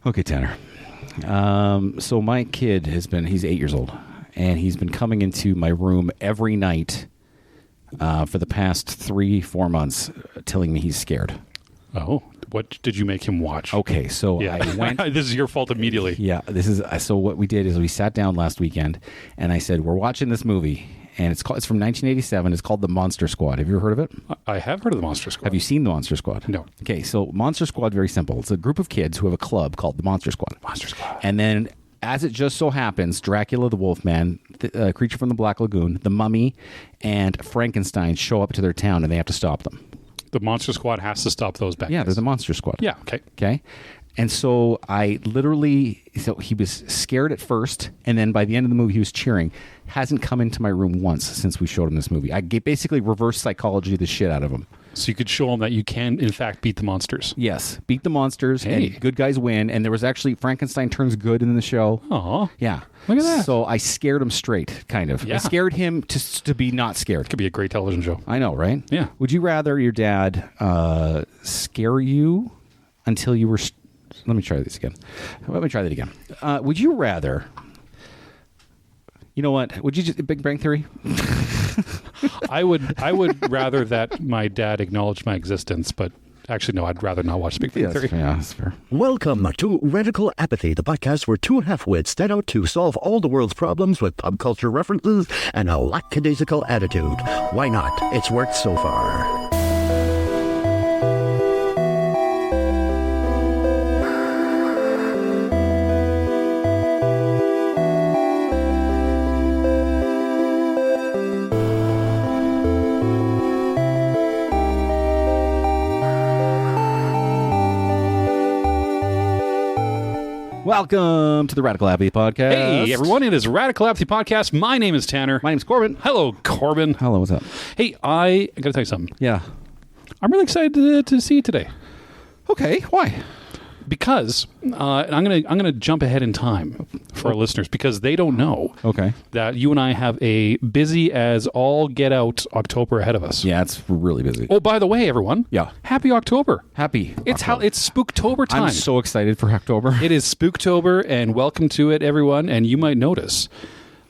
Okay, Tanner. So my kid he's 8 years old, and he's been coming into my room every night for the past 3-4 months, telling me he's scared. Oh, what did you make him watch? Okay, so Yeah. I went... This is your fault immediately. Yeah, so what we did is we sat down last weekend, and I said, we're watching this movie, and it's from 1987. It's called The Monster Squad. Have you ever heard of it? I have heard of the Monster Squad. Have you seen The Monster Squad? No. Okay, so Monster Squad, very simple. It's a group of kids who have a club called The Monster Squad. Monster Squad. And then, as it just so happens, Dracula the Wolfman, the creature from the Black Lagoon, the Mummy, and Frankenstein show up to their town, and they have to stop them. The Monster Squad has to stop those bad Yeah, guys. they're the Monster Squad. Yeah, okay. Okay. And so so he was scared at first, and then by the end of the movie, he was cheering. Hasn't come into my room once since we showed him this movie. I basically reverse psychology the shit out of him. So you could show him that you can, in fact, beat the monsters. Yes, beat the monsters, Hey. and good guys win. And there was actually Frankenstein turns good in the show. Aw. Yeah. Look at that. So I scared him straight, kind of. Yeah. I scared him to be not scared. Could be a great television show. I know, right? Yeah. Would you rather your dad scare you until you were... Let me try this again. Let me try that again. Would you rather... You know what? Would you just... Big Bang Theory? I would rather that my dad acknowledged my existence, but actually, no, I'd rather not watch Big Bang Theory. Yeah, that's fair. Welcome to Radical Apathy, the podcast where two half-wits set out to solve all the world's problems with pop culture references and a lackadaisical attitude. Why not? It's worked so far. Welcome to the Radical Apathy Podcast. Hey, everyone, it is Radical Apathy Podcast. My name is Tanner. My name's Corbyn. Hello, Corbyn. Hello, what's up? Hey, I got to tell you something. Yeah. I'm really excited to see you today. Okay, why? Because I'm gonna jump ahead in time for our listeners because they don't know Okay. that you and I have a busy as all get out October ahead of us. Yeah, it's really busy. Oh, by the way, everyone. Yeah. Happy October. Happy. It's October. it's Spooktober time. I'm so excited for October. It is Spooktober, and welcome to it, everyone. And you might notice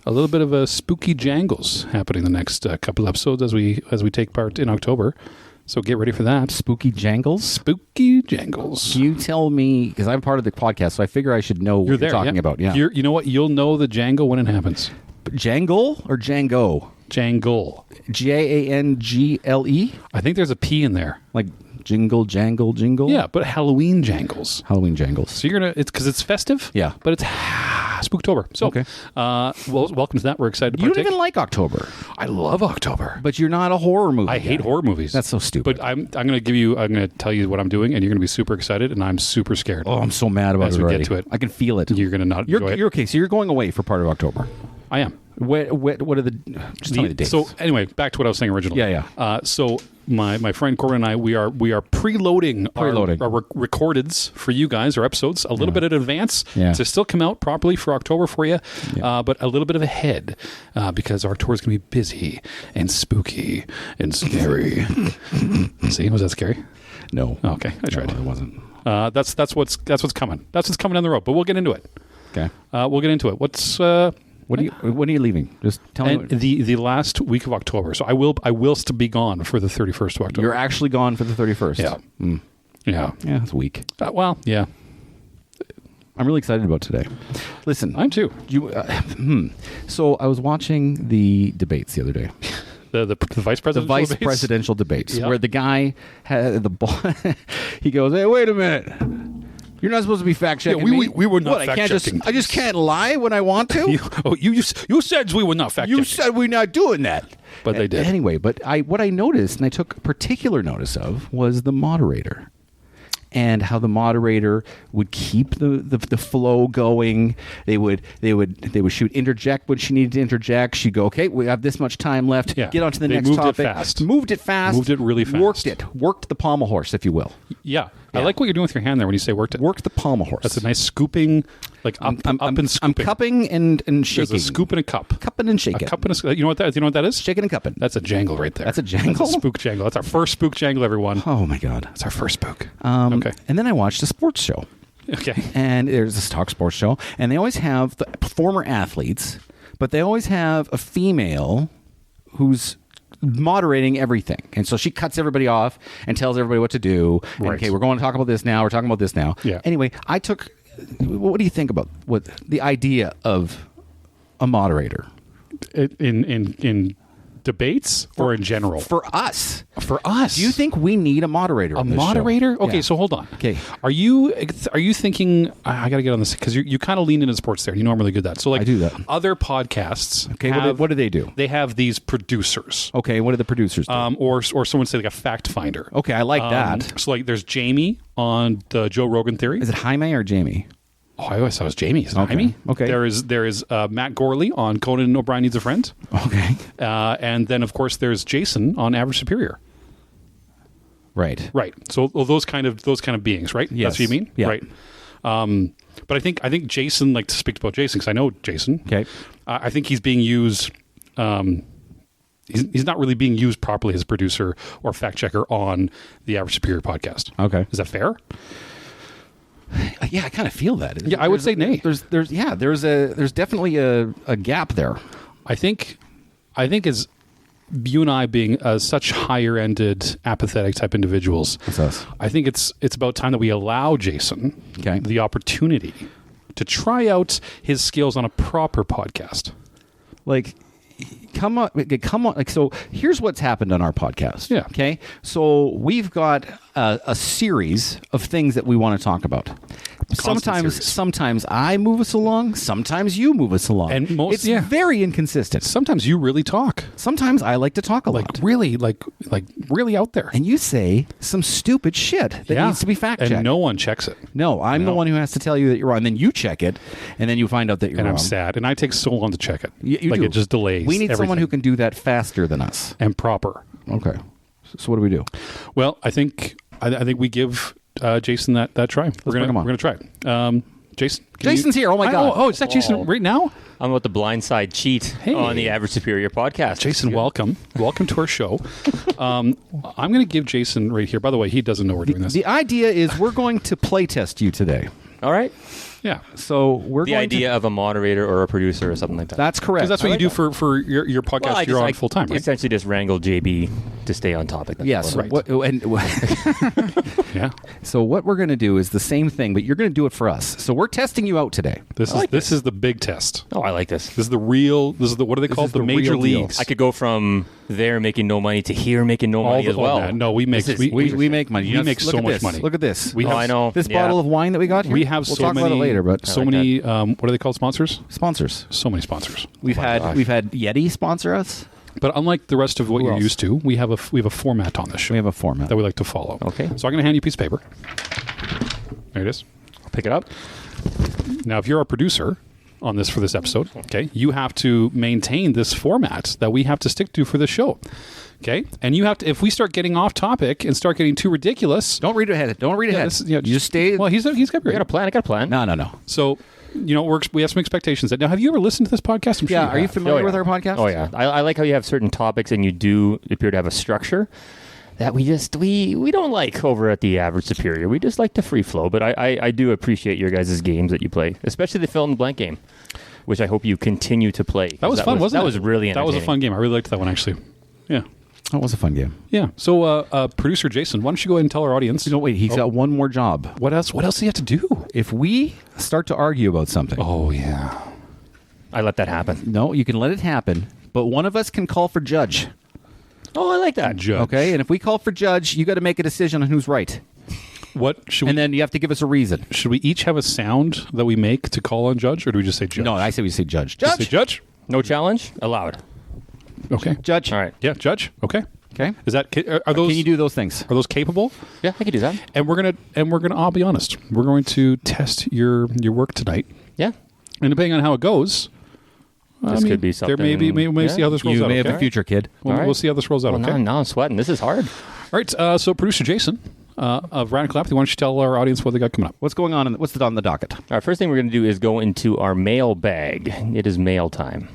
a little bit of a spooky jangles happening the next couple episodes as we take part in October. So get ready for that. Spooky jangles? Spooky jangles. You tell me, because I'm part of the podcast, so I figure I should know what you're talking about. Yeah. You know what? You'll know the jangle when it happens. Jangle or Django? Jangle. Jangle? I think there's a P in there. Like jingle, jangle, jingle? Yeah, but Halloween jangles. Halloween jangles. So you're going to, it's because it's festive. Yeah. But it's Spooktober. So, Okay. well, welcome to that. We're excited to You partake. don't even like October. I love October. But you're not a horror movie I hate guy. horror movies. That's so stupid. But I'm going to tell you what I'm doing, and you're going to be super excited, and I'm super scared. Oh, I'm so mad about As it we get already. to it. I can feel it. You're going to not enjoy it. You're okay, so you're going away for part of October. I am. What are the... Just tell me the dates. So anyway, back to what I was saying originally. Yeah. So my friend Corbyn and I, we are preloading our recordeds for you guys, our episodes, a little bit in advance to still come out properly for October for you, but a little bit of ahead because our tour is going to be busy and spooky and scary. See, was that scary? No. Okay, I tried. No, it wasn't. That's what's coming. That's what's coming down the road. But we'll get into it. Okay. We'll get into it. When are you leaving? Just tell me. The last week of October. So I will still be gone for the 31st of October. You're actually gone for the 31st. Yeah. Yeah. Yeah, it's a week. Well, yeah. I'm really excited about today. Listen, I'm too. So I was watching the debates the other day. The vice presidential debates? Where the guy had the ball. He goes, "Hey, wait a minute. You're not supposed to be fact checking me. We were not fact checking. I just can't lie when I want to. You said we were not fact checking. You said we're not doing that. But they did. Anyway, what I noticed, and I took particular notice of, was the moderator. And how the moderator would keep the flow going. They would she would interject when she needed to interject. She'd go, okay, we have this much time left. Yeah. Get on to the They next moved it topic. fast. Moved it fast. Moved it really fast. Worked the pommel horse, if you will. Yeah. I like what you're doing with your hand there when you say worked it. Worked the pommel horse. That's a nice scooping, like up and scooping. I'm cupping and shaking. There's a scoop and a cup. Cupping and shaking. A cup and a, you know what that is? Shaking and cupping. That's a jangle right there. That's a jangle? That's a spook jangle. That's our first spook jangle, everyone. Oh, my God. That's our first spook. Okay. Okay. And then I watched a sports show. Okay. And there's this talk sports show, and they always have the former athletes, but they always have a female who's moderating everything. And so she cuts everybody off and tells everybody what to do. And, Right. okay, we're going to talk about this now. We're talking about this now. Yeah. Anyway, what do you think about the idea of a moderator? In debates or in general? For us. For us. Do you think we need a moderator? A on this moderator? show? Okay, Yeah. so hold on. Okay. Are you thinking? I got to get on this because you kind of lean into sports there. You know I'm really good at that. So like I do that. Other podcasts. Okay, have- what do they do? They have these producers. Okay, what do the producers do? Or someone say like a fact finder. Okay, I like that. So like there's Jamie on the Joe Rogan Theory. Is it Jaime or Jamie? Oh, I always thought it was Jamie. Is it Okay. Jaime? Okay. There is Matt Gorley on Conan O'Brien Needs a Friend. Okay. And then of course there's Jason on Average Superior. Right. Right. So those kind of beings, right? Yes. That's what you mean? Yeah. Right. But I think Jason, like to speak about Jason, because I know Jason. Okay. I think he's being used. He's not really being used properly as a producer or fact checker on the Average Superior podcast. Okay. Is that fair? Yeah, I kind of feel that. Yeah, I would say nay. There's definitely a gap there. I think as you and I being such higher-ended, apathetic type individuals, That's us. I think it's about time that we allow Jason Okay. the opportunity to try out his skills on a proper podcast. Like, come on. Like, so here's what's happened on our podcast. Yeah. Okay. So we've got a series of things that we want to talk about. series. Sometimes I move us along. Sometimes you move us along. And it's very inconsistent. Sometimes you really talk, Sometimes I like to talk a like lot. really, like really out there, And you say some stupid shit that needs to be fact checked. and no one checks it. No, I'm the one who has to tell you that you're wrong. And then you check it, and then you find out that you're And wrong. I'm sad, and I take so long to check it. You like do. it just delays. We need someone everything. who can do that faster than us. and proper. Okay. So what do we do? Well, I think we give Jason that try. We're bring him on. gonna try it. Jason, Jason's here. Oh my God. Oh, is that Jason right now? I'm about to blindside cheat on the Average Superior podcast. Jason, welcome to our show. I'm going to give Jason right here. By the way, he doesn't know we're doing this. The idea is we're going to play test you today. All right. Yeah, So we're The going idea of a moderator or a producer or something like that. That's correct. because that's what you do for your podcast. I you're just- on full time, right? Essentially just wrangle JB to stay on topic. That's Yes. all. Yeah. So what we're going to do is the same thing, but you're going to do it for us. So we're testing you out today. This is the big test. Oh, I like this. This is the real. This is the what are they called? is The the major real deal. leagues. I could go from there making no money to here making no money as well. No, we make This is- We make money. We Yes, make look so at much this. money. Look at this. We Oh, have I know. This Yeah. bottle of wine that we got here. We have we'll so talk many. about it later, but so many. What are they called? Sponsors. sponsors. So many sponsors. We've had Yeti sponsor us. But unlike the rest of what Who you're else? used to, we have a format on this show. We have a format. that we like to follow. Okay. So I'm going to hand you a piece of paper. There it is. Pick it up. Now, if you're a producer on this for this episode, okay, you have to maintain this format that we have to stick to for the show. Okay, and you have to. If we start getting off topic and start getting too ridiculous, Don't read ahead. Don't read ahead. this- you just stay. Well, he's got I great. got a plan. No. So, we have some expectations. Now, have you ever listened to this podcast? I'm sure Yeah. Are you have. familiar Oh, yeah. with our podcast? Oh, yeah. I like how you have certain topics and you do appear to have a structure that we don't like over at the Average Superior. We just like to free flow, but I do appreciate your guys' games that you play, especially the fill in the blank game, which I hope you continue to play. That was fun, wasn't it? That was really That was a entertaining. fun game. I really liked that one, actually. Yeah. That was a fun game. Yeah. So, producer Jason, why don't you go ahead and tell our audience? No, wait. He's got one more job. What else? What else do you have to do? If we start to argue about something, Oh yeah. I let that happen. no, you can let it happen, but one of us can call for judge. Oh, I like that. Judge. Okay, and if we call for judge, you got to make a decision on who's right, What should and we? then you have to give us a reason. Should we each have a sound that we make to call on judge, or do we just say judge? No, I say we say judge. Just Judge. say judge. No challenge allowed. Okay. Judge. All right. Yeah, judge. Okay. Okay. Is that are those? Can you do those things? Are those capable? Yeah, I can do that. And we're gonna. I'll be honest. We're going to test your work tonight, Yeah. and depending on how it goes, This could be There something- may be. Maybe yeah. see how this rolls You out. may have okay? a future kid. We'll, All right. we'll see how this rolls out. Well, okay. now I'm sweating. This is hard. All right. So, producer Jason of Radical Apathy, why don't you tell our audience what they got coming up? What's going on? What's on the docket? All right, first thing we're going to do is go into our mail bag. It is mail time.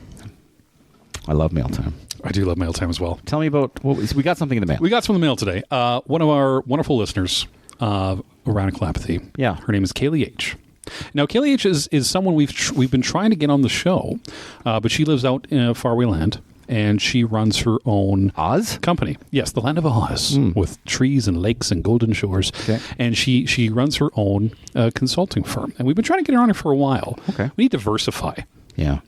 I love mail time. I do love mail time as well. Tell me about we got something in the mail. We got some in the mail today. One of our wonderful listeners, radical apathy. Yeah. Her name is Kaylee H. Now, Kaylee H is someone we've been trying to get on the show, but she lives out in faraway land, and she runs her own Oz company. Yes, the land of Oz, with trees and lakes and golden shores. Okay. And she runs her own consulting firm, and we've been trying to get her on here for a while. Okay. We need to diversify. Yeah.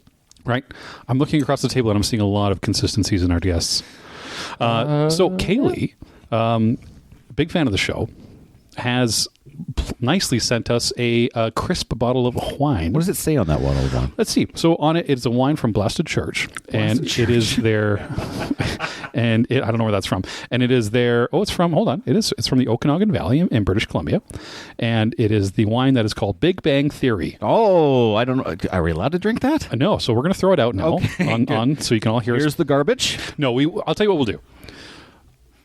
Right? I'm looking across the table, and I'm seeing a lot of consistencies in our guests. So Kaylee, big fan of the show, has nicely sent us a crisp bottle of wine. What does it say on that bottle of wine? Let's see. So on it, it's a wine from Blasted Church, and it is their, and I don't know where that's from, and it is their. Oh, it's from. Hold on, it's from the Okanagan Valley in British Columbia, and it is the wine that is called Big Bang Theory. Oh, I don't know. Are we allowed to drink that? No, so we're going to throw it out now Okay, on so you can all hear. Here's the garbage. No, I'll tell you what we'll do.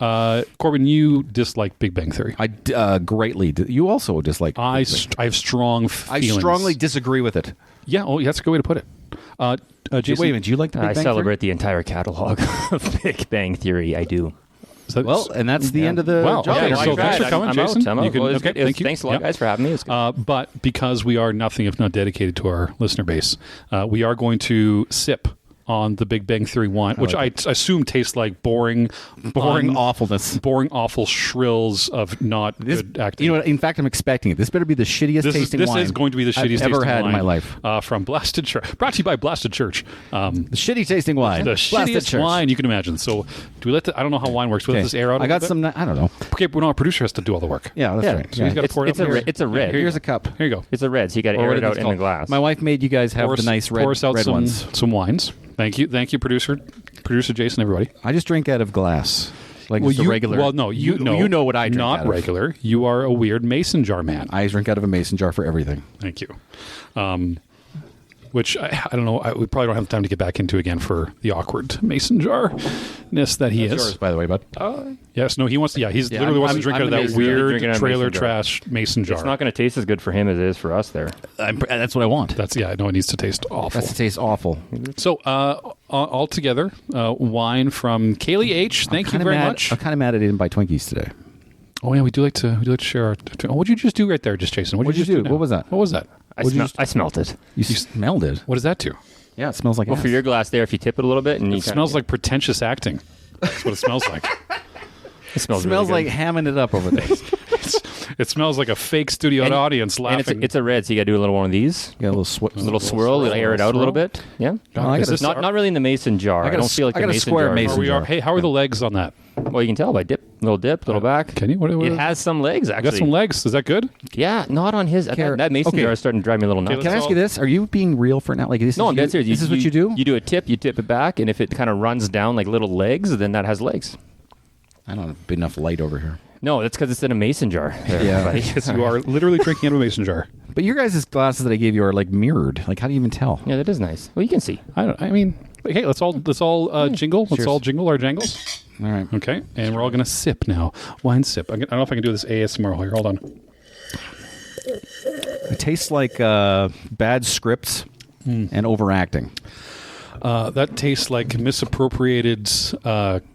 Corbyn, you dislike Big Bang Theory. I greatly. You also dislike. I have strong feelings. I strongly disagree with it. Yeah, oh, that's a good way to put it. Jason, wait a minute. Do you like the Big I Bang celebrate the entire catalog of Big Bang Theory. I do. Well, and that's the end of the Wow. job. Okay, Yeah, so thanks for coming, I'm Jason. Out. You can- Well, okay, thank you. Thanks a lot, Yep. guys, for having me. It was good. But because we are nothing if not dedicated to our listener base, we are going to sip on the Big Bang Theory wine, which I assume tastes like boring awfulness. boring, awful shrills of not good acting. You know what? In fact, I'm expecting it. This better be the shittiest tasting wine. This is going to be the shittiest I've ever tasting had wine in my life. From Blasted Church. Brought to you by Blasted Church. The shitty tasting wine. The Blasted shittiest Church. wine you can imagine. So do we let I don't know how wine works. Do we let this air out? I got bit? some. I don't know. Okay, but no, our producer has to do all the work. Yeah, that's right. So he's got to pour it It's up. it's a red. Here's a cup. Here you go. It's a red, so you got to Or air what it are out these in the called? glass. My wife made you guys have Pour the us- nice red, pour us out red ones. some wines. Thank you, producer Jason, everybody. I just drink out of glass, like just a regular. Well, no, you know what I drink. Not out of. regular. You are a weird mason jar man. I drink out of a mason jar for everything. Thank you. Which I don't know. We probably don't have time to get back into again for the awkward mason jar-ness that he is. Yours, by the way, bud. Yes, no, he wants to. Yeah, he's literally wants to drink out of I'm that the mason jar. weird Drinking out of trailer mason jar. trash mason jar. It's not going to taste as good for him as it is for us there. That's what I want. That's I know it needs to taste awful. That's to taste awful. So, all together, wine from Kaylee H. Thank you very much. I'm kind of mad I didn't buy Twinkies today. Oh yeah, we do like to share our. Oh, what'd you just do right there, just Jason? What'd you just do? now? What was that? What was that? I smelt it. You smelled it. What does that do? Yeah, it smells like. Well, ass. for your glass there, if you tip it a little bit, and you It smells like pretentious acting. That's what it smells like. it smells, smells really like good. hamming it up over there. It smells like a fake studio And- audience And laughing. it's a red, so you got to do a little one of these. Got a little Little swirl, air it out a little bit. Yeah. I Is got this a- Not really in the mason jar. I got a don't s- feel like I the got a mason square jar. mason jar. Hey, how are the legs on that? Well, you can tell by little dip, little back. Can you? What It has some legs, I actually. got some legs. Is that good? Yeah, not on his. That mason Okay. jar is starting to drive me a little nuts. Okay, Can I ask you this? Are you being real for now? Like this? No, is I'm dead serious. This is what you do. You do a tip, you tip it back, and if it kind of runs down like little legs, then that has legs. I don't have enough light over here. No, that's because it's in a mason jar. There, Yeah. buddy. Yes, you are literally drinking out of a mason jar. But your guys' glasses that I gave you are like mirrored. Like, how do you even tell? Yeah, that is nice. Well, you can see. I mean, hey, let's all jingle. Let's Cheers. all jingle our jangles. All right. Okay, and we're all gonna sip now. Wine sip. I don't know if I can do this ASMR here. Hold on. It tastes like bad scripts and overacting. That tastes like misappropriated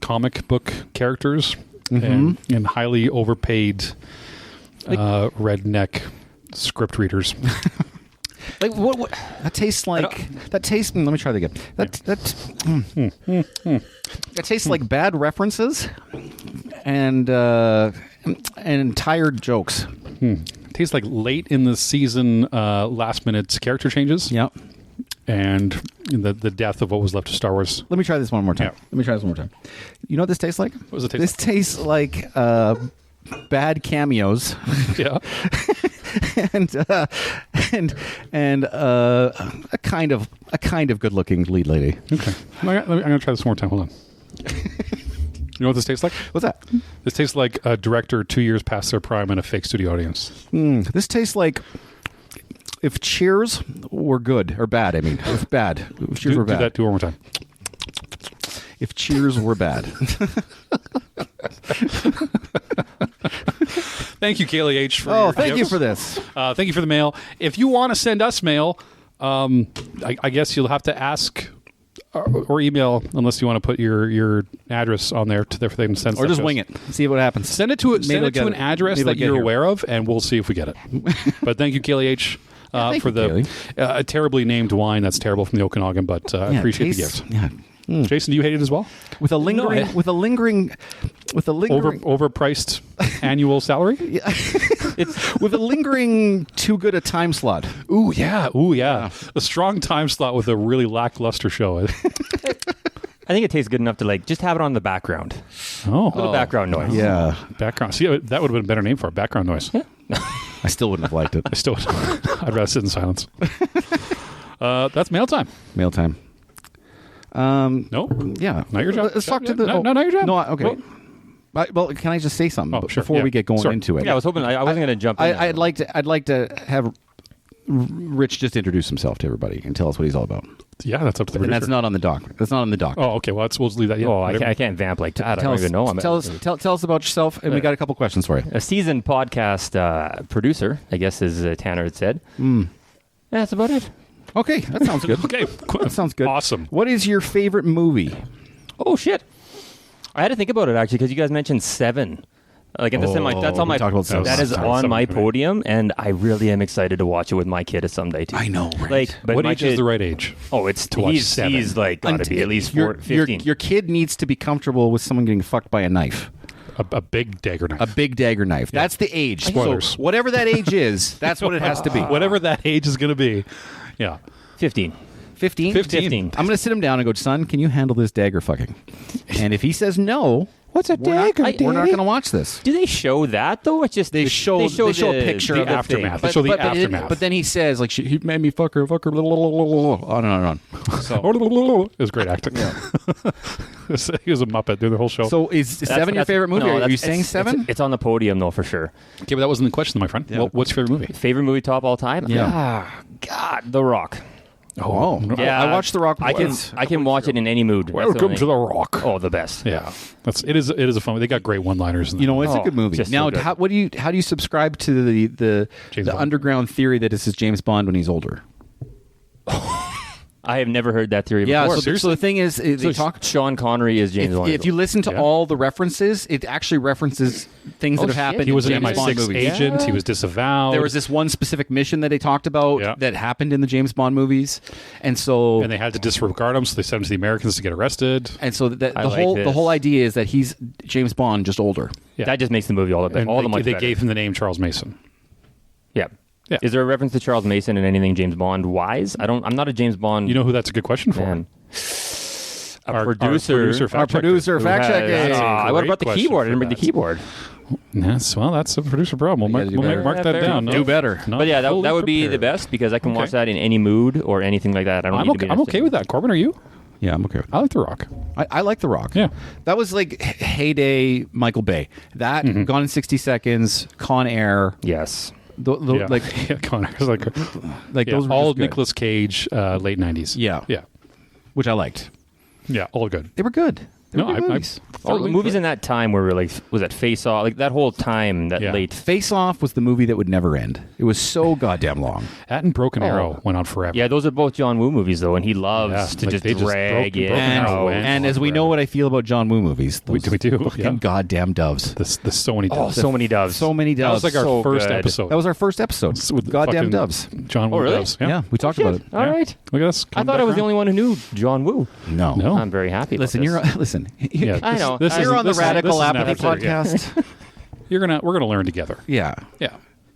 comic book characters and highly overpaid redneck script readers. Like what? That tastes like. That tastes. Let me try that again. That tastes like bad references and tired jokes. Tastes like late in the season, last minute character changes. Yep. And the death of what was left of Star Wars. Let me try this one more time. Yeah. Let me try this one more time. You know what this tastes like? What does it taste This tastes like bad cameos. Yeah. and a kind of good looking lead lady. Okay. I'm gonna try this one more time. Hold on. You know what this tastes like? What's that? This tastes like a director 2 years past their prime and a fake studio audience. This tastes like if Cheers were good or bad. I mean, if bad, if Cheers were bad. Do it one more time. If Cheers were bad. Thank you, Kaylee H. For Oh, your thank you gifts. for this. Thank you for the mail. If you want to send us mail, I guess you'll have to ask or email, unless you want to put your address on there for them to send Or stuff just to wing us. it. See what happens. Send it to an address that you're aware of, and we'll see if we get it. But thank you, Kaylee H., for the terribly named wine. That's terrible from the Okanagan, but I appreciate the gift. Yeah. Jason, do you hate it as well? With a lingering, Overpriced annual salary? with a lingering too good a time slot. Ooh, yeah. A strong time slot with a really lackluster show. I think it tastes good enough to just have it on the background. Oh. A little background noise. Yeah. Background. See, that would have been a better name for it. Background noise. Yeah. I still wouldn't have liked it. I'd rather sit in silence. That's mail time. Mail time. No? Yeah. Not your job. Let's talk to the... not your job. No, okay. Well, can I just say something sure. before we get going into it? Yeah, I was hoping I wasn't going to jump in. I'd like to have Rich just introduce himself to everybody and tell us what he's all about. Yeah, that's up to the producer. And that's not on the doc. That's not on the doc. Oh, okay. Well, we'll just leave that. Yeah, I can't vamp like that. I don't even know. Tell us about yourself, and we got a couple questions for you. A seasoned podcast producer, I guess, as Tanner had said. Yeah, that's about it. Okay, that sounds good. Okay. That sounds good. Awesome. What is your favorite movie? Oh, shit. I had to think about it, actually, because you guys mentioned Seven. That's on my... talked about Seven. That is Seven on my for me. podium, and I really am excited to watch it with my kid someday, too. I know, right? But What my age is the right age? Oh, it's to watch he's Seven? He's got to be at least 15. Your kid needs to be comfortable with someone getting fucked by a knife. A big dagger knife. A big dagger knife. That's the age. Spoilers. So whatever that age is, that's what it has to be. Whatever that age is going to be. Yeah. 15. 15? 15. I'm going to sit him down and go, son, can you handle this dagger fucking? And if he says no, What's a dagger? we're not going to watch this. Do they show that, though? It's just... They show a picture the of the aftermath. thing. They show the but aftermath. But then he says, like, he made me fuck her, on and on. So, It was great acting. Yeah. He was a Muppet doing the whole show. so is Seven your favorite movie? Are you saying Seven? It's on the podium, though, for sure. Okay, but that wasn't the question, my friend. Yeah. What's your favorite movie? Favorite movie top all time? Yeah. God, The Rock. Oh, Yeah, I watched The Rock I once. can watch it in any mood. That's Welcome to the The Rock. Oh, the best. Yeah, it is a fun. They got great one-liners. You know, it's a Oh, good movie. just Now, so good. how do you subscribe to the James Bond. underground theory that this is James Bond when he's older? I have never heard that theory Yeah, before. so the thing is, they So talk. Sean Connery is James Bond. If you listen to Yeah. all the references, it actually references things that have shit. happened. He was an in James Bond MI6 movies. agent. He was disavowed. There was this one specific mission that they talked about Yeah. that happened in the James Bond movies, and so and they had to disregard him, so they sent him to the Americans to get arrested. the I like whole this. the whole idea is that he's James Bond, just older. Yeah. That just makes the movie all the And much they better. gave him the name Charles Mason. Yeah. Yeah. Is there a reference to Charles Mason in anything James Bond wise? I'm not a James Bond You know who that's a good question for? fan. Our producer fact checker. Producer fact Who has- checking. a what great about the question keyboard? I for didn't bring the that. keyboard. Yes, well, that's a producer problem. gotta do better. Mark Yeah, that fair down. enough. Do better. Not But yeah, that fully would be the prepared. best because I can watch Okay. that in any mood or anything like that. I don't need to be. I'm okay with that. Corbin, are you? Yeah, I'm okay with that. I like The Rock. I like The Rock. Yeah. That was like heyday Michael Bay. That Mm-hmm. Gone in 60 Seconds, Con Air, Yes. Yeah. like yeah, Connor's like like yeah, those were all just good. Nicolas Cage, late 90s. Yeah. Yeah. which I liked. Yeah, all good. They were good. They were No, good I movies. All the movies in that time were like, was that Face Off? Like that whole time, that Yeah. late. Face Off was the movie that would never end. It was so goddamn long. That and Broken Oh. Arrow went on forever. Yeah, those are both John Woo movies though, and he loves Yeah, to like just they just drag broke- it. Broken And, Arrow went and on as we know forever. what I feel about John Woo movies, those we do, fucking yeah. goddamn doves. There's so many Oh, doves. so many doves. So many That doves. was like our so first good. episode. That was our first episode. With the Goddamn fucking doves. John Woo Oh, really? doves. Yeah, we talked about it. All right. Look at us. I thought I was the only one who knew John Woo. No. No. I'm very happy. Listen, about this. listen. Yeah, I know. This You're is, You're on the this is- Radical this is Apathy necessary, yeah. podcast. We're gonna learn together. Yeah. Yeah.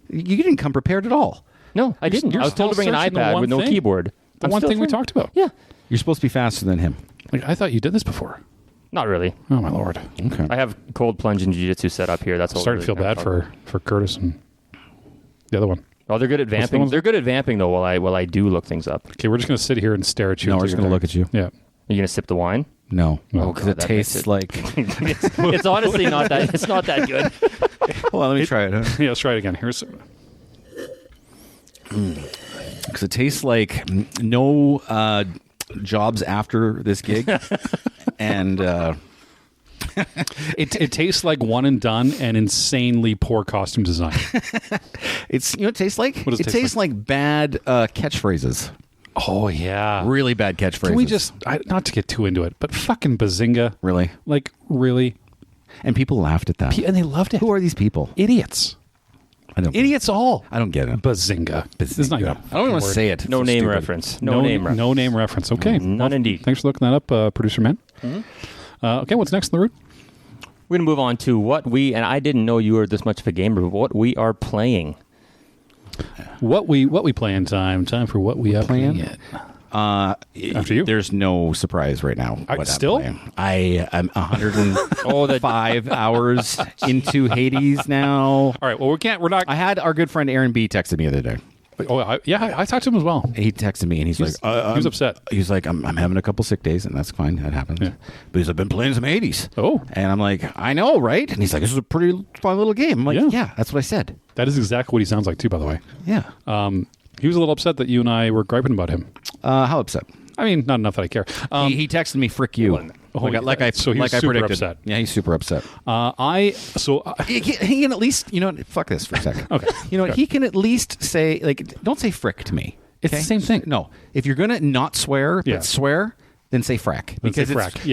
You didn't come prepared at all. No, I didn't. you're I was told to still bring an searching the iPad one with no thing? keyboard. The I'm one still thing we trying- talked about. Yeah. You're supposed to be faster than him. Like, I thought you did this before. Not really. Oh my lord. Okay. I have cold plunge and jiu-jitsu set up here. That's I'm all. starting to feel bad for Curtis and the other one. Oh, they're good at the vamping. ones- They're good at vamping though. While I do look things up. Okay, we're just gonna sit here and stare at you. No, we're until just going to you're look at you. done. Are you gonna sip the wine? No. Oh, Because God, it that tastes makes it- like... It's honestly not that. It's not that good. Well, let me try it. Yeah. Yeah, let's try it again. Here's Because it tastes like no jobs after this gig. And it tastes like one and done and insanely poor costume design. it's, you know what it tastes like? What does it taste tastes like bad catchphrases. Oh, yeah. Really bad catchphrases. Can we just, not to get too into it, but fucking Bazinga. Really? Like, really? And people laughed at that. And they loved it. Who are these people? Idiots. Idiots all. I don't get it. Bazinga. This is not I don't even want to say it. No It's so name stupid. reference. No name reference. No name reference. Okay. None indeed. Thanks for looking that up, Producer Man. Okay, what's next on the route? We're going to move on to what we, and I didn't know you were this much of a gamer, but what we are playing. What we play in time. Time for what we are playing. After you. There's no surprise right now. What Still? I'm playing. I'm 105 hours into Hades now. All right. Well, we're not. I had our good friend Aaron B texted me the other day. Oh, I talked to him as well. He texted me and he's like, he was upset. He's like, I'm having a couple sick days, and that's fine. That happens. Yeah. But he's like, I've been playing some Hades. Oh. And I'm like, I know, right? And he's like, this is a pretty fun little game. I'm like, yeah, that's what I said. That is exactly what he sounds like too, by the way. Yeah. He was a little upset that you and I were griping about him. How upset? I mean, not enough that I care. He texted me, "Frick you." Like I predicted. Upset. Yeah, he's super upset. He can at least, fuck this for a second. Okay. He can at least say, don't say frick to me. It's the same thing. No, if you're gonna not swear, but swear, then say frack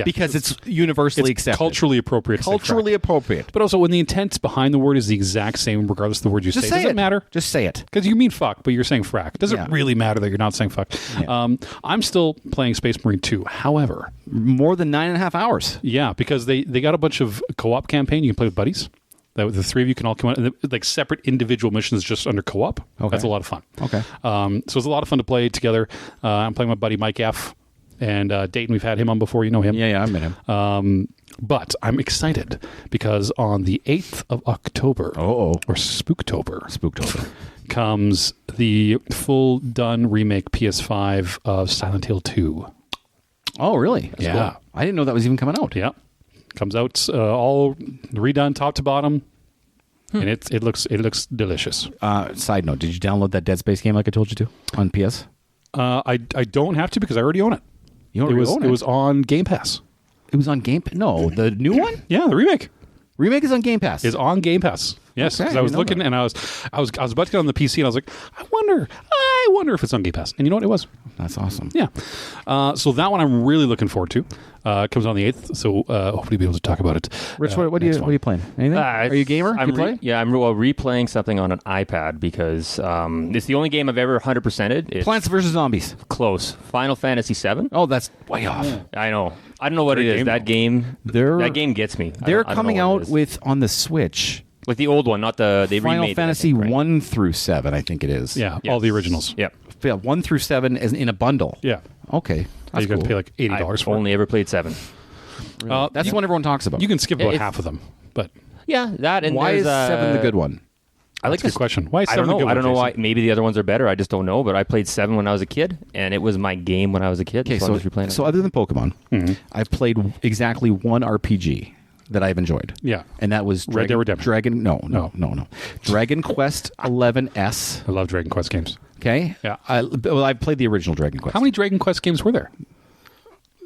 because it's universally accepted, culturally appropriate. Culturally appropriate. But also, when the intent behind the word is the exact same, regardless of the word you say, does it matter? Just say it. Because you mean fuck, but you're saying frack. Does it really matter that you're not saying fuck? Yeah. I'm still playing Space Marine 2. However, more than 9.5 hours. Yeah, because they got a bunch of co-op campaign you can play with buddies. That the three of you can all come out, like separate individual missions just under co-op. Okay. That's a lot of fun. Okay. So it's a lot of fun to play together. I'm playing with my buddy Mike F. And Dayton, we've had him on before. You know him. Yeah, I met him. But I'm excited because on the 8th of October, or Spooktober, comes the full done remake PS5 of Silent Hill 2. Oh, really? That's cool. I didn't know that was even coming out. Yeah. Comes out all redone top to bottom. And it looks delicious. Side note, did you download that Dead Space game like I told you to on PS? I don't have to because I already own it. You already own it? It was on Game Pass. It was on Game Pass? No, the new one? Yeah, the remake. Remake is on Game Pass. Is on Game Pass. Yes, because I was looking and I was about to get on the PC and I was like, I wonder if it's on Game Pass. And you know what? It was. That's awesome. Yeah. So that one I'm really looking forward to. It comes on the 8th, so hopefully be able to talk about it. Rich, what are you playing? Anything? Are you a gamer? I'm replaying something on an iPad because it's the only game I've ever 100%ed. Plants vs. Zombies. Close. Final Fantasy VII. Oh, that's way off. I know. I don't know what it is. That game gets me. They're coming out with on the Switch. Like the old one, not they Final remade Fantasy it, I think, right? 1 through 7, I think it is. Yeah, all the originals. Yep. Yeah, 1 through 7 is in a bundle. Yeah. Okay. That's you got to pay like $80 for it. Only ever played 7. Really? That's the one everyone talks about. You can skip about half of them, but yeah, that and why is 7 the good one? I like this question. Why is 7 the good one? I don't know why. Maybe the other ones are better. I just don't know. But I played 7 when I was a kid, and it was my game when I was a kid. Okay, so other than Pokemon, I've played exactly one RPG that I've enjoyed. Yeah, and that was Red Dead Redemption. No. Dragon Quest 11S. I love Dragon Quest games. Okay. Yeah. I played the original Dragon Quest. How many Dragon Quest games were there?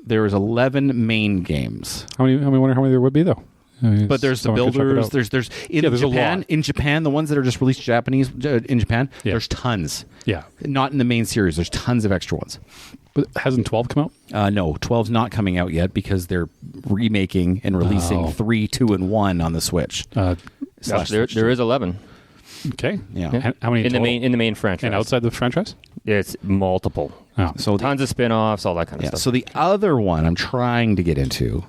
There was 11 main games. I wonder how many there would be though. But there's the builders. There's Japan. A lot. In Japan, the ones that are just released Japanese in Japan. Yeah. There's tons. Yeah. Not in the main series. There's tons of extra ones. But hasn't 12 come out? No, 12's not coming out yet because they're remaking and releasing 3, 2, and 1 on the Switch. There is 11. Okay. Yeah. How many in the main franchise? And outside the franchise? It's multiple. Oh. So tons of spin-offs, all that kind of stuff. So the other one I'm trying to get into,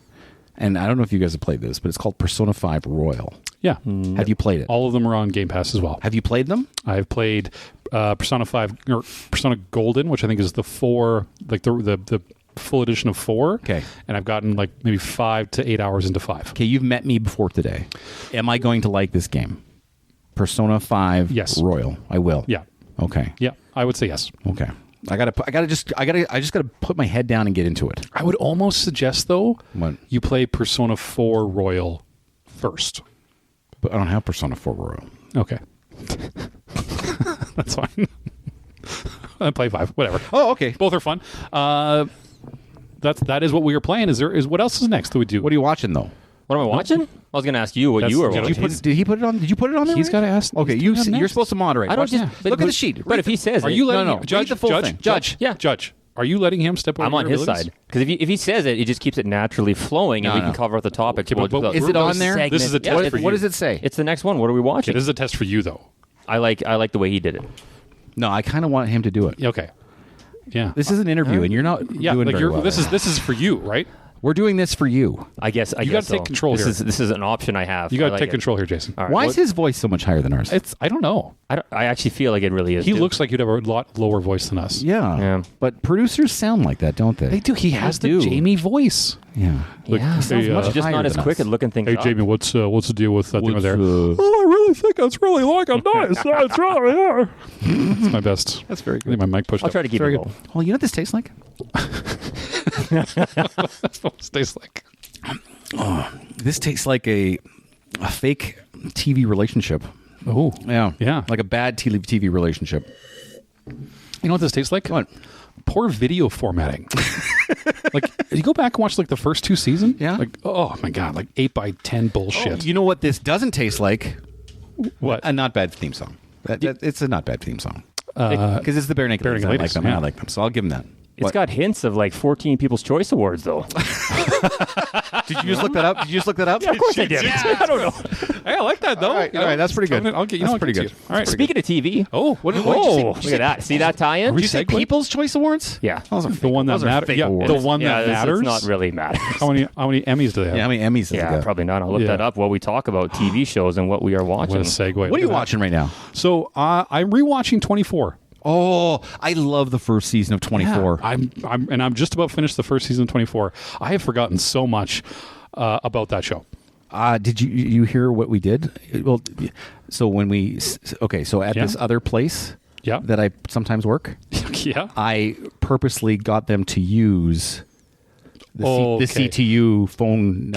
and I don't know if you guys have played this, but it's called Persona 5 Royal. Yeah. Have you played it? All of them are on Game Pass as well. Have you played them? I've played Persona 5 or Persona Golden, which I think is the 4, like the full edition of 4. Okay. And I've gotten like maybe 5 to 8 hours into 5. Okay, you've met me before today. Am I going to like this game? Persona 5 Royal. I will. Yeah. Okay. Yeah, I would say yes. Okay. I just gotta put my head down and get into it. I would almost suggest though, what? You play Persona 4 Royal first. But I don't have Persona 4 Royal. Okay. That's fine. I play 5, whatever. Oh, okay. Both are fun. That is what we are playing. What else is next that we do? What are you watching though? What am I watching? I was going to ask you what you were watching. Did he put it on? Did you put it on there? He's got to ask. Okay, you're supposed to moderate. I don't Look at the sheet. But if he says are you letting no, Judge the full thing. Judge? Yeah. Judge. Are you letting him step over? I'm on his side because if he says it, it just keeps it naturally flowing, and we can cover out the topic. But is it on there? This is a test for you. What does it say? It's the next one. What are we watching? This is a test for you, though. I like the way he did it. No, I kind of want him to do it. Okay. Yeah. This is an interview, and you're not doing very well. This is for you, right? We're doing this for you. I guess you got to take control here. This is an option I have. You got to take control here, Jason. Right, why is his voice so much higher than ours? I don't know. I actually feel like it really is. He looks like he'd have a lot lower voice than us. Yeah. But producers sound like that, don't they? They do. He has the Jamie voice. Yeah. Sounds much just not as quick at looking things up. Hey, Jamie, what's the deal with that thing over there? Well, I really think that's really like a nice. That's really there. That's my best. That's very good. I think my mic pushed I'll up. try to keep it going. Well, you know what this tastes like? That's what it tastes like. Oh, this tastes like a fake TV relationship. Oh. Yeah. Like a bad TV relationship. You know what this tastes like? What? Poor video formatting. Like, you go back and watch like the first 2 seasons. Yeah. Like, oh my god, like 8x10 bullshit. You know what this doesn't taste like? What? A not bad theme song. It's a not bad theme song. Because it's the Bare Naked Ladies. I like them. Yeah. I like them. So I'll give them that. It's got hints of like 14 People's Choice Awards, though. Did you just look that up? Yeah, of course I did. I don't know. Hey, I like that though. All right, that's pretty good. That's pretty good. All right. Speaking of TV. Oh, what did look at that. See that tie-in? Did you say People's Choice Awards? Yeah. Those are the one that matters. Yeah, the one that matters. It's not really matters. How many Emmys do they have? Yeah, how many Emmys does it got? Probably not. I'll look that up while we talk about TV shows and what we are watching. What a segue. What are you watching right now? So I'm rewatching 24. Oh, I love the first season of 24. Yeah, I'm just about finished the first season of 24. I have forgotten so much about that show. Did you hear what we did? Well, so when so at this other place that I sometimes work, I purposely got them to use the CTU phone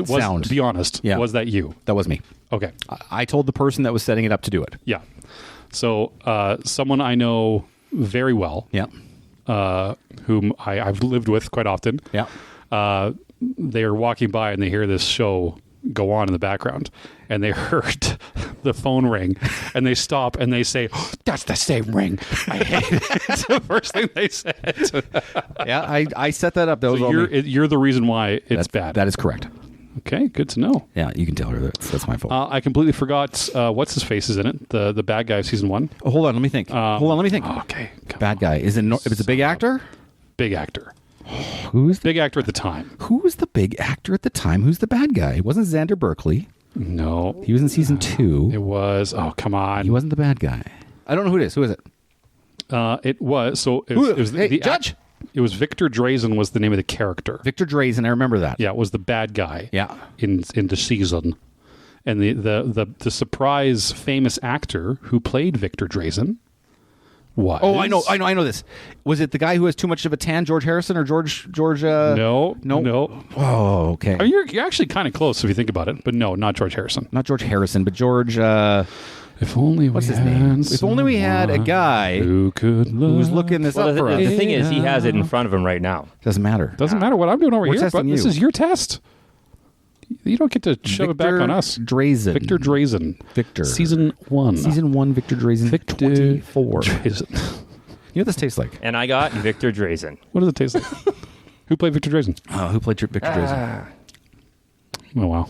sound. Be honest, was that you? That was me. Okay. I told the person that was setting it up to do it. Yeah. So someone I know very well, whom I've lived with quite often, they are walking by and they hear this show go on in the background, and they heard the phone ring, and they stop and they say, oh, "That's the same ring." I hate it. It's the first thing they said. I set that up. That was you're the reason why it's bad. That is correct. Okay, good to know. Yeah, you can tell her that's my fault. I completely forgot what's his face is in it. The bad guy of season 1. Oh, hold on, let me think. Okay, bad guy is it a big actor? Big actor. Who's big actor at the time? Who was the big actor at the time? Who's the bad guy? It wasn't Xander Berkeley. No, he was in season 2. It was. Oh, come on. He wasn't the bad guy. I don't know who it is. Who is it? It was. So it was the Judge. It was Victor Drazen was the name of the character. Victor Drazen, I remember that. Yeah, it was the bad guy. Yeah, in the season, and the surprise famous actor who played Victor Drazen was. Oh, I know this. Was it the guy who has too much of a tan, George Harrison or George? No. Oh, okay. I mean, you're actually kind of close if you think about it, but no, not George Harrison. Not George Harrison, but George. If only what's his name? If only we had a guy who was looking this up for us. The thing is, he has it in front of him right now. Doesn't matter. Doesn't matter what I'm doing over here. But this is your test. You don't get to shove it back on us. Drazen. Victor Drazen. Victor. Season 1. Season 1. Victor Drazen. Victor 24. Drazen. You know what this tastes like? And I got Victor Drazen. What does it taste like? Who played Victor Drazen? Who played Victor Drazen? Oh wow.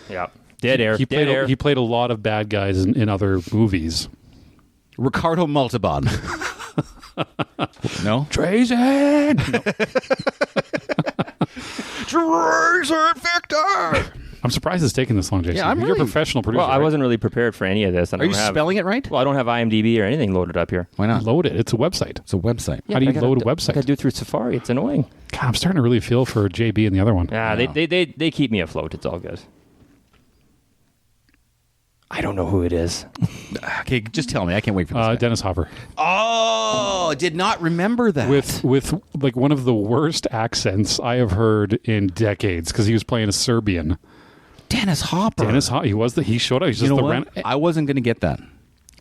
Yeah. Dead air. He played a lot of bad guys in other movies. Ricardo Montalban. No? Drazen! No. Drazen Victor! I'm surprised it's taking this long, Jason. Yeah, You're a professional producer. Well, I wasn't really prepared for any of this. Are you spelling it right? Well, I don't have IMDb or anything loaded up here. Why not? Load it. It's a website. It's a website. Yeah, how do you load a website? I got to do it through Safari. It's annoying. God, I'm starting to really feel for JB and the other one. Yeah, they keep me afloat. It's all good. I don't know who it is. Okay, just tell me. I can't wait for this. Dennis Hopper. Oh, did not remember that. With like one of the worst accents I have heard in decades because he was playing a Serbian. Dennis Hopper. He showed up. He's just I wasn't going to get that.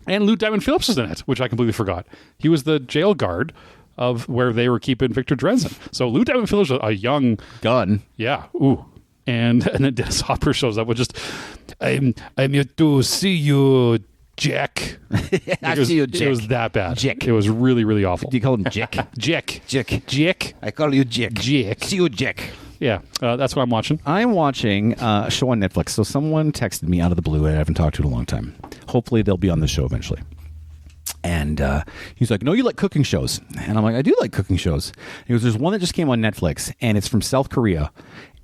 And Lou Diamond Phillips was in it, which I completely forgot. He was the jail guard of where they were keeping Victor Drazen. So Lou Diamond Phillips was a young gun. Yeah. Ooh. And then Dennis Hopper shows up with just, I'm here to see you, Jack. See you, Jack. It was that bad. Jack. It was really, really awful. Do you call him Jack? Jack. Jack. Jack. I call you Jack. Jack. See you, Jack. Yeah, that's what I'm watching. I'm watching a show on Netflix. So someone texted me out of the blue I haven't talked to in a long time. Hopefully they'll be on the show eventually. And he's like, no, you like cooking shows. And I'm like, I do like cooking shows. He goes, there's one that just came on Netflix, and it's from South Korea.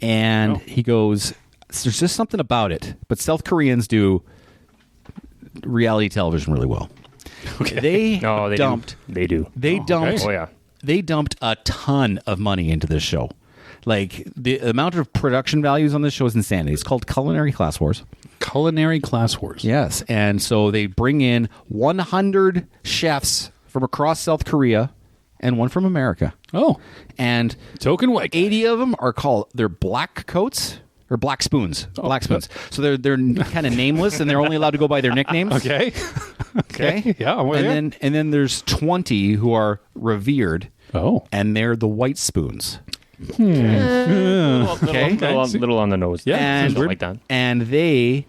And he goes, there's just something about it. But South Koreans do reality television really well. Okay. They They dumped. do. They do. They dumped. Oh, yeah. They dumped a ton of money into this show. Like, the amount of production values on this show is insanity. It's called Culinary Class Wars. Culinary Class Wars. Yes. And so they bring in 100 chefs from across South Korea and one from America. Oh. And Token white. 80 of them are called, they're black coats or black spoons. Black spoons. So they're kind of nameless, and they're only allowed to go by their nicknames. Okay. Okay. Yeah, I'm with you. And then there's 20 who are revered. Oh. And they're the white spoons. Okay. Little on the nose. Yeah. And, Something like that. and they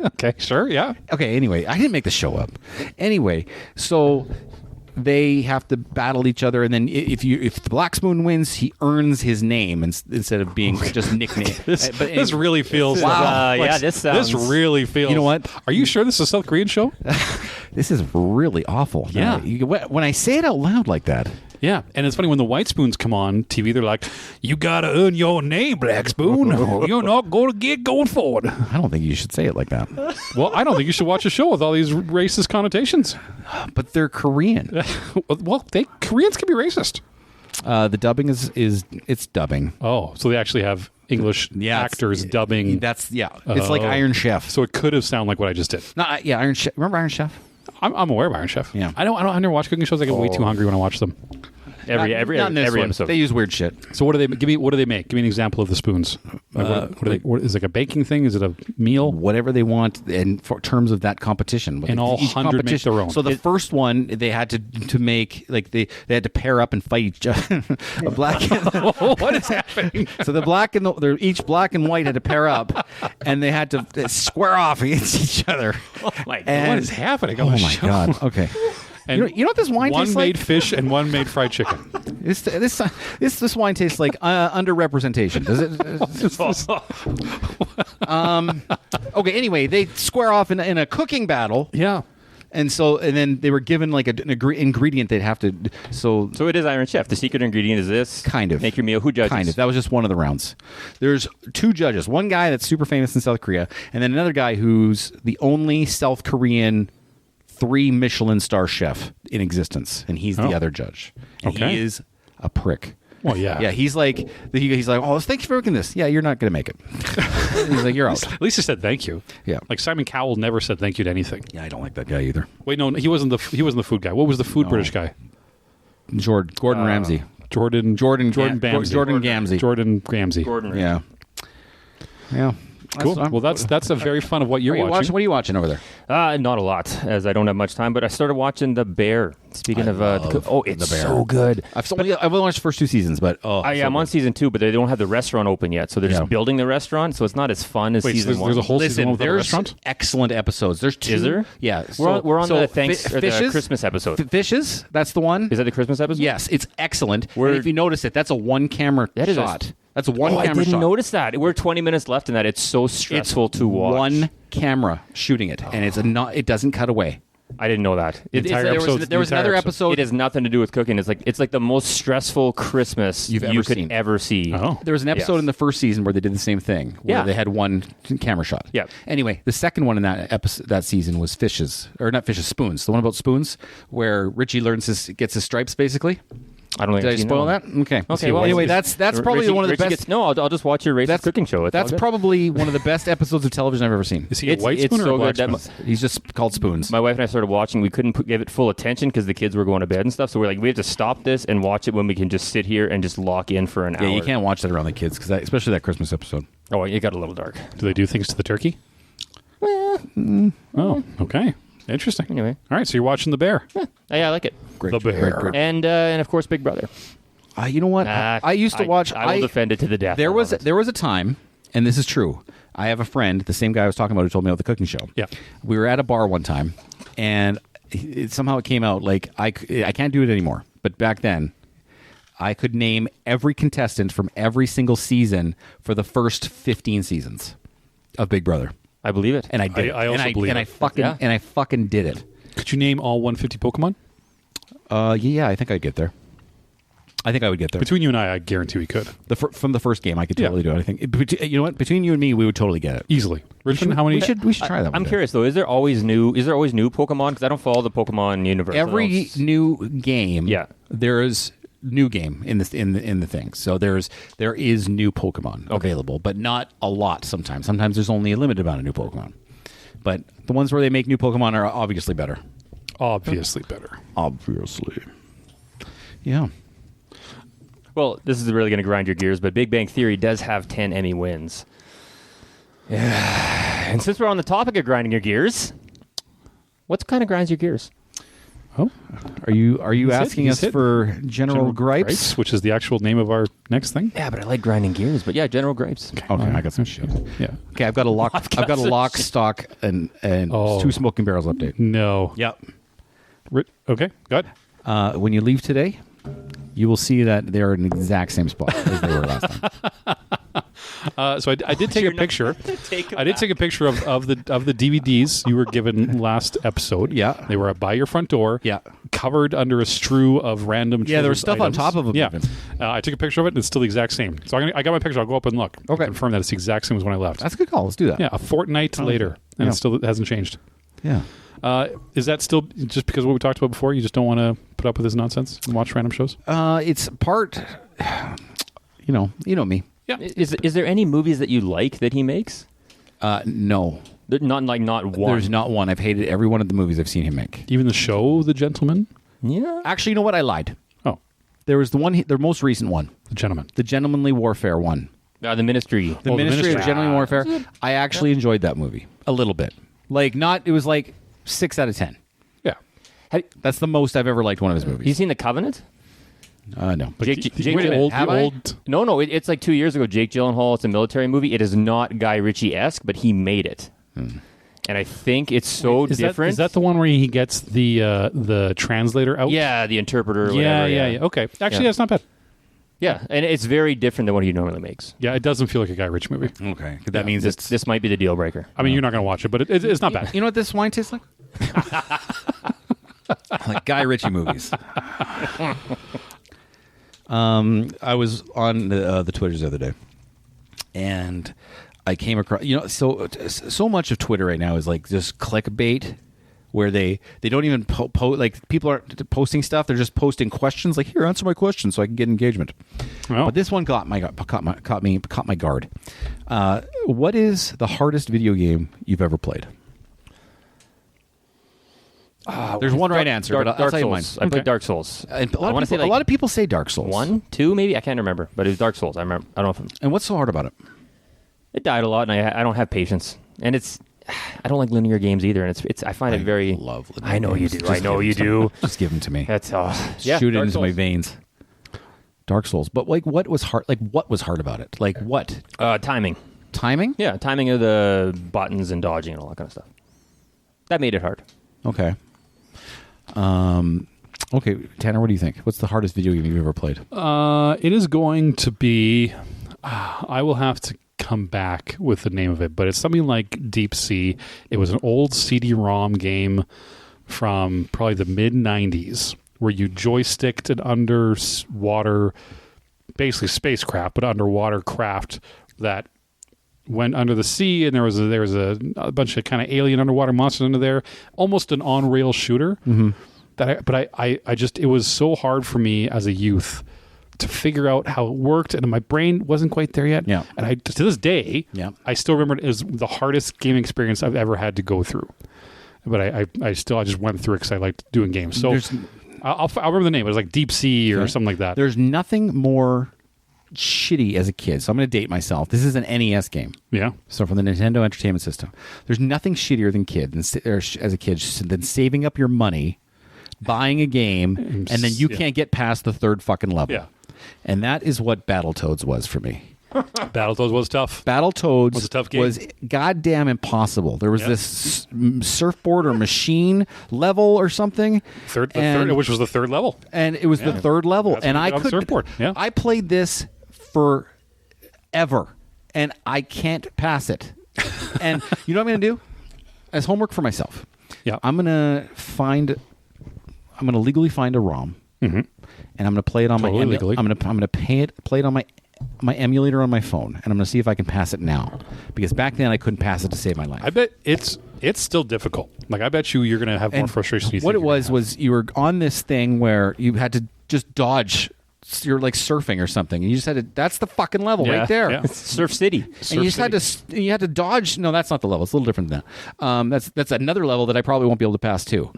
Okay, sure, yeah. okay, anyway, I didn't make the show up. Anyway, so they have to battle each other, and then if the Black Spoon wins, he earns his name instead of being just nicknamed. This really feels this sounds... This really feels. You know what? Are you sure this is a South Korean show? This is really awful. Yeah. When I say it out loud like that. Yeah, and it's funny when the white spoons come on TV, they're like, you gotta earn your name, Black Spoon, or you're not gonna get going forward. I don't think you should say it like that. Well, I don't think you should watch a show with all these racist connotations. But they're Korean. Well, Koreans can be racist. The dubbing is dubbing. Oh, so they actually have English actors dubbing. That's It's like Iron Chef. So it could have sounded like what I just did. No, Iron Chef. Remember Iron Chef? I'm aware of Iron Chef. Yeah. I never watch cooking shows. I get way too hungry when I watch them. Every episode. They use weird shit. So what do they make? Give me an example of the spoons. What is it like a baking thing? Is it a meal? Whatever they want, and for terms of that competition. And all each 100 make their own. So the first one they had to make, like they had to pair up and fight each other. A black. What is happening? So they're each black and white had to pair up, and they had to square off against each other. Oh my God! What is happening? Oh my God! Okay. And you know what this wine tastes like? One made fish and one made fried chicken. This wine tastes like underrepresentation. Does it? Okay. Anyway, they square off in a cooking battle. Yeah. And then they were given like an ingredient they'd have to. So it is Iron Chef. The secret ingredient is this. Kind of. Make your meal. Who judges? Kind of. That was just one of the rounds. There's 2 judges. One guy that's super famous in South Korea, and then another guy who's the only South Korean 3 Michelin star chef in existence, and he's the other judge. And he is a prick. Well, yeah. Yeah, he's like, oh, thank you for making this. Yeah, you're not going to make it. He's like, you're out. At least he said thank you. Yeah. Like Simon Cowell never said thank you to anything. Yeah, I don't like that guy either. Wait, no, he wasn't the food guy. What was the food British guy? Gordon Ramsay. Jordan Bamsey. Jordan Gamsey. Jordan Ramsey. Yeah. Yeah. Cool. Well, that's a very fun of what you're watching. What are you watching over there? Not a lot, as I don't have much time. But I started watching The Bear. Speaking of it's The Bear. so good. I've only watched the first 2 seasons, but I'm on season 2, but they don't have the restaurant open yet, so they're just building the restaurant. So it's not as fun as season 1. There's a whole season of the there's restaurant. Excellent episodes. There's 2. Is there? Yeah. We're on the Fishes, the Christmas episode. Fishes. That's the one. Is that the Christmas episode? Yes, it's excellent. And if you notice it, that's a 1 camera shot. That's a 1 camera shot. I didn't notice that. We're 20 minutes left in that. It's so stressful to watch. 1 camera shooting it, and it doesn't cut away. I didn't know that. There was another episode. It has nothing to do with cooking. It's like the most stressful Christmas you could ever see. Oh. There was an episode in the first season where they did the same thing, where they had 1 camera shot. Yeah. Anyway, the second one in that season was Spoons. The one about spoons, where Richie gets his stripes basically. I don't think Did I spoil that? Okay. Well, anyway, that's probably one of the best. I'll just watch your racist cooking show. That's probably one of the best episodes of television I've ever seen. Is he a white spoon or a black spoon? He's just called Spoons. My wife and I started watching. We couldn't give it full attention because the kids were going to bed and stuff. So we're like, we have to stop this and watch it when we can just sit here and just lock in for an hour. Yeah, you can't watch that around the kids, especially that Christmas episode. Oh, it got a little dark. Do they do things to the turkey? Oh, okay. Interesting. Anyway. All right, so you're watching The Bear. Yeah, I like it. The Bear. And of course, Big Brother. You know what? I used to watch. I will defend it to the death. There was a time, and this is true. I have a friend, the same guy I was talking about, who told me about the cooking show. Yeah, we were at a bar one time, and somehow it came out like I can't do it anymore. But back then, I could name every contestant from every single season for the first 15 seasons of Big Brother. I believe it, and I did. I also believe it. And I fucking did it. Could you name all 150 Pokemon? Yeah, I think I'd get there. I think I would get there. Between you and I guarantee we could. From the first game, I could totally do it. I think. You know what? Between you and me, we would totally get it Easily. Richmond, how many? We should try that. I'm curious though. Is there always new Pokemon? Because I don't follow the Pokemon universe. Every new game, there is new game in the thing. So there is new Pokemon available, but not a lot. Sometimes there's only a limited amount of new Pokemon. But the ones where they make new Pokemon are obviously better. Obviously better. Obviously. Yeah. Well, this is really going to grind your gears, but Big Bang Theory does have 10 Emmy wins. Yeah. And since we're on the topic of grinding your gears, what kind of grinds your gears? Oh, are you asking us for general gripes? Which is the actual name of our next thing? Yeah, but I like grinding gears. But yeah, general gripes. Okay, I got some shit. Yeah. Okay, I've got a lock, stock, and two smoking barrels update. No. Yep. Okay, go ahead. When you leave today, you will see that they're in the exact same spot as they were last time. So I did take a picture. I did take a picture of the DVDs you were given last episode. Yeah, they were by your front door. Yeah, covered under a strew of random. Yeah, there was stuff items. on top of them. Yeah, I took a picture of it, and it's still the exact same. So I got my picture. I'll go up and look. Okay, confirm that it's the exact same as when I left. That's a good call. Let's do that. Yeah, a fortnight later, and it hasn't changed. Yeah. Is that still just because of what we talked about before? You just don't want to put up with this nonsense and watch random shows? It's part. You know me. Yeah. Is there any movies that you like that he makes? No. Not one. There's not one. I've hated every one of the movies I've seen him make. Even the show, The Gentleman? Yeah. Actually, you know what? I lied. Oh. There was the most recent one. The Gentleman. The Gentlemanly Warfare one. The Ministry. The Ministry of Gentlemanly Warfare. I actually enjoyed that movie. A little bit. It was like 6 out of 10. Yeah. That's the most I've ever liked one of his movies. You seen The Covenant? No. Jake old. No. It's like 2 years ago. Jake Gyllenhaal. It's a military movie. It is not Guy Ritchie-esque, but he made it. And I think it's so different. Is that the one where he gets the translator out? Yeah, the interpreter. Or yeah, whatever, yeah. Okay. Actually, that's not bad. Yeah, and it's very different than what he normally makes. Yeah, it doesn't feel like a Guy Ritchie movie. Okay. That means this might be the deal breaker. I mean, you're not going to watch it, but it's not bad. You know what this wine tastes like? Like Guy Ritchie movies. I was on the Twitters the other day, and I came across so much of Twitter right now is like just clickbait, where they don't even like people aren't posting stuff; they're just posting questions. Like, here, answer my question so I can get engagement. Well, but this one caught my guard. What is the hardest video game you've ever played? There's one right answer, but I'll tell you mine. I played Dark Souls. A lot of people say Dark Souls. 1, 2, maybe? I can't remember, but it was Dark Souls. I remember. I don't know if And what's so hard about it? It died a lot, and I don't have patience. And I don't like linear games either, and I find it very. I love linear I know games. you do. I know you do. Just give them to me. That's shoot it into my veins. Dark Souls, but like, what was hard? Like, what was hard about it? Like, what? Timing. Timing? Yeah, timing of the buttons and dodging and all that kind of stuff. That made it hard. Okay. Okay, Tanner, what do you think? What's the hardest video game you've ever played? It is going to be. I will have to come back with the name of it, but it's something like Deep Sea. It was an old CD-ROM game from probably the mid-90s where you joysticked an underwater, basically spacecraft, but underwater craft that went under the sea, and there was a bunch of kind of alien underwater monsters under there, almost an on-rail shooter. Mm-hmm. I just, it was so hard for me as a youth to figure out how it worked, and my brain wasn't quite there yet. Yeah. And to this day, I still remember it as the hardest gaming experience I've ever had to go through. But I just went through it because I liked doing games. So I'll remember the name. It was like Deep Sea or something like that. There's nothing more shitty as a kid. So I'm going to date myself. This is an NES game. Yeah. So from the Nintendo Entertainment System. There's nothing shittier than saving up your money, buying a game, and then you can't get past the third fucking level. Yeah. And that is what Battletoads was for me. Battletoads was tough. Battletoads was a tough game. Was goddamn impossible. There was this surfboard or machine level or something. Third, which was the third level. And it was the third level. That's and I could. Surfboard. Yeah. I played this forever, and I can't pass it. And you know what I'm going to do? As homework for myself, I'm going to legally find a ROM, and I'm going to play it on my legally. I'm going to play it on my emulator on my phone, and I'm going to see if I can pass it now. Because back then I couldn't pass it to save my life. I bet it's still difficult. Like I bet you're going to have more frustration. What it was you were on this thing where you had to just dodge. You're like surfing or something, and you just had to. That's the fucking level right there. Yeah. Surf City. And you just had to dodge. No, that's not the level. It's a little different than that. That's another level that I probably won't be able to pass too.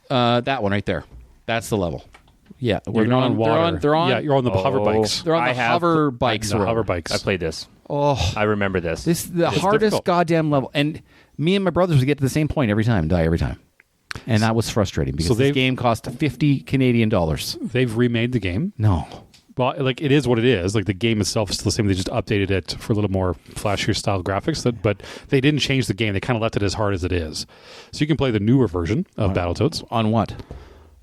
That one right there. That's the level. Yeah, you're not on water. They're on. Yeah, you're on the hover bikes. They're on the hover bikes. The hover bikes. I played this. Oh, I remember this. This is the hardest difficult. Goddamn level. And me and my brothers would get to the same point every time, die every time. And that was frustrating because this game cost $50 Canadian. They've remade the game. No. Well, like it is what it is. Like the game itself is still the same. They just updated it for a little more flashier style graphics. But they didn't change the game. They kind of left it as hard as it is. So you can play the newer version of Battletoads. On what?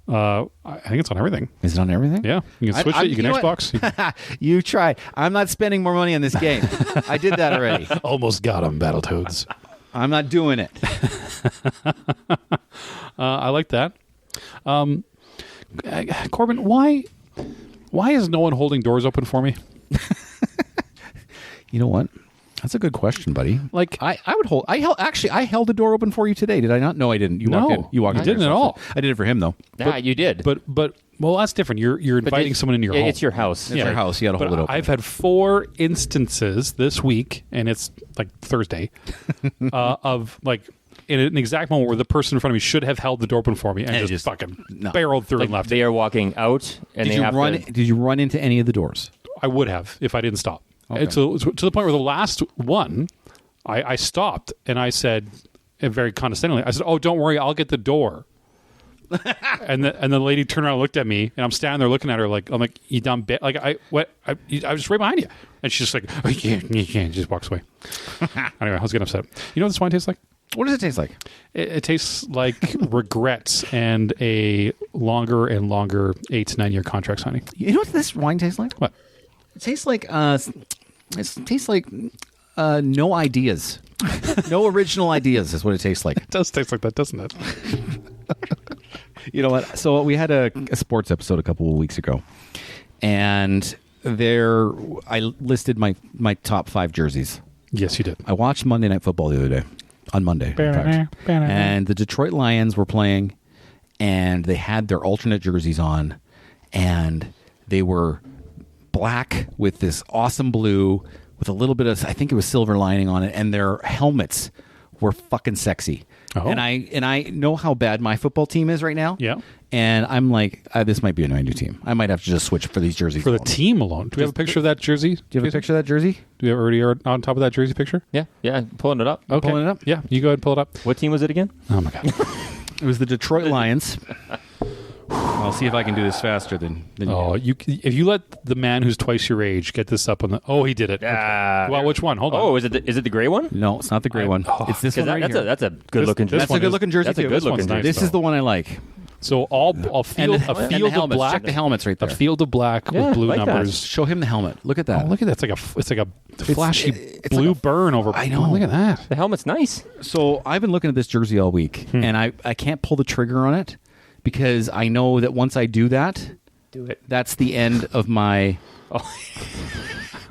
I think it's on everything. Is it on everything? Yeah. You can switch it. You can Xbox. You try. I'm not spending more money on this game. I did that already. Almost got him, Battletoads. I'm not doing it. I like that. Corbyn, why is no one holding doors open for me? You know what? That's a good question, buddy. Like I held the door open for you today. Did I not? No, I didn't. You walked in. Didn't at all. I did it for him though. Yeah, you did. But well, that's different. You're inviting someone into your home. It's your house. It's your house. You got to hold it open. I've had 4 instances this week, and it's like Thursday, of like in an exact moment where the person in front of me should have held the door open for me and just fucking barreled through and left. They are walking out, and Did you run into any of the doors? I would have if I didn't stop. Okay. To the point where the last one, I stopped and I said, very condescendingly, I said, "Oh, don't worry, I'll get the door." and the lady turned around and looked at me, and I'm standing there looking at her like, I'm like, "You dumb bitch!" Like I was right behind you, and she's just like, "Oh, you can't," just walks away. Anyway, I was getting upset. You know what this wine tastes like? What does it taste like? It tastes like regrets and a longer and longer 8 to 9 year contract signing. You know what this wine tastes like? What? It tastes like no ideas. No original ideas is what it tastes like. It does taste like that, doesn't it? You know what? So we had a sports episode a couple of weeks ago, and there I listed my top 5 jerseys. Yes, you did. I watched Monday Night Football the other day. On Monday, in fact. And the Detroit Lions were playing, and they had their alternate jerseys on, and they were black with this awesome blue with a little bit of, I think it was silver lining on it, and their helmets were fucking sexy. Oh. And I know how bad my football team is right now. Yeah. And I'm like, this might be my new team. I might have to just switch for these jerseys. For the team alone. Do we have a picture of that jersey? Do you have a picture of that jersey? Do you already are on top of that jersey picture? Yeah. Pulling it up. Okay. Pulling it up? Yeah, you go ahead and pull it up. What team was it again? Oh, my God. It was the Detroit Lions. I'll see if I can do this faster than you. If you let the man who's twice your age get this up on the... Oh, he did it. Okay. Well, which one? Hold on. Oh, is it the gray one? No, it's not the gray one. It's this one right here. That's a good-looking jersey. That's a good-looking jersey, too. That's a good-looking jersey. This is the one I like. So a field of black. Check the helmets right there. A field of black with blue numbers. Show him the helmet. Look at that. Oh, look at that. It's like a flashy blue burn over. I know. Oh, look at that. The helmet's nice. So I've been looking at this jersey all week, and I can't pull the trigger on it because I know that once I do that, that's the end of my...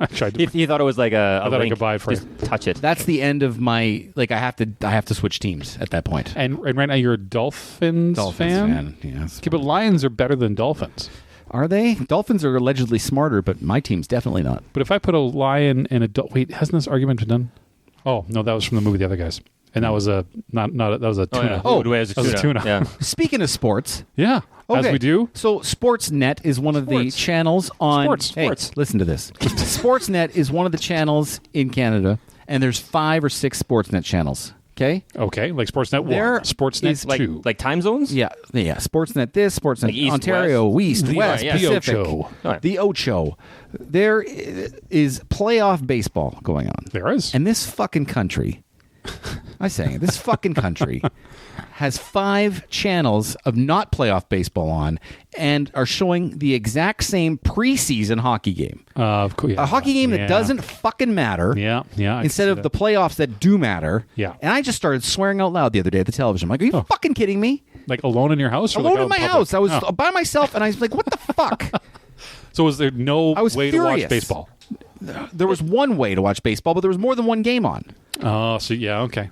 I tried to. He thought it was like a I thought link. I could buy it for you. Just touch it. That's the end of my... Like, I have to switch teams at that point. And right now you're a Dolphins fan? Yes. Okay, but Lions are better than Dolphins. Are they? Dolphins are allegedly smarter, but my team's definitely not. But if I put a lion and a... Wait, hasn't this argument been done? Oh, no, that was from the movie The Other Guys. And that was a... that was a tuna. That was a tuna. Yeah. Speaking of sports... Yeah. Okay. As we do. So Sportsnet is one of the channels on... Sports. Hey, listen to this. Sportsnet is one of the channels in Canada, and there's 5 or 6 Sportsnet channels. Okay. Okay, like Sportsnet 1, There Sportsnet is 2. Like time zones? Yeah. Sportsnet this, Sportsnet Like East, Ontario, East, West, yeah. Pacific. The Ocho. The Ocho. There is playoff baseball going on. There is. And this fucking country, I'm saying it, this fucking country has 5 channels of not playoff baseball on and are showing the exact same preseason hockey game. Cool, yeah. A hockey game that doesn't fucking matter. Yeah. I Instead can of see the playoffs that do matter. Yeah. And I just started swearing out loud the other day at the television. I'm like, are you fucking kidding me? Like alone in your house? Or Alone like in my public? house. I was Oh. by myself and I was like, what the fuck? So was there no I was way furious. to watch baseball? There was one way to watch baseball, but there was more than one game on. Oh, so yeah, okay.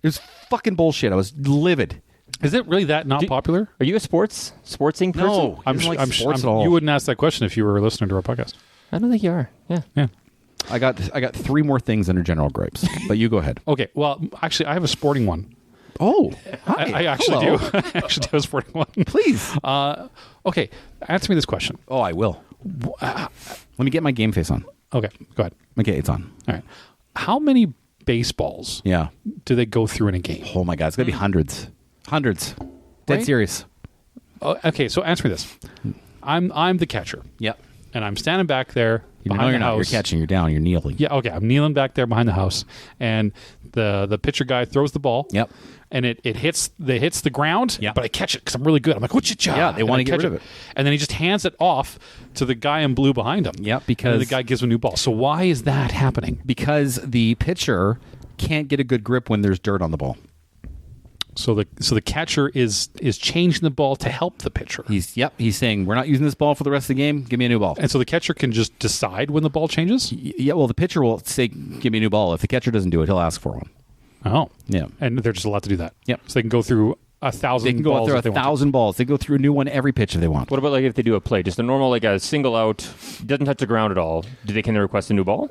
It was fucking bullshit. I was livid. Is it really that not popular? Are you a sportsing person? No. I'm sports at all. You wouldn't ask that question if you were listening to our podcast. I don't think you are. Yeah. Yeah. I got 3 more things under general gripes, but you go ahead. Okay. Well, actually, I have a sporting one. Oh, hi. I actually Hello. do. I actually do a sporting one. Please. Okay. Answer me this question. Oh, I will. Let me get my game face on. Okay. Go ahead. Okay, it's on. All right. How many baseballs Yeah. do they go through in a game? Oh my God, it's gonna be hundreds. Hundreds. Dead Right? serious. Oh, okay. So answer me this. I'm the catcher, Yep. and I'm standing back there behind You're the not. house. You're catching. You're down. You're kneeling. Yeah, okay. I'm kneeling back there behind the house, and the pitcher guy throws the ball. Yep. And it hits the ground. Yeah. But I catch it because I'm really good. I'm like, what's your job? Yeah, they And wanna I get catch rid of it. And then he just hands it off to the guy in blue behind him. Yep, and because- then the guy gives him a new ball. So why is that happening? Because the pitcher can't get a good grip when there's dirt on the ball. So the catcher is changing the ball to help the pitcher. He's saying we're not using this ball for the rest of the game. Give me a new ball. And so the catcher can just decide when the ball changes? Yeah, well, the pitcher will say, "Give me a new ball." If the catcher doesn't do it, he'll ask for one. Oh. Yeah. And they're just allowed to do that. Yep. So they can go through 1,000 They can go balls through if they want to. 1,000 balls. They go through a new one every pitch if they want. What about like if they do a play, just a normal like a single out, doesn't touch the ground at all? Can they request a new ball?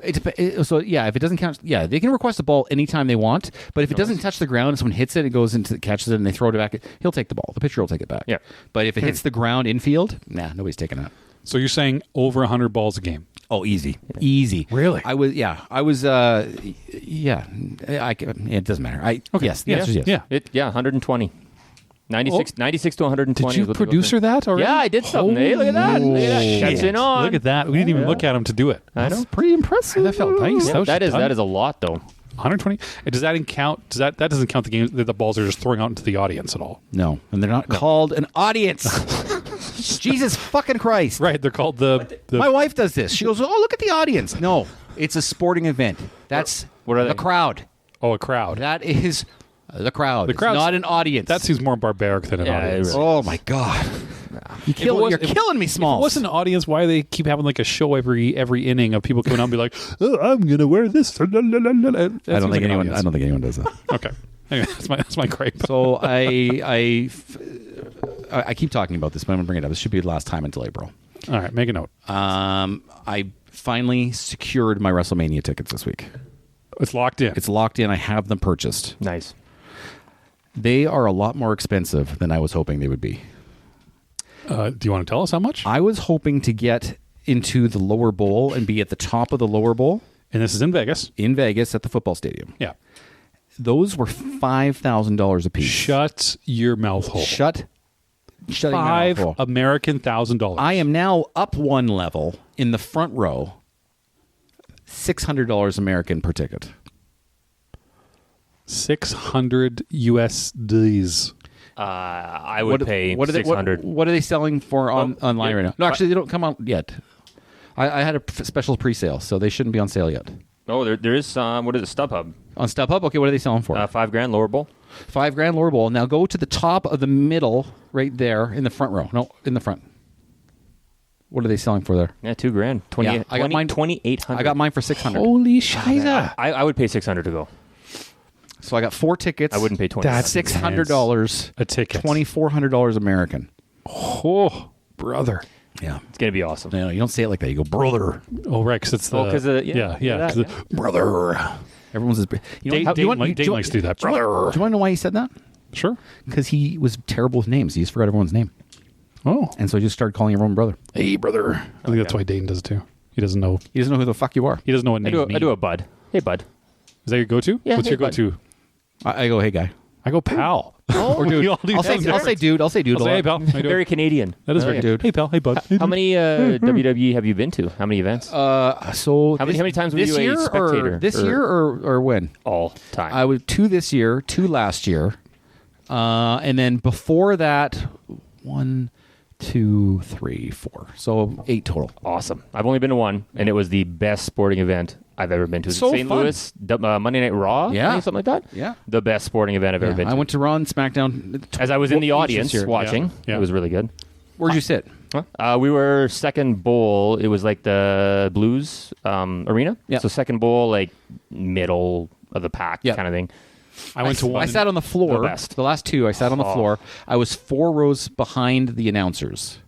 So yeah, if it doesn't count, yeah, they can request a ball anytime they want. But if it doesn't touch the ground and someone hits it, it goes into catches it, and they throw it back. He'll take the ball. The pitcher will take it back. Yeah. But if it hits the ground infield, nobody's taking it. So you're saying over 100 balls a game? Oh, easy. Really? I was. It doesn't matter. Okay. Yes. The answer is yes. Yeah. 120. 96 to 120. Did is you what they go producer through. that already? Yeah, I did something. Hey, look at that. Look at that. Shit. Catching on. Look at that. We didn't even look at him to do it. I know. Pretty impressive. That felt nice. Yeah, that done. is a lot though. 120. Does that count? That doesn't count the games that the balls are just throwing out into the audience at all? No, and they're not called an audience. Jesus fucking Christ! Right. They're called the My wife does this. She goes, "Oh, look at the audience." No, it's a sporting event. That's What are the they? crowd. a crowd. That is the crowd. It's crowd's- not an audience. That seems more barbaric than an Yeah, audience. it really- Oh my God! You're killing me, If Smalls. it wasn't an audience, why do they keep having like a show every inning of people coming out and be like, "Oh, I'm gonna wear this." I don't think anyone does that. Okay. Anyway, that's my gripe. So I keep talking about this, but I'm gonna bring it up. This should be the last time until April. All right, make a note. I finally secured my WrestleMania tickets this week. It's locked in. It's locked in. I have them purchased. Nice. They are a lot more expensive than I was hoping they would be. Do you want to tell us how much? I was hoping to get into the lower bowl and be at the top of the lower bowl And this is in Vegas. in Vegas at the football stadium. Yeah. Those were $5,000 a piece. Shut your mouth hole. Shut your mouth hole. American $1,000. I am now up one level in the front row. $600 American per ticket. 600 USDs. I would pay what are they, 600. What are they selling for online yeah. right now? No, actually, they don't come out yet. I had a special pre-sale, so they shouldn't be on sale yet. Oh, there is some. What is it? StubHub. On StubHub, okay, what are they selling for? $5,000 lower bowl. $5,000 lower bowl. Now go to the top of the middle, right there in the front row. No, in the front. What are they selling for there? Yeah, $2,000. 20, Yeah, I got mine. 2,800. I got mine for $600. Holy shiza. I would pay 600 to go. So I got 4 tickets. I wouldn't pay 20. That's $600 a ticket. $2,400 American. Oh, brother. Yeah. It's gonna be awesome. No, you don't say it like that. You go, brother. Oh, right, because it's the... Oh, 'cause of- yeah. yeah, 'cause that, the- brother. Everyone's his. Dane likes to do that. Do you Brother. want to know why he said that? Sure. Because he was terrible with names. He just forgot everyone's name. Oh. And so he just started calling everyone brother. Hey, brother. I think that's why Dane does it too. He doesn't know. He doesn't know who the fuck you are. He doesn't know what I names do mean. a bud. Hey, bud. Is that your go-to? Yeah, What's hey, your go-to? I go, hey, guy. I go, pal. Oh, or dude. I'll say dude. I'll say dude. Hey, pal. Very Canadian. That is very dude. Hey, pal. Hey, bud. How many WWE have you been to? How many events? So how many times were you year a spectator? This year or when? All time. I was 2 this year, 2 last year, and then before that, 1, 2, 3, 4. So 8 total. Awesome. I've only been to one, and it was the best sporting event I've ever been to. So St. fun. Louis, Monday Night Raw, Yeah. something like that. Yeah. The best sporting event I've ever been to. I went to Raw and SmackDown. As I was in the each audience this year. watching, Yeah. it was really good. Where'd you sit? We were second bowl. It was like the Blues arena. Yeah. So second bowl, like middle of the pack kind of thing. I went to one. I sat on the floor. The best. The last 2, I sat on the floor. I was 4 rows behind the announcers.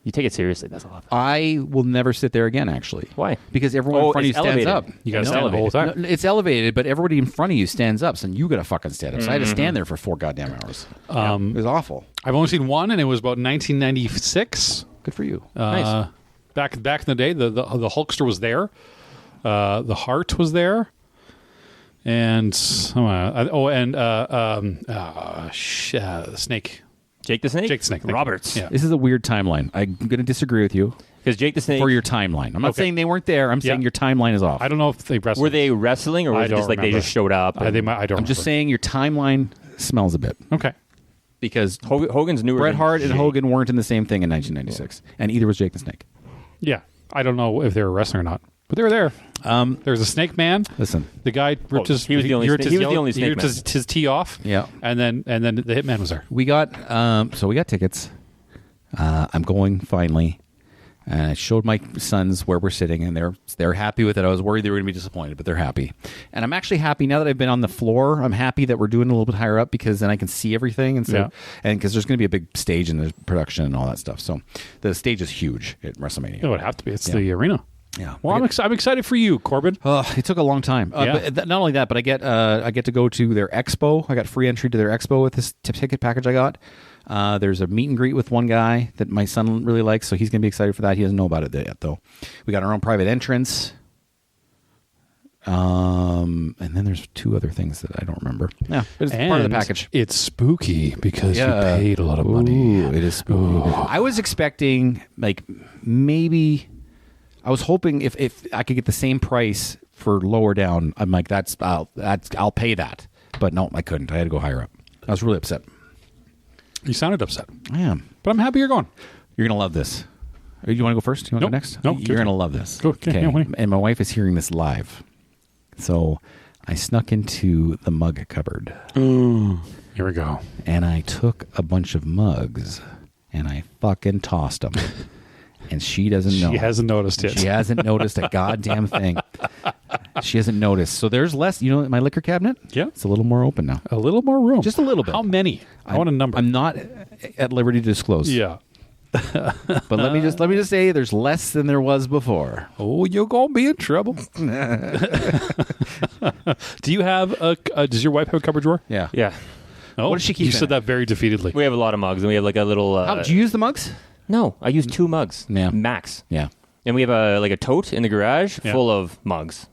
You take it seriously. That's a lot. I will never sit there again, actually. Why? Because everyone in front of you it's stands elevated. up. You got to No, stand the whole time. No, it's elevated, but everybody in front of you stands up, so you got to fucking stand up. So I had to stand there for 4 goddamn hours. It was awful. I've only seen one, and it was about 1996. Good for you. Nice. Back in the day, the Hulkster was there. The Heart was there. And Snake. Jake the Snake? Jake the Snake. Roberts. Yeah. This is a weird timeline. I'm going to disagree with you Because Jake the Snake... for your timeline. I'm not Okay. saying they weren't there. I'm saying your timeline is off. I don't know if they wrestled. Were they wrestling, or was I it don't just like they remember. just showed up? I don't I'm just remember. saying your timeline smells a bit. Okay. Because Hogan's newer. Bret than Hart and Jake. Hogan weren't in the same thing in 1996. And either was Jake the Snake. Yeah. I don't know if they were wrestling or not, but they were there. There was a Snake Man. Listen. The guy ripped his. he was the only ripped snake- his he was the yellow- only he Snake ripped Man. his tee off. Yeah. And then the Hitman was there. We got tickets. I'm going finally. And I showed my sons where we're sitting, and they're happy with it. I was worried they were going to be disappointed, but they're happy. And I'm actually happy now that I've been on the floor. I'm happy that we're doing a little bit higher up because then I can see everything, and so and because there's going to be a big stage in the production and all that stuff. So the stage is huge at WrestleMania. It would have to be. It's the arena. Yeah. Well, I'm excited for you, Corbin. It took a long time. Yeah. But not only that, but I get to go to their expo. I got free entry to their expo with this ticket package I got. There's a meet and greet with one guy that my son really likes, so he's going to be excited for that. He doesn't know about it yet, though. We got our own private entrance. And then there's 2 other things that I don't remember. Yeah, but it's part of the package. It's spooky because you paid a lot of money. Ooh, it is spooky. I was expecting, like, maybe... I was hoping if I could get the same price for lower down. I'm like, I'll pay that. But no, I couldn't. I had to go higher up. I was really upset. You sounded upset. I am. But I'm happy you're going. You're going to love this. You want to go first? You want to Nope. go next? Nope. You're going to love this. Go. Okay. Yeah, why not? And my wife is hearing this live. So I snuck into the mug cupboard. Here we go. And I took a bunch of mugs and I fucking tossed them. And she doesn't know. She hasn't noticed yet. She hasn't noticed a goddamn thing. She hasn't noticed. So there's less, my liquor cabinet? Yeah. It's a little more open now. A little more room. Just a little bit. How many? I want a number. I'm not at liberty to disclose. Yeah. But let me just say there's less than there was before. Oh, you're gonna be in trouble. Do you have does your wife have a cupboard drawer? Yeah. Yeah. Oh, What does she keep You in said it? that very defeatedly. We have a lot of mugs, and we have like a little... How did you use the mugs? No, I use 2 mugs. Yeah. Max. Yeah. And we have a tote in the garage Yeah. full of mugs.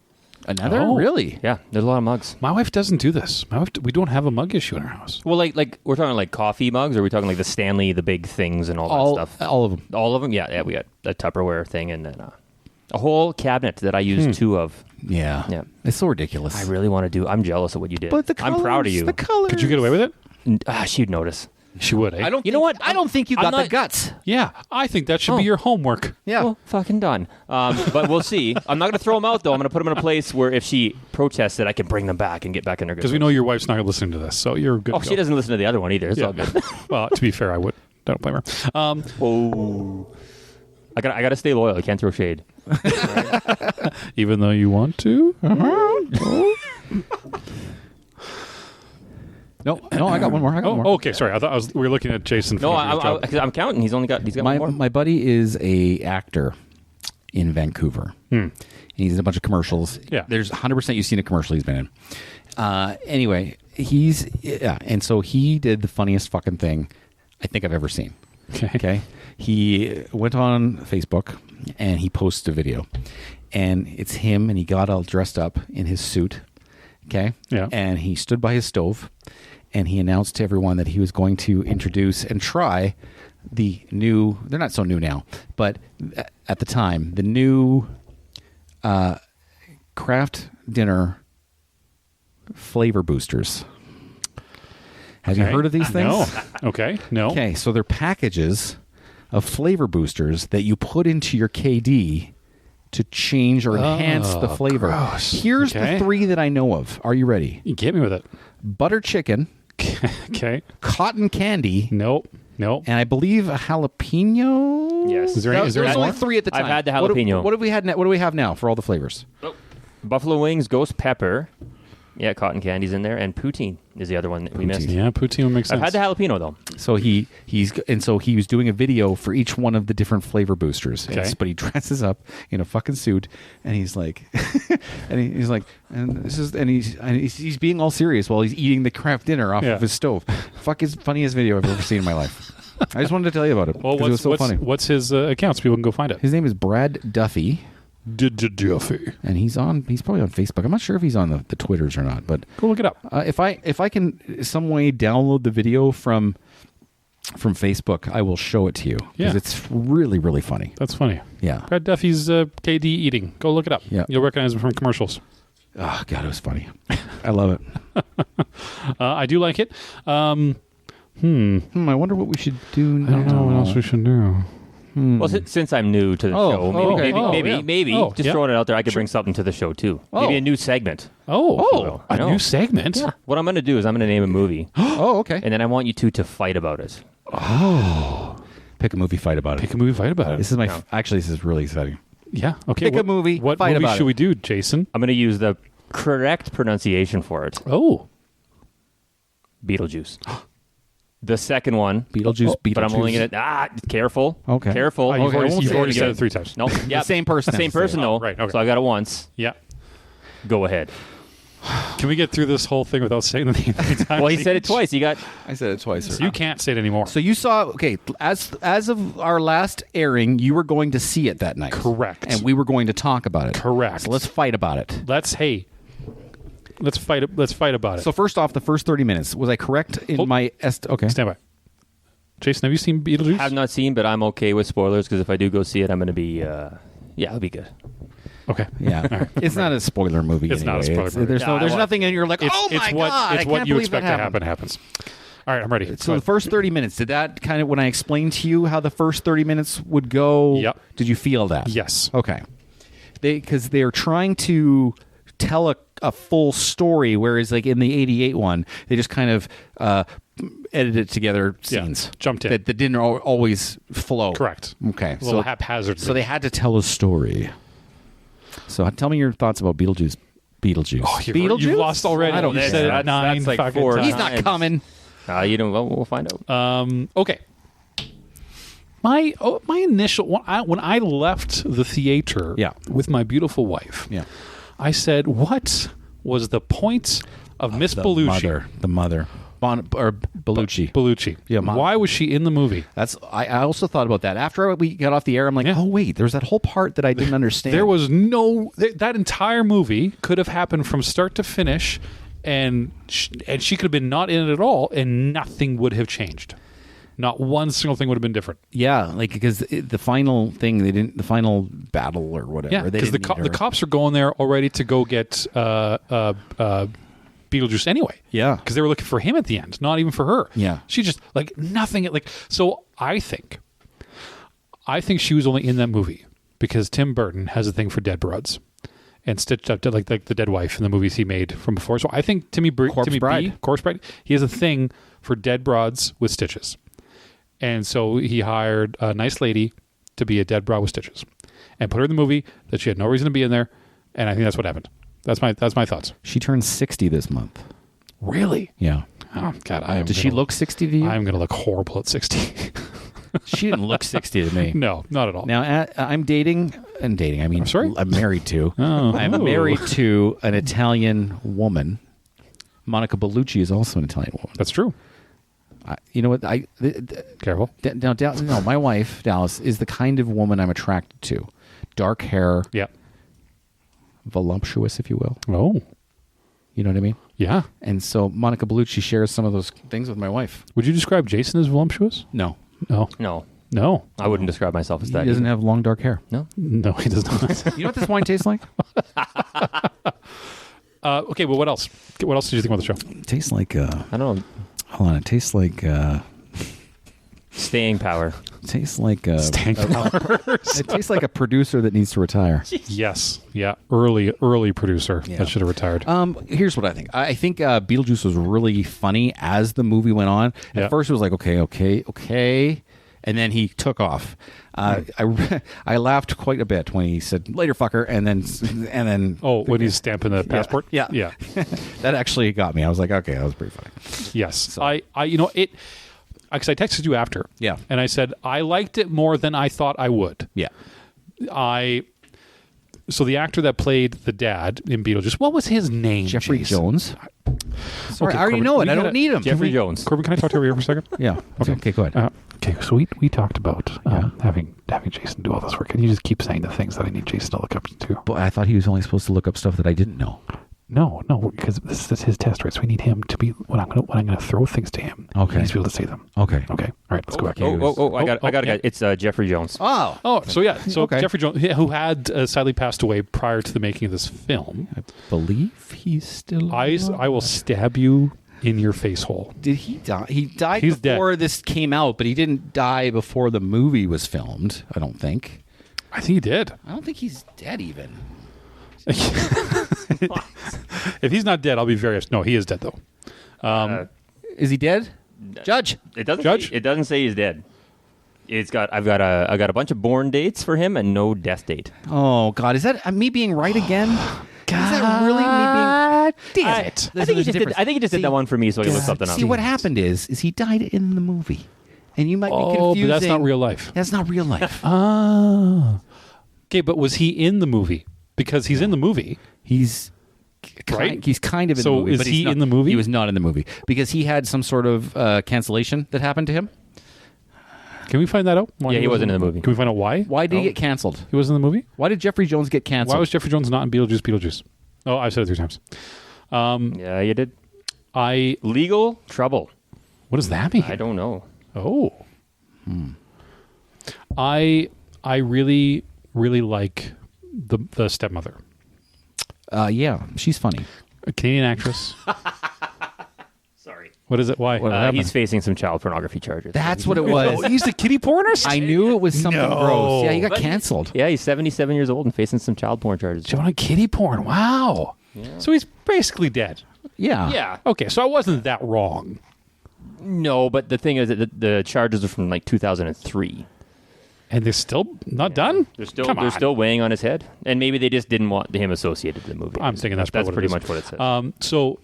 Another? Oh. Really? Yeah, there's a lot of mugs. My wife doesn't do this. We don't have a mug issue in our house. Well, like we're talking like coffee mugs, or are we talking like the Stanley, the big things and all that stuff? All of them. All of them? Yeah, we got a Tupperware thing and then a whole cabinet that I use 2 of. Yeah. Yeah. It's so ridiculous. I really want to do. I'm jealous of what you did. But the colors, I'm proud of you. The colors. Could you get away with it? She'd notice. She would. Eh? You know what? I don't think you I'm got the not- guts. Yeah, I think that should be Oh. your homework. Yeah. Well, fucking done. But we'll see. I'm not going to throw them out, though. I'm going to put them in a place where if she protests it, I can bring them back and get back in her good Because we know your wife's not listening to this, so you're good. Oh, to she go. doesn't listen to the other one either. It's all good. Well, to be fair, I would. Don't blame her. Oh. I got to stay loyal. I can't throw shade. Even though you want to. No, I got one more. Oh, okay. Sorry, I thought we were looking at Jason. No, finishing his job. I'm counting. He's got one more. My buddy is a actor in Vancouver. And he's in a bunch of commercials. Yeah. There's 100% you've seen a commercial he's been in. Anyway, and so he did the funniest fucking thing I think I've ever seen. Okay. He went on Facebook and he posted a video. And it's him and he got all dressed up in his suit. Okay. Yeah. And he stood by his stove, and he announced to everyone that he was going to introduce and try the new. They're not so new now, but at the time, the new craft dinner flavor boosters. Have you heard of these things? No. Okay. No. Okay, so they're packages of flavor boosters that you put into your KD to change or enhance the flavor. Gross. Here's the 3 that I know of. Are you ready? You get me with it. Butter chicken. Okay. Cotton candy. Nope. And I believe a jalapeno. Yes. Is there only more? 3 at the time. I've had the jalapeno. What do we have now? What do we have now for all the flavors? Buffalo wings, ghost pepper. Yeah, cotton candy's in there, and poutine is the other one that we missed. Yeah, poutine would make sense. I've had the jalapeno though. So he was doing a video for each one of the different flavor boosters. Okay. But he dresses up in a fucking suit, and he's like, he's being all serious while he's eating the craft dinner off of his stove. Funniest video I've ever seen in my life. I just wanted to tell you about it. Well, it was so funny. What's his account so people can go find it? His name is Brad Duffy. Duffy. And he's probably on Facebook. I'm not sure if he's on the Twitters or not, but go look it up. If I can some way download the video from Facebook, I will show it to you because it's really, really funny. That's funny. Yeah. Brad Duffy's KD eating. Go look it up. Yeah. You'll recognize him from commercials. Oh God, it was funny. I love it. I do like it. I wonder what we should do now. I don't know what else we should do. Well, since I'm new to the show, maybe just throwing it out there, I could bring something to the show too. Maybe a new segment. A new segment? Yeah. What I'm going to do is I'm going to name a movie. Okay. And then I want you two to fight about it. Pick a movie, fight about it. This is actually, this is really exciting. Yeah. Okay. Pick a movie, What fight movie about should it. we do, Jason? I'm going to use the correct pronunciation for it. Oh. Beetlejuice. The second one. Beetlejuice. But I'm only going to... Careful. Okay. Careful. You've already said it 3 times. No. Yep. Same person. Same person, though. Right. Okay. So I got it once. Yeah. Go ahead. Can we get through this whole thing without saying the name 3 times? Well, he said it twice. I said it twice. So you can't say it anymore. So you saw, as of our last airing, you were going to see it that night. Correct. And we were going to talk about it. Correct. So let's fight about it. Let's fight about it. So first off, the first 30 minutes, was I correct in my okay. Stand by. Jason, have you seen Beetlejuice? Have not seen, but I'm okay with spoilers because if I do go see it, I'm going to be, it'll be good. Okay. Yeah. Right. It's not a spoiler movie. It's not a spoiler movie. There's nothing in you're like, oh my God, it's what you expect to happen happens. All right, I'm ready. So the first 30 minutes, did that kind of, when I explained to you how the first 30 minutes would go, Yep. Did you feel that? Yes. Okay. Because they're trying to tell a full story, whereas like in the 88 one, they just kind of edited together scenes. Jumped in. That didn't always flow. Correct. Okay. A little haphazardly. So they had to tell a story. So tell me your thoughts about Beetlejuice. Oh, Beetlejuice? You've lost already. I don't You care. said it 9 like fucking 4 times. He's not coming. We'll find out. Okay. My initial when I left the theater with my beautiful wife, I said, "What was the point of Miss Bellucci?" The mother. Bellucci. Bellucci. Yeah. Why was she in the movie? I also thought about that. After we got off the air, I'm like, oh, wait, there's that whole part that I didn't understand. There was that entire movie could have happened from start to finish, and she could have been not in it at all, and nothing would have changed. Not one single thing would have been different. Yeah, like because the final thing, the final battle or whatever. Yeah, because the cops are going there already to go get Beetlejuice anyway. Yeah. Because they were looking for him at the end, not even for her. Yeah. She just, like, nothing, like, so I think she was only in that movie because Tim Burton has a thing for dead broads and stitched up to, like the dead wife in the movies he made from before. So I think Corpse Bride, he has a thing for dead broads with stitches. And so he hired a nice lady to be a dead broad with stitches and put her in the movie that she had no reason to be in there. And I think that's what happened. That's my thoughts. She turned 60 this month. Really? Yeah. Oh God! Does she look 60 to you? I'm going to look horrible at 60. She didn't look 60 to me. No, not at all. Now I'm dating. I mean, I'm married to. I'm married to an Italian woman. Monica Bellucci is also an Italian woman. That's true. You know what? Careful. No, my wife Dallas is the kind of woman I'm attracted to. Dark hair. Yeah. Voluptuous, if you will. Oh. You know what I mean? Yeah. And so Monica Bellucci shares some of those things with my wife. Would you describe Jason as voluptuous? No. No. I wouldn't describe myself as that. He doesn't either. have long dark hair. No, he does not. You know what this wine tastes like? Okay, well, what else? What else did you think about the show? It tastes like I don't know. hold on, it tastes like Staying power. tastes like Staying power. it tastes like a producer that needs to retire. Yes. Yeah. Early producer that should have retired. Here's what I think. I think Beetlejuice was really funny as the movie went on. At first, it was like okay, and then he took off. I laughed quite a bit when he said "later, fucker," and then when he's stamping the passport. Yeah. That actually got me. I was like, okay, that was pretty funny. Yes. So. I because I texted you after. Yeah. And I said I liked it more than I thought I would. Yeah. So the actor that played the dad in Beetlejuice, what was his name? Jeffrey Jason? Jones. Sorry, Okay, I already Corbin, know it. we I don't gotta- need him. Jeffrey Jones. Corbin, can I talk to you over here for a second? Yeah. Okay, go ahead. Okay, so we talked about having Jason do all this work, and you just keep saying the things that I need Jason to look up to. But I thought he was only supposed to look up stuff that I didn't know. No, because this is his test, right? So we need him to be when I'm gonna throw things to him. Okay. He needs to be able to say them. Okay. Okay. All right, let's go back. I got yeah. it. It's Jeffrey Jones. Oh. So Okay. Jeffrey Jones, who had sadly passed away prior to the making of this film. I believe he's still I will stab you in your face hole. Did he die? He died He's before this came out, but he didn't die before the movie was filmed, I don't think. I think he did. I don't think he's dead even. If he's not dead, I'll be very. No, he is dead though. Is he dead? Judge. It doesn't. Judge? It doesn't say he's dead. I've got a bunch of born dates for him and no death date. Oh God, is that me being right again? Is that really me being? Damn it! I think he just did that one for me so I can look something up. See, what happened is he died in the movie, and you might be confusing. But that's not real life. That's not real life. Okay, but was he in the movie? Because he's in the movie. He's Right? He's kind of in So the movie. is but he he's not, in the movie? He was not in the movie because he had some sort of cancellation that happened to him. Can we find that out? Yeah, he wasn't in the movie. Can we find out why? Why did he get canceled? He wasn't in the movie? Why did Jeffrey Jones get canceled? Why was Jeffrey Jones not in Beetlejuice? Oh, I've said it 3 times. Yeah, you did. Legal trouble. What does that mean? I don't know. Oh. I really, really like the stepmother. Yeah, she's funny. A Canadian actress. Sorry. What is it? Why? He's facing some child pornography charges. That's what it was. He's the kitty pornist? I knew it was something No. gross. Yeah, he got But canceled. Yeah, he's 77 years old and facing some child porn charges. Showing kitty porn. Wow. Yeah. So he's basically dead. Yeah. Yeah. Okay, so I wasn't that wrong. No, but the thing is that the charges are from like 2003. And they're still not done? They're Come on. still weighing on his head, and maybe they just didn't want him associated with the movie. I'm thinking that's pretty what it much is. what it says. So,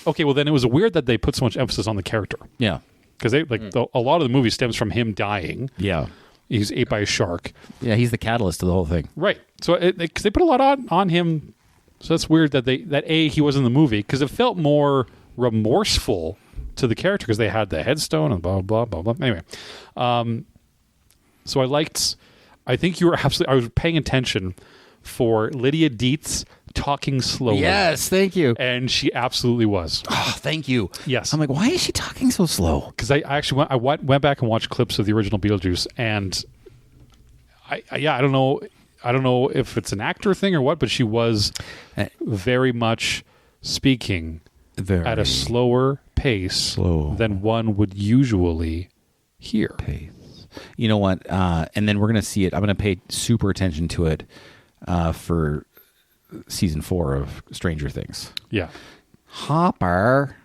okay, well then it was weird that they put so much emphasis on the character Yeah. because they a lot of the movie stems from him dying. Yeah. He's ate by a shark, Yeah, he's the catalyst of the whole thing. right? So because they put a lot on him, so that's weird that he was in the movie because it felt more remorseful to the character because they had the headstone and blah blah blah blah. Anyway, so I think you were absolutely. I was paying attention for Lydia Dietz talking slowly. Yes, thank you. And she absolutely was. Oh, thank you. Yes. I'm like, why is she talking so slow? Because I actually went back and watched clips of the original Beetlejuice, and I don't know if it's an actor thing or what, but she was very much speaking at a slower pace than one would usually hear. You know what? And then we're going to see it. I'm going to pay super attention to it for season 4 of Stranger Things. Yeah. Hopper.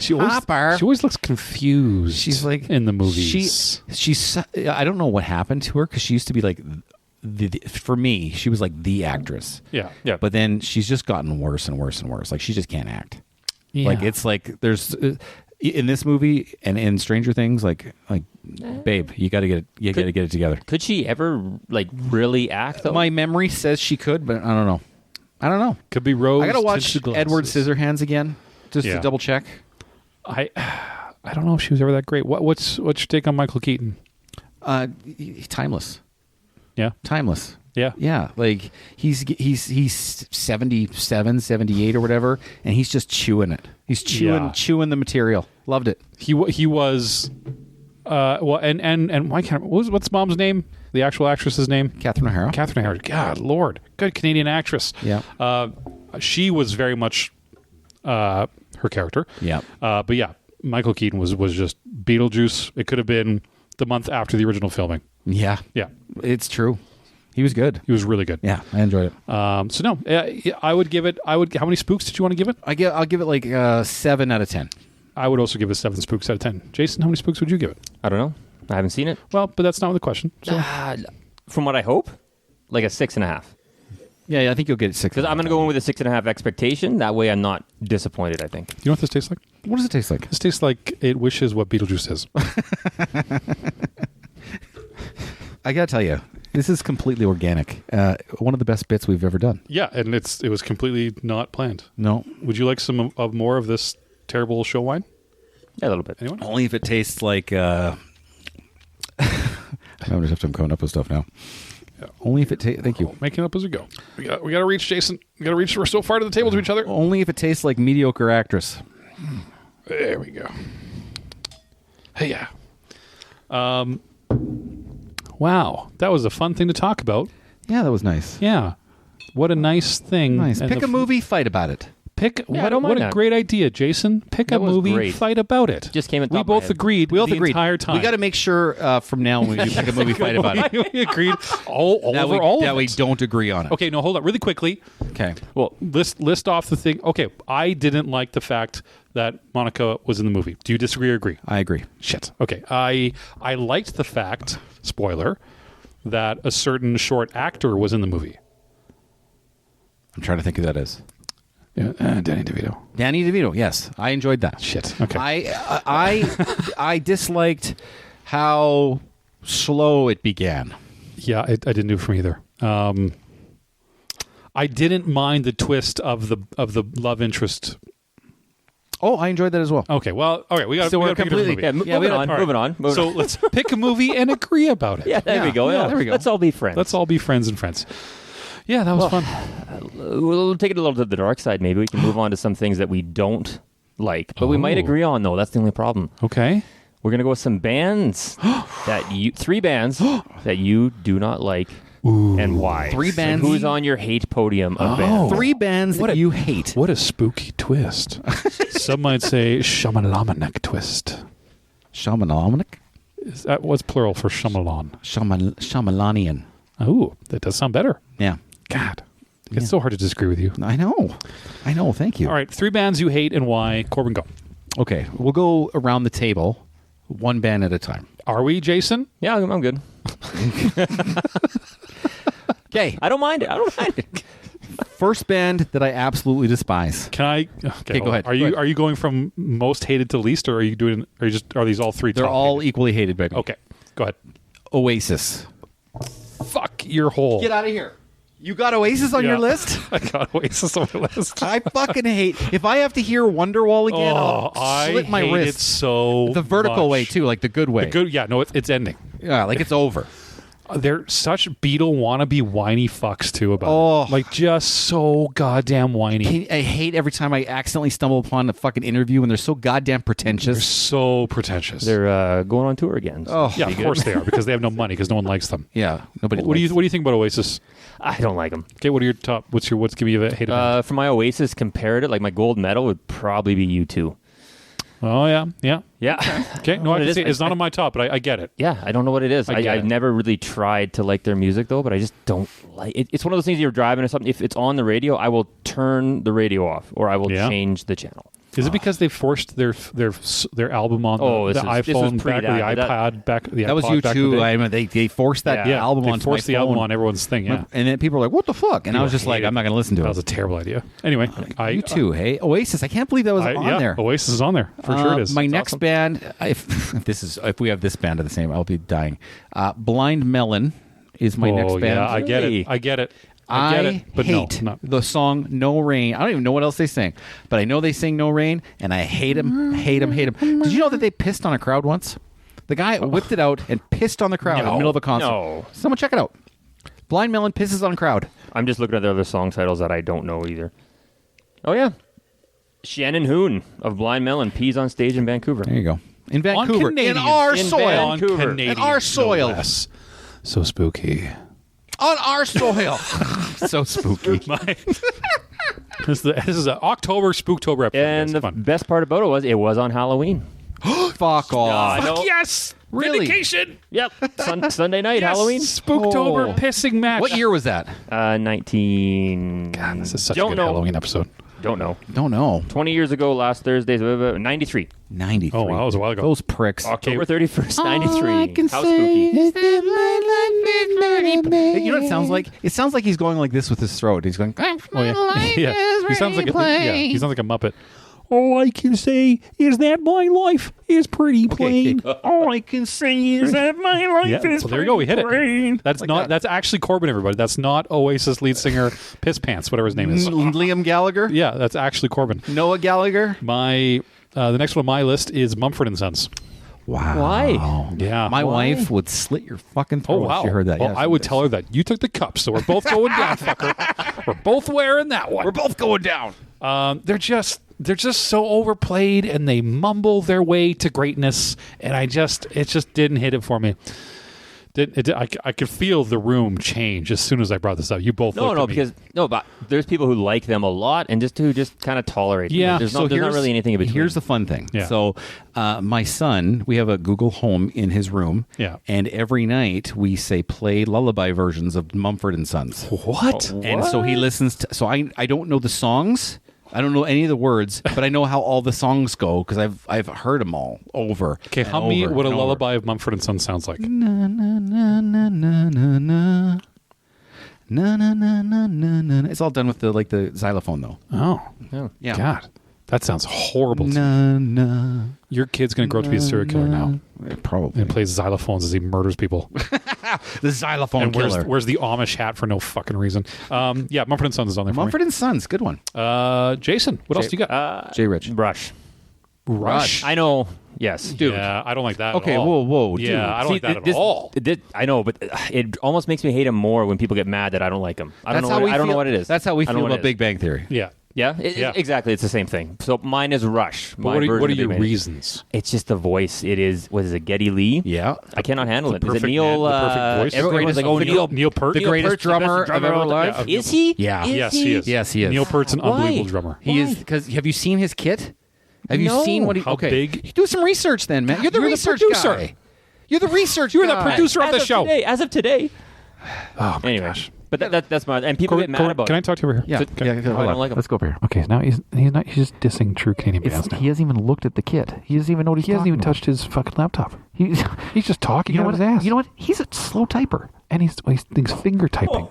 She always looks confused. She's like in the movies. She's I don't know what happened to her because she used to be like for me she was like the actress. Yeah. But then she's just gotten worse and worse and worse. Like she just can't act. Yeah. Like it's like there's in this movie and in Stranger Things like babe, you got to get it together. Could she ever like really act though? My memory says she could, but I don't know. Could be Rose. I got to watch tinted glasses. Edward Scissorhands again just to double check. I don't know if she was ever that great. What's your take on Michael Keaton? Timeless. Yeah. Timeless. Yeah. Yeah, like he's 77, 78 or whatever, and he's just chewing it. He's chewing the material. Loved it. He was and why can't what's mom's name? The actual actress's name? Catherine O'Hara. Catherine O'Hara. God, Lord. Good Canadian actress. Yeah. She was very much her character. Yeah. But yeah, Michael Keaton was just Beetlejuice. It could have been the month after the original filming. Yeah. Yeah. It's true. He was good. He was really good. Yeah, I enjoyed it. So no, I would give it. How many spooks did you want to give it? I'll give it like 7 out of 10. I would also give it 7 spooks out of 10. Jason, how many spooks would you give it? I don't know. I haven't seen it. Well, but that's not the question. So. From what I hope, like a 6.5. Yeah, I think you'll get 6. Because I'm going to go in with a 6.5 expectation. That way I'm not disappointed, I think. You know what this tastes like? What does it taste like? This tastes like it wishes what Beetlejuice is. I got to tell you, this is completely organic. One of the best bits we've ever done. Yeah, and it was completely not planned. No. Would you like some of more of this terrible show wine? Yeah, a little bit. Anyone? Only if it tastes like... I'm coming up with stuff now. Yeah. Only if it tastes... Thank you. Making up as we go. We got to reach, Jason. We got to reach. We're so far to the table to each other. Only if it tastes like mediocre actress. There we go. Hey, yeah. Wow, that was a fun thing to talk about. Yeah, that was nice. Yeah, what a nice thing. Nice. Pick a movie, fight about it. What a great idea, Jason. Pick a movie, fight about it. Just came at We both agreed the entire time. We got to make sure from now when we do pick a movie, fight about it. We agreed all that we don't agree on it. Okay, no, hold on. Really quickly. Okay. Well, list off the thing. Okay, I didn't like the fact that Monica was in the movie. Do you disagree or agree? I agree. Shit. Okay. I liked the fact, spoiler, that a certain short actor was in the movie. I'm trying to think who that is. Yeah, Danny DeVito. Danny DeVito. Yes, I enjoyed that. Shit. Okay. I disliked how slow it began. Yeah, I didn't do it for me either. I didn't mind the twist of the love interest. Oh, I enjoyed that as well. Okay, well, all right, we got to pick a movie. Yeah, moving on. So let's pick a movie and agree about it. Yeah, there we go. Yeah, there we go. Let's all be friends. Let's all be friends and friends. Yeah, that was fun. We'll take it a little to the dark side. Maybe we can move on to some things that we don't like, but we might agree on, though. That's the only problem. Okay. We're going to go with some bands three bands that you do not like. Ooh. And why? 3 bands. And who's on your hate podium of bands? 3 bands that you hate. What a spooky twist. Some might say Shamalamanek twist. Shamalamanek? What's plural for Shyamalan? Shyamalanian. Oh, that does sound better. Yeah. God. It's so hard to disagree with you. I know. Thank you. All right. 3 bands you hate and why. Corbyn, go. Okay. We'll go around the table, 1 band at a time. Are we, Jason? Yeah, I'm good. Okay. I don't mind it. First band that I absolutely despise. Can I? Okay, go ahead. Are you going from most hated to least, or are these all 3? They're all equally hated, baby. Okay, go ahead. Oasis. Fuck your hole. Get out of here. You got Oasis on your list? I got Oasis on my list. I fucking hate. If I have to hear Wonderwall again, I'll slit my wrist. It so the vertical much. way too, like the good way. It's ending. Yeah, like it's over. They're such Beatle wannabe whiny fucks too about it. Like just so goddamn whiny. I hate every time I accidentally stumble upon a fucking interview and they're so goddamn pretentious. They're so pretentious. They're going on tour again. Oh, yeah, of course they are because they have no money because no one likes them. Yeah, nobody. What do you think about Oasis? I don't like them. Okay, what are your top? What's give me a hate about? For my Oasis, comparative, like my gold medal would probably be U2. Oh yeah. Okay, no, I can see it's not on my top, but I get it. Yeah, I don't know what it is. I've never really tried to like their music though, but I just don't like it. It's one of those things you're driving or something. If it's on the radio, I will turn the radio off or I will change the channel. Is it because they forced their album on the iPhone back, the iPad back? That was U2. I mean, they forced that album on. They forced the album on everyone's thing. Yeah, and then people were like, "What the fuck?" And I was just like, "I'm not going to listen to it." That was a terrible idea. Anyway, U2. Hey, Oasis. I can't believe that was on there. Oasis is on there for sure. It is. My next band, if we have this band at the same, I'll be dying. Blind Melon is my next band. Yeah, I get it. I get it. But hate the song No Rain. I don't even know what else they sing, but I know they sing No Rain, and I hate them. Did you know that they pissed on a crowd once? The guy whipped it out and pissed on the crowd in the middle of a concert. No. Someone check it out. Blind Melon pisses on crowd. I'm just looking at the other song titles that I don't know either. Oh, yeah. Shannon Hoon of Blind Melon pees on stage in Vancouver. There you go. In Vancouver. In our soil. Vancouver. Canadian, in our soil. No less. So spooky. On our soil. So spooky. This is an October Spooktober episode. And the best part about it was on Halloween. Fuck off. Fuck yes! Really? Vindication! Yep. Sunday night, Yes! Halloween. Spooktober pissing match. What year was that? 19... God, this is such Don't a good know. Halloween episode. Don't know. Don't know. 20 years ago, last Thursday, 93. 93. Oh, wow, that was a while ago. Those pricks. October 31st, 93. All I can How say spooky. is that my life is very You know what it sounds like? It sounds like he's going like this with his throat. He's going, Oh, yeah. He sounds like he sounds like a Muppet. All I can say is that my life is pretty plain. All I can say is that my life is Well, there you go. We hit plain. it. That's not. That's actually Corbyn, everybody. That's not Oasis lead singer Piss Pants, whatever his name is. Liam Gallagher? Yeah, that's actually Corbyn. Noah Gallagher? My the next one on my list is Mumford and Sons. Wow. Why? Yeah. My wife would slit your fucking throat Oh wow! if she heard that. Well, Yes, I would tell her that you took the cup, so we're both going down, fucker. We're both wearing that one. We're both going down. They're just so overplayed, and they mumble their way to greatness, and it just didn't hit it for me. I could feel the room change as soon as I brought this up. You both looked at me. but there's people who like them a lot and who just kind of tolerate them. Yeah. There's not really anything in between. Here's the fun thing. Yeah. So my son, we have a Google Home in his room. Yeah. And every night we say play lullaby versions of Mumford and Sons. What? And so he listens to. So I don't know the songs. I don't know any of the words, but I know how all the songs go because I've heard them all over. Okay, and hum me over what a and over. lullaby of Mumford and Sons sounds like. Na na na na na na na. Na na na na na na. It's all done with the xylophone though. Oh, Yeah. God, that sounds horrible. Na na. Your kid's gonna grow up to be a serial killer now Probably. and plays xylophones as he murders people. The xylophone And killer. where's the Amish hat for no fucking reason? Yeah, Mumford and Sons is on there. Mumford and Sons, good one. For me. Jason, what else do you got? Jay Rich. Rush. I know. Yes. Dude. Yeah, I don't like that. Okay, at all. whoa, Yeah, dude. I don't like that at all. I know, but it almost makes me hate him more when people get mad that I don't like him. I don't know what it is. That's how we I don't know feel what it about is. Big Bang Theory. Yeah. Yeah? Yeah. Exactly. It's the same thing. So mine is Rush. But My what version are of your Big Bang. reasons? It's just the voice. It is. What is it? Getty Lee. Yeah. I cannot handle it. Is it perfect Neil? man, the perfect voice. Everyone's like, oh, Neil Peart. The greatest Peart's drummer best I've ever alive. lived. Is he? Yeah. Yes, he is. Yes, he is. Neil Peart's an Why? unbelievable drummer. He is because have you seen his kit? Have you No. seen what he? How okay, big? do some research then, man. You're the research producer. guy. You're the research. You're the guy. producer of the show. As of today. Oh my Anyway, gosh. but that's my. And people get mad about Can I it. talk to you over here? Yeah, Okay. yeah. I Hold don't on. like him. Let's go over here. Okay, now he's just dissing true Canadian bands now. He hasn't even looked at the kit. He doesn't even know what he's He hasn't even talking touched his fucking laptop. about. He's just talking You know out of what? his ass. You know what? He's a slow typer. And he's finger typing.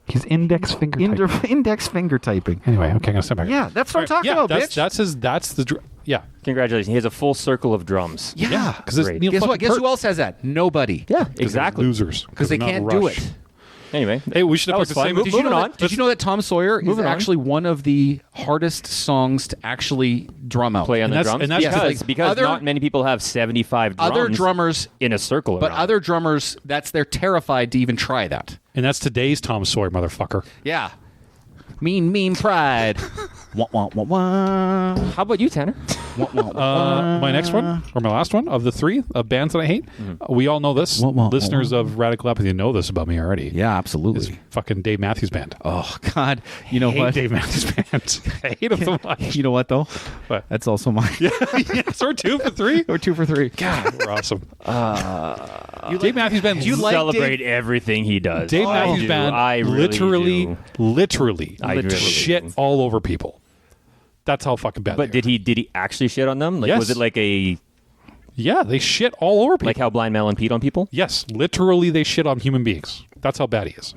He's index finger typing. Index finger typing. Anyway, okay, I'm gonna step back. Yeah, that's what I'm talking yeah, about, bitch. That's the yeah. Congratulations. He has a full circle of drums. Yeah, because it's Great. Neil Guess what? fucking Guess Peart. who else has that? Nobody. Yeah, 'Cause they're exactly. losers Because they they're not can't do Rush. it. Anyway, Hey, we should That have was picked the fun. same. Moving on. Did you know that Tom Sawyer is Moving on. actually one of the hardest songs to actually drum out? play on And the that's- drums. and that's because, because other- not many people have 75 drums Other drummers, in a circle. but around. other drummers, they're terrified to even try that. And that's today's Tom Sawyer, motherfucker. Yeah. Mean pride. Wah, wah, wah, wah. How about you, Tanner? Wah, wah, wah. My next one, or my last one of the three bands that I hate, we all know this. Wah, wah, Listeners wah. of Radical Apathy know this about me already. Yeah, Is absolutely. fucking Dave Matthews Band. Oh, God. You know I hate what? Dave Matthews Band. I hate him so much. You know what, though? What? That's also mine. Yes, we're 2 for 3. We're 2 for 3. God, we're awesome. Dave Matthews Band. you like Celebrate Dave- everything he does. Dave I Matthews do. Band I really literally I really shit do. all over people. That's how fucking bad. But they did he actually shit on them? Like, Yes. was it like yeah, they shit all over people. like how Blind Melon peed on people? Yes, literally, they shit on human beings. That's how bad he is.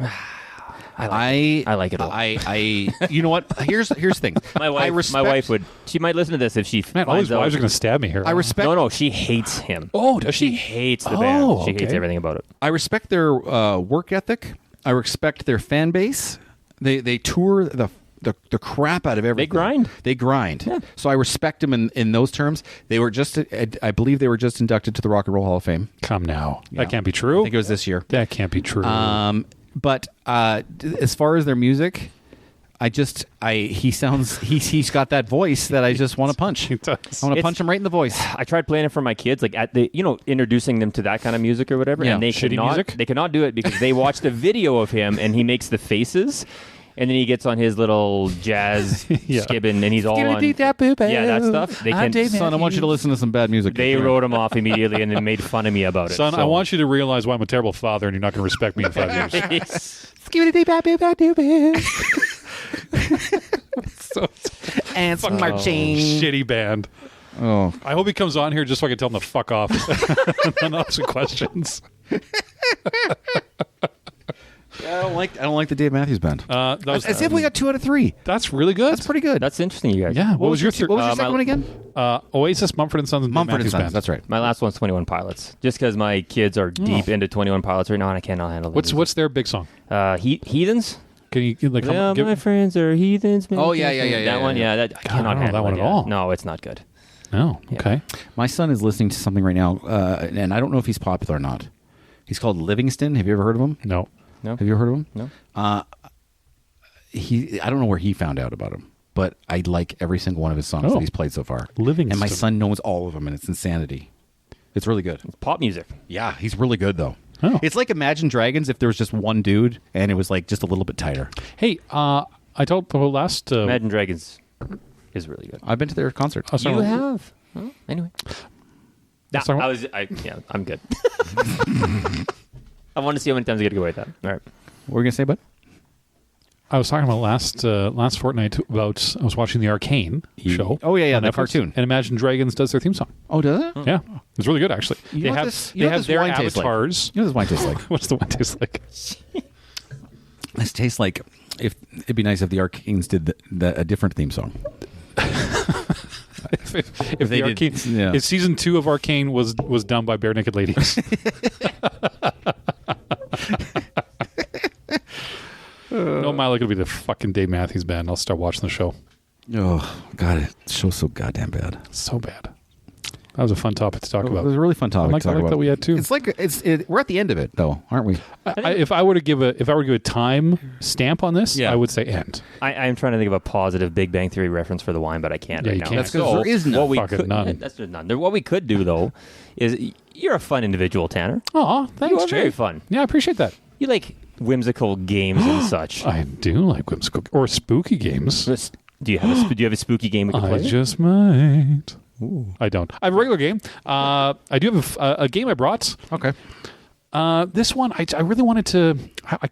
I like it a lot. you know what? Here's the thing. My wife, I respect, my wife would. She might listen to this if she Man, all these finds out. wives are going to stab me here. I respect. No, she hates him. Oh, does She she? hates the Oh, band. She hates okay. everything about it. I respect their work ethic. I respect their fan base. They tour the crap out of everything. grind. They grind. Yeah. So I respect them in those terms. They were just, I believe they were just inducted to the Rock and Roll Hall of Fame. Come now. Yeah. That can't be true. I think it was this year. That can't be true. But as far as their music, he's got that voice that I just want to punch. He does. I want to punch him right in the voice. I tried playing it for my kids, like at the, introducing them to that kind of music or whatever, Yeah. and they Shitty music? They cannot do it because they watched a video of him and he makes the faces, and then he gets on his little jazz skibbing, and he's all on that stuff. They can, Son, I want you to listen to some bad music. they wrote him off immediately and then made fun of me about it. Son, so. I want you to realize why I'm a terrible father, and you're not going to respect me in 5 years. And some marching. Shitty band. Oh, I hope he comes on here just so I can tell him to fuck off and ask some questions. I don't like the Dave Matthews Band. That was, As if we got 2 out of 3. that's really good. That's pretty good. That's interesting, you guys. Yeah. What was your second one again? Oasis, Mumford & Sons, and Dave Mumford and Matthews Sons. Band. That's right. My last one's 21 Pilots, just because my kids are deep into 21 Pilots right now, and I cannot handle it. What's their big song? Heathens? Can you like Yeah, my friends are heathens. Oh, yeah. That one, yeah. That, I cannot I don't know handle that one it, at all. No, it's not good. No. Yeah. Okay. My son is listening to something right now, and I don't know if he's popular or not. He's called Livingston. Have you ever heard of him? No. No. Have you ever heard of him? No. I don't know where he found out about him, but I like every single one of his songs that he's played so far. Livingston. And my son knows all of them, and it's insanity. It's really good. It's pop music. Yeah, he's really good though. Oh. It's like Imagine Dragons if there was just one dude and it was like just a little bit tighter. Hey, I told the last. Imagine Dragons is really good. I've been to their concert. Oh, sorry. You have? Oh, anyway. Sorry, I'm good. I want to see how many times I get to go with that. All right. What were you gonna say, bud? I was talking about last fortnight about I was watching the Arcane show. Oh, yeah, on the Netflix, cartoon. And Imagine Dragons does their theme song. Oh, does it? Yeah, it's really good actually. You they know what have this- they you know what have this their wine tastes like? avatars. You know what this wine tastes like? What's the wine taste like? This tastes like if it'd be nice if the Arcanes did a different theme song. if they the did- Arcane, yeah. if season 2 of Arcane was done by Bare Naked Ladies. No, my luck, it'll be the fucking Dave Matthews Band. I'll start watching the show. Oh God, it show's so goddamn bad. So bad. That was a fun topic to talk It about. was a really fun topic I like to talk about. that we had too. It's like we're at the end of it though, aren't we? If I were to give a time stamp on this, Yeah. I would say end. I'm trying to think of a positive Big Bang Theory reference for the wine, but I can't Yeah, right you now. can't. That's 'cause there is none. What we Fucking could, none. That's just none. What we could do, though, is you're a fun individual, Tanner. Oh, You thanks, are Jay. very fun. Yeah, I appreciate that. You like whimsical games and such. I do like whimsical or spooky games. Do you have a spooky game we can I play? just might. I don't. I have a regular game. I do have a game I brought. Okay. This one, I really wanted to. I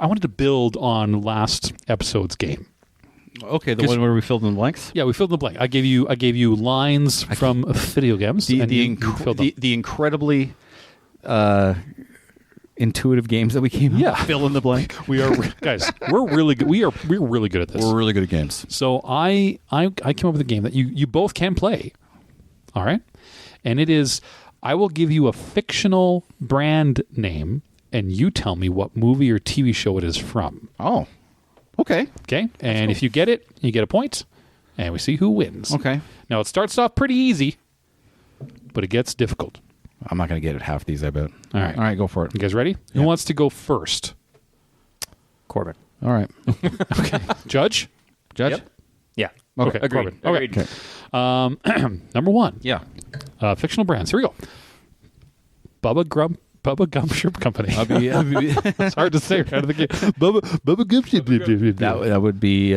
wanted to build on last episode's game. Okay, the one where we filled in the blanks. Yeah, we filled in the blank. I gave you lines from video games. and you filled them. The incredibly intuitive games that we came up with. Fill in the blank. We are guys. We're really good. We're really good at this. We're really good at games. So I came up with a game that you both can play. All right, and it is I will give you a fictional brand name, and you tell me what movie or TV show it is from. Oh, okay. Okay, and if you get it, you get a point, and we see who wins. Okay. Now it starts off pretty easy, but it gets difficult. I'm not going to get it half these, I bet. All right. All right, go for it. You guys ready? Who wants to go first? Corbyn. All right. Okay, Judge. Judge? Yep. Yeah. Okay, Agreed. Corbyn. Agreed. Okay. Number one. Yeah. Fictional brands. Here we go. Bubba Gum Shrimp Company. It's hard to say right out of the gate. Bubba Gum Shrimp. That would be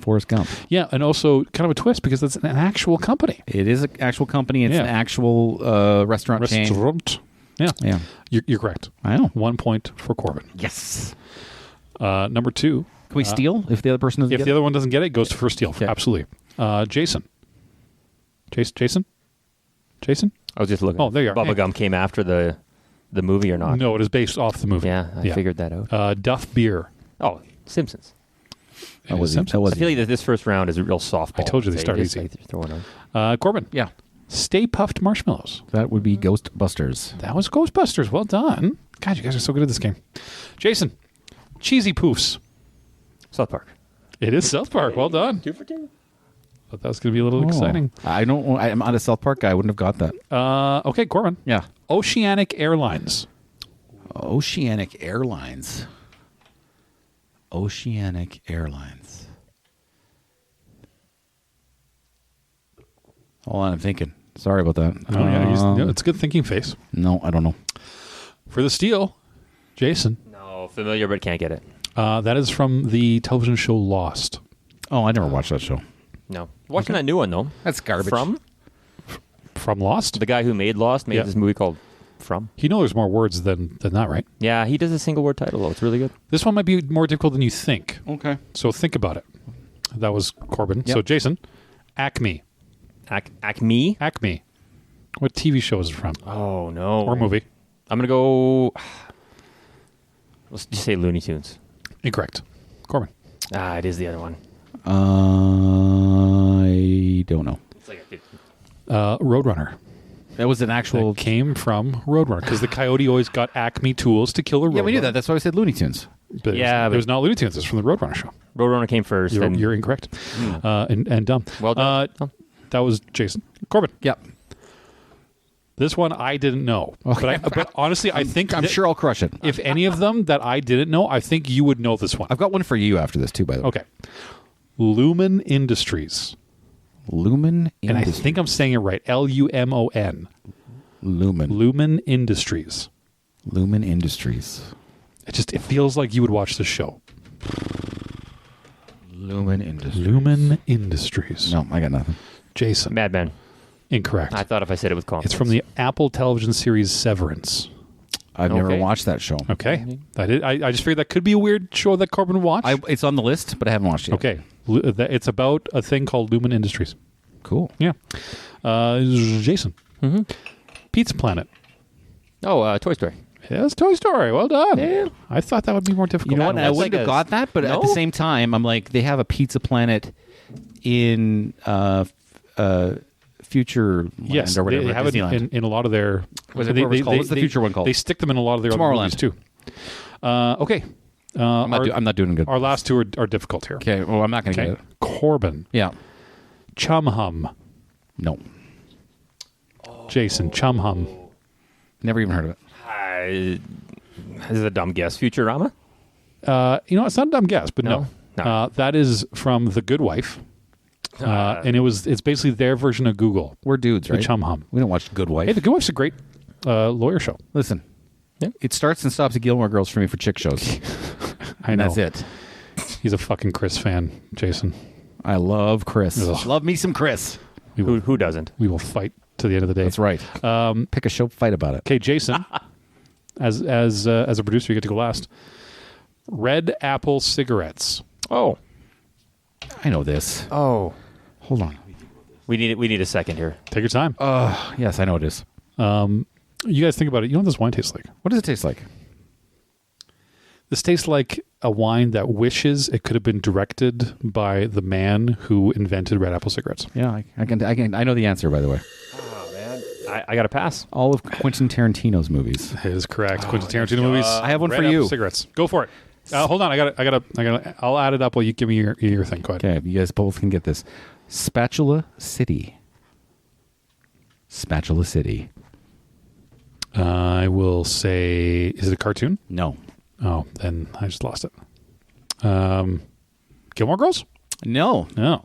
Forrest Gump. Yeah, and also kind of a twist because it's an actual company. It is an actual company. It's Yeah. an actual restaurant chain. Restaurant. Yeah. Yeah. You're correct. I know. 1 point for Corbyn. Yes. Number two. Can we steal if the other person doesn't If get the it? other one doesn't get it, it goes to first steal. Okay. Absolutely. Jason. Jason? I was just looking. Oh, there you are. Bubblegum came after the movie or not? No, it is based off the movie. Yeah, I figured that out. Duff Beer. Oh, Simpsons. That was Simpsons. that was I feel like this first round is a real softball. I told you they start Just, easy. like, throwing on. Corbyn. Yeah. Stay Puffed Marshmallows. That would be Ghostbusters. That was Ghostbusters. Well done. God, you guys are so good at this game. Jason. Cheesy Poofs. South Park. It is South Park. Well done. 2 for 2. Thought that was going to be a little exciting. I'm not a South Park guy. I wouldn't have got that. Okay, Corbyn. Yeah. Oceanic Airlines. Oceanic Airlines. Oceanic Airlines. Hold on, I'm thinking. Sorry about that. Oh, yeah, it's a good thinking face. No, I don't know. For the steal, Jason. No, familiar but can't get it. That is from the television show Lost. Oh, I never watched that show. No. Watching that new one, though. That's garbage. From Lost? The guy who made Lost made this movie called From. You know there's more words than that, right? Yeah, he does a single word title, though. It's really good. This one might be more difficult than you think. Okay. So think about it. That was Corbyn. Yep. So Jason, Acme. Acme? Acme. What TV show is it from? Oh, no. Or movie? I'm going to go... Let's just say Looney Tunes. Incorrect. Corbyn. It is the other one. I don't know. It's like Roadrunner. That was an actual... That came from Roadrunner because the coyote always got Acme tools to kill the Roadrunner. Yeah, we knew that. That's why we said Looney Tunes. But it was not Looney Tunes. It's from the Roadrunner show. Roadrunner came first. You're incorrect. And dumb. Well done. That was Jason. Corbyn. Yep. This one I didn't know. Okay. But honestly, I think... I'm sure I'll crush it. If any of them that I didn't know, I think you would know this one. I've got one for you after this, too, by the way. Okay. Lumen Industries. Lumen Industries. And I think I'm saying it right. Lumon. Lumen. Lumen Industries. Lumen Industries. It feels like you would watch this show. Lumen Industries. Lumen Industries. No, I got nothing. Jason. Mad Men. Incorrect. I thought if I said it with confidence. It's from the Apple television series Severance. I've never watched that show. Okay. I just figured that could be a weird show that Corbyn would watch. It's on the list, but I haven't watched it yet. Okay. It's about a thing called Lumen Industries. Cool. Yeah. Jason. Mm-hmm. Pizza Planet. Oh, Toy Story. Yes, Toy Story. Well done. Yeah. I thought that would be more difficult. You know what? I wouldn't have got that, but at the same time, I'm like, they have a Pizza Planet in Future Land or whatever. They have it in a lot of their... What's the future one called? They stick them in a lot of their other movies, too. Okay. I'm not doing good. Our last two are difficult here. Okay, well, I'm not going to get it. Corbyn. Yeah. Chum Hum. No. Jason, Chum Hum. Never even heard of it. This is a dumb guess. Futurama? It's not a dumb guess, but no. That is from The Good Wife. And it's basically their version of Google. We're dudes, right? The Chum Hum. We don't watch Good Wife. Hey, The Good Wife's a great lawyer show. Listen, it starts and stops at Gilmore Girls for me for chick shows. I know. That's it. He's a fucking Chris fan, Jason. I love Chris. Ugh. Love me some Chris. Who doesn't? We will fight to the end of the day. That's right. Pick a show, fight about it. Okay, Jason, as a producer, you get to go last. Red Apple cigarettes. Oh. I know this. Oh. Hold on. We need a second here. Take your time. Yes, I know it is. You guys think about it. You know what this wine tastes like? What does it taste like? This tastes like a wine that wishes it could have been directed by the man who invented Red Apple cigarettes. Yeah, I know the answer, by the way. Oh, man. I got to pass. All of Quentin Tarantino's movies. That is correct. Quentin Tarantino movies. I have one Red for Apple you. Cigarettes. Go for it. Hold on. I'll add it up while you give me your thing. Go ahead. Okay, you guys both can get this. Spatula City. Spatula City. I will say, is it a cartoon? No. Oh, then I just lost it. Gilmore Girls? No. No.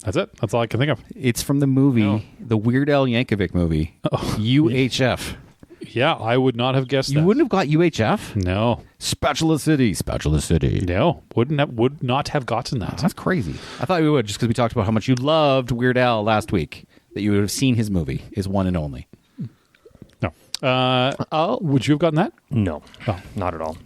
That's it. That's all I can think of. It's from the movie, the Weird Al Yankovic movie, UHF. Yeah, I would not have guessed that. You wouldn't have got UHF? No. Spatula City. Spatula City. No. Would not have gotten that. That's crazy. I thought we would just because we talked about how much you loved Weird Al last week, that you would have seen his movie, is one and only. No. Would you have gotten that? No. Oh, not at all.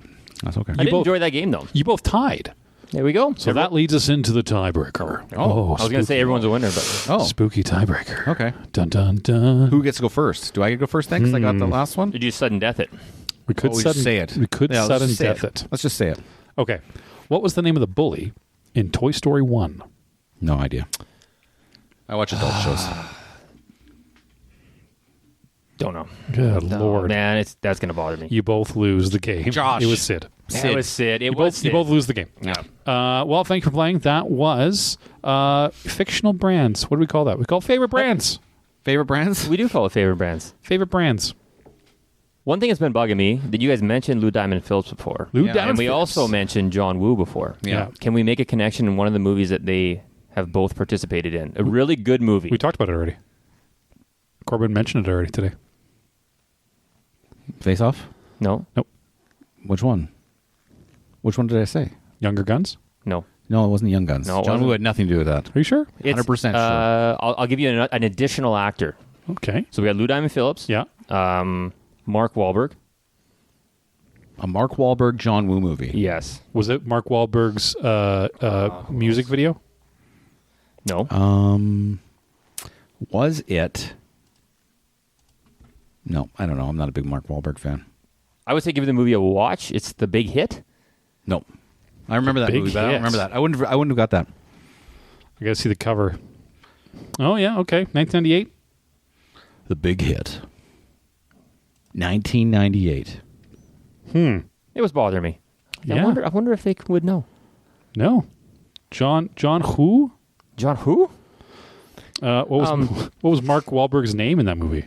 That's okay. I did enjoy that game, though. You both tied. There we go. So that leads us into the tiebreaker. I was going to say everyone's a winner, but... Spooky tiebreaker. Okay. Dun, dun, dun. Who gets to go first? Do I get to go first then? Because I got the last one? Did you sudden death it? We could just say it. We could sudden let's death it. Let's just say it. Okay. What was the name of the bully in Toy Story 1? No idea. I watch adult shows. Don't know. Good Lord. Man, that's going to bother me. You both lose the game. Josh. It was Sid. It was Sid. You both lose the game. Yeah. Well, thank you for playing. That was fictional brands. What do we call that? We call it favorite brands. Favorite brands? We do call it favorite brands. Favorite brands. One thing that's been bugging me that you guys mentioned Lou Diamond Phillips before. And we also mentioned John Woo before. Yeah. Can we make a connection in one of the movies that they have both participated in? A really good movie. We talked about it already. Corbyn mentioned it already today. Face Off? No. Nope. Which one? Which one did I say? Younger Guns? No. No, it wasn't Young Guns. No, it John Woo wasn't. had nothing to do with that. Are you sure? 100% sure. I'll give you an additional actor. Okay. So we got Lou Diamond Phillips. Yeah. Mark Wahlberg. A Mark Wahlberg John Woo movie. Yes. Was it Mark Wahlberg's music video? No. Was it? No, I don't know. I'm not a big Mark Wahlberg fan. I would say give the movie a watch. It's The Big Hit. No. I remember that Big movie, but I don't Hit. remember that. I wouldn't have got that. I got to see the cover. Oh, yeah. Okay. 1998. The Big Hit. 1998. It was bothering me. Yeah. I wonder if they would know. No. John who? John who? What was Mark Wahlberg's name in that movie?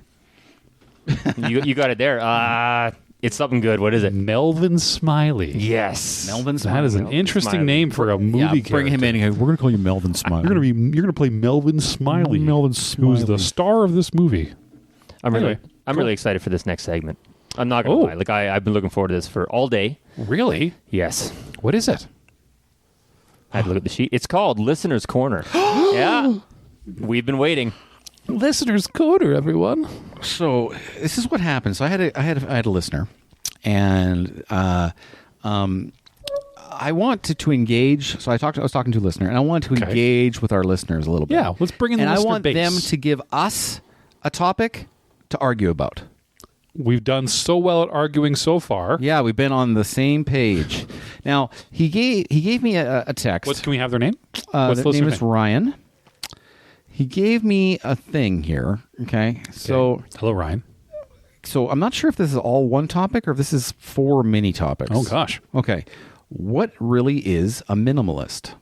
you got it there. It's something good. What is it? Melvin Smiley. Yes. Melvin Smiley. That is an interesting Smiley. name for a movie character. bring him in. We're going to call you Melvin Smiley. You're gonna play Melvin Smiley. Melvin who's the Smiley. star of this movie. I'm Anyway, really excited for this next segment. I'm not gonna lie. Like I've been looking forward to this for all day. Really? Yes. What is it? I had to look at the sheet. It's called Listener's Corner. Yeah. We've been waiting. Listener's Corner, everyone. So this is what happened. So I had a listener, and I wanted to engage. So I was talking to a listener, and I wanted to engage with our listeners a little bit. Yeah, let's bring in the and I listener want base. them to give us a topic to argue about. We've done so well at arguing so far. Yeah, we've been on the same page. Now he gave me a text. Can we have their name? Their name is Ryan. He gave me a thing here. Okay, so hello, Ryan. So I'm not sure if this is all one topic or if this is 4 mini topics. Oh gosh. Okay, what really is a minimalist?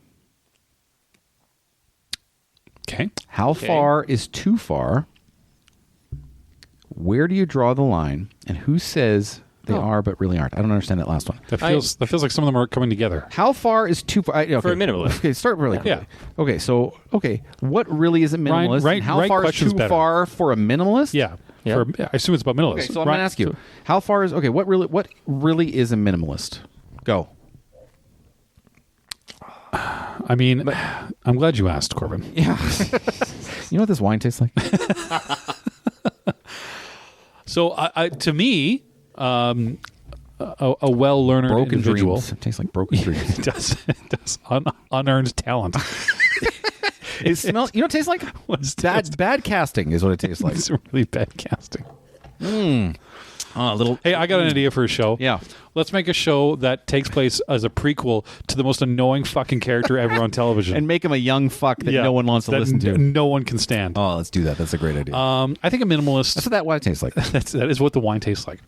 Okay. How far is too far? Where do you draw the line? And who says they are but really aren't? I don't understand that last one. That feels like some of them are coming together. How far is too far? Okay. For a minimalist. Okay, start really quickly. Yeah. Okay, so what really is a minimalist? Ryan, and how far is question's too better. far for a minimalist? Yeah. Yeah. I assume it's about minimalists. Okay, so I'm going to ask you, how far is what really is a minimalist? Go. I mean, I'm glad you asked, Corbyn. Yeah. You know what this wine tastes like? So, to me, a well-learned Broken individual. dreams. It tastes like broken dreams. It does. Unearned talent. It smells. You know what it tastes like? What's Bad casting is what it tastes like. It's really bad casting. A little. Hey, I got an idea for a show. Yeah. Let's make a show that takes place as a prequel to the most annoying fucking character ever on television. And make him a young fuck that no one wants to listen to. No one can stand. Oh, let's do that. That's a great idea. I think a minimalist. That's what that wine tastes like. That is what the wine tastes like.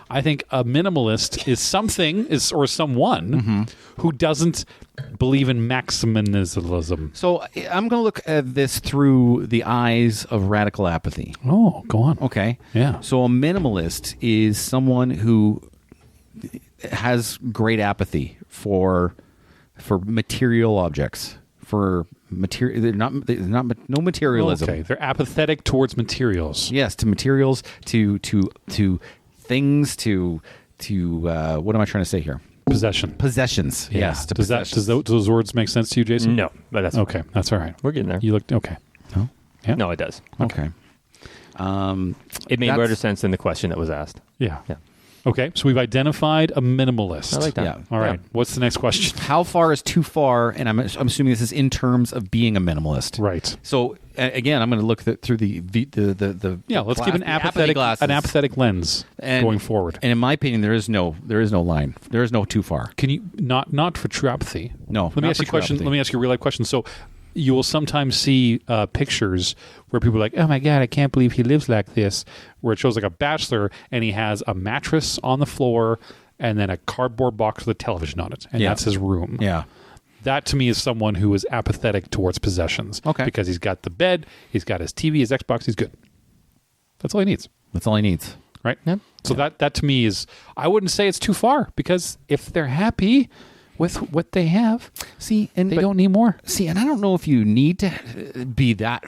I think a minimalist is someone who doesn't believe in maximalism. So I'm going to look at this through the eyes of radical apathy. Oh, go on. Okay. Yeah. So a minimalist is someone who has great apathy for material objects. For material, they're not no materialism. Okay, they're apathetic towards materials. Yes, to materials, to things, to what am I trying to say here? Possessions. Yeah. Yes. To Does those words make sense to you, Jason? No, but that's Okay, that's all right. We're getting there. You looked okay. No. Yeah. No, it does. Okay. It made better sense than the question that was asked. Yeah. Yeah. Okay, so we've identified a minimalist. I like that. Yeah. All right. Yeah. What's the next question? How far is too far? And I'm assuming this is in terms of being a minimalist. Right. So again, I'm going to look through the Yeah. Let's give an apathetic lens going forward. And in my opinion, there is no line. There is no too far. Can you not for true apathy? No, Let me not ask for you a question. true apathy. Let me ask you a real life question. So, you will sometimes see pictures where people are like, "Oh my god, I can't believe he lives like this." Where it shows like a bachelor and he has a mattress on the floor and then a cardboard box with a television on it, and that's his room. Yeah. That to me is someone who is apathetic towards possessions. Okay. Because he's got the bed, he's got his TV, his Xbox, he's good. That's all he needs. That's all he needs. Right? Yep. So that to me is, I wouldn't say it's too far, because if they're happy with what they have, See, and they don't need more. See, and I don't know if you need to be that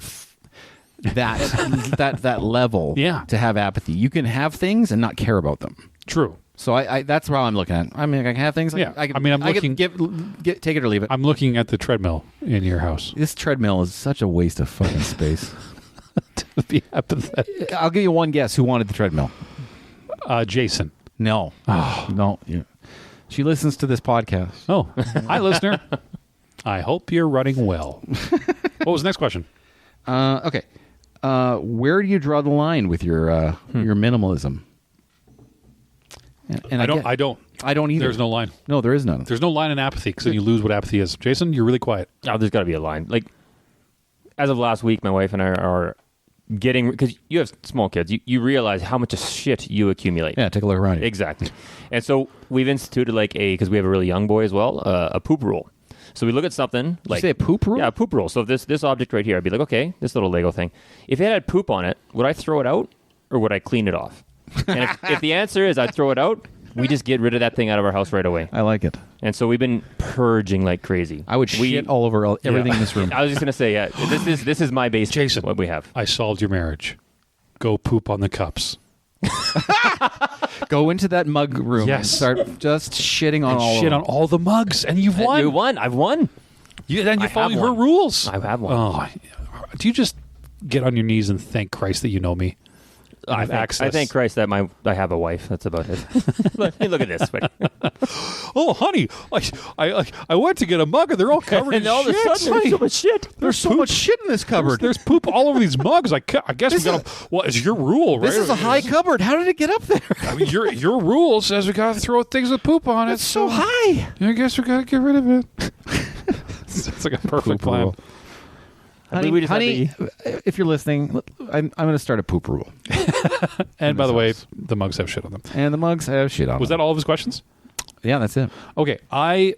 level to have apathy. You can have things and not care about them. True. So I that's how I'm looking at it. I mean, I can have things. Yeah. I'm looking. take it or leave it. I'm looking at the treadmill in your house. This treadmill is such a waste of fucking space. To be apathetic. I'll give you one guess. Who wanted the treadmill? Jason. No. No. Yeah. She listens to this podcast. Oh, hi, listener. I hope you're running well. What was the next question? Okay. Where do you draw the line with your minimalism? And I don't either. There's no line. No, there is none. There's no line in apathy, because then you lose what apathy is. Jason, you're really quiet. Oh, there's got to be a line. Like, as of last week, my wife and I are getting, because you have small kids, you realize how much shit you accumulate. Yeah, take a look around you. Exactly. And so we've instituted because we have a really young boy as well, a poop rule. So we look at something like... You say a poop rule? Yeah, a poop rule. So this object right here, I'd be like, okay, this little Lego thing. If it had poop on it, would I throw it out or would I clean it off? And if the answer is I'd throw it out, we just get rid of that thing out of our house right away. I like it. And so we've been purging like crazy. I would shit all over everything in this room. I was just going to say, yeah, this is my base. Jason, what we have. I solved your marriage. Go poop on the cups. Go into that mug room. Yes. And start just shitting on all the mugs, and you've won. You won. I've won. Then you're following her rules. I have one. Oh, do you just get on your knees and thank Christ that you know me? I thank Christ that I have a wife. That's about it. Look at this. Oh, honey, I went to get a mug and they're all covered in shit. And all of a sudden, there's so much shit. There's so much shit in this cupboard. There's poop all over these mugs. I guess we got to... Well, it's your rule, right? This is a high cupboard. How did it get up there? I mean, your rule says we got to throw things with poop on it. It's so high. I guess we got to get rid of it. It's like a perfect plan. Rule. Honey, if you're listening, I'm going to start a poop rule. And by the way, the mugs have shit on them. And the mugs have shit on them. Was that all of his questions? Yeah, that's it. Okay, I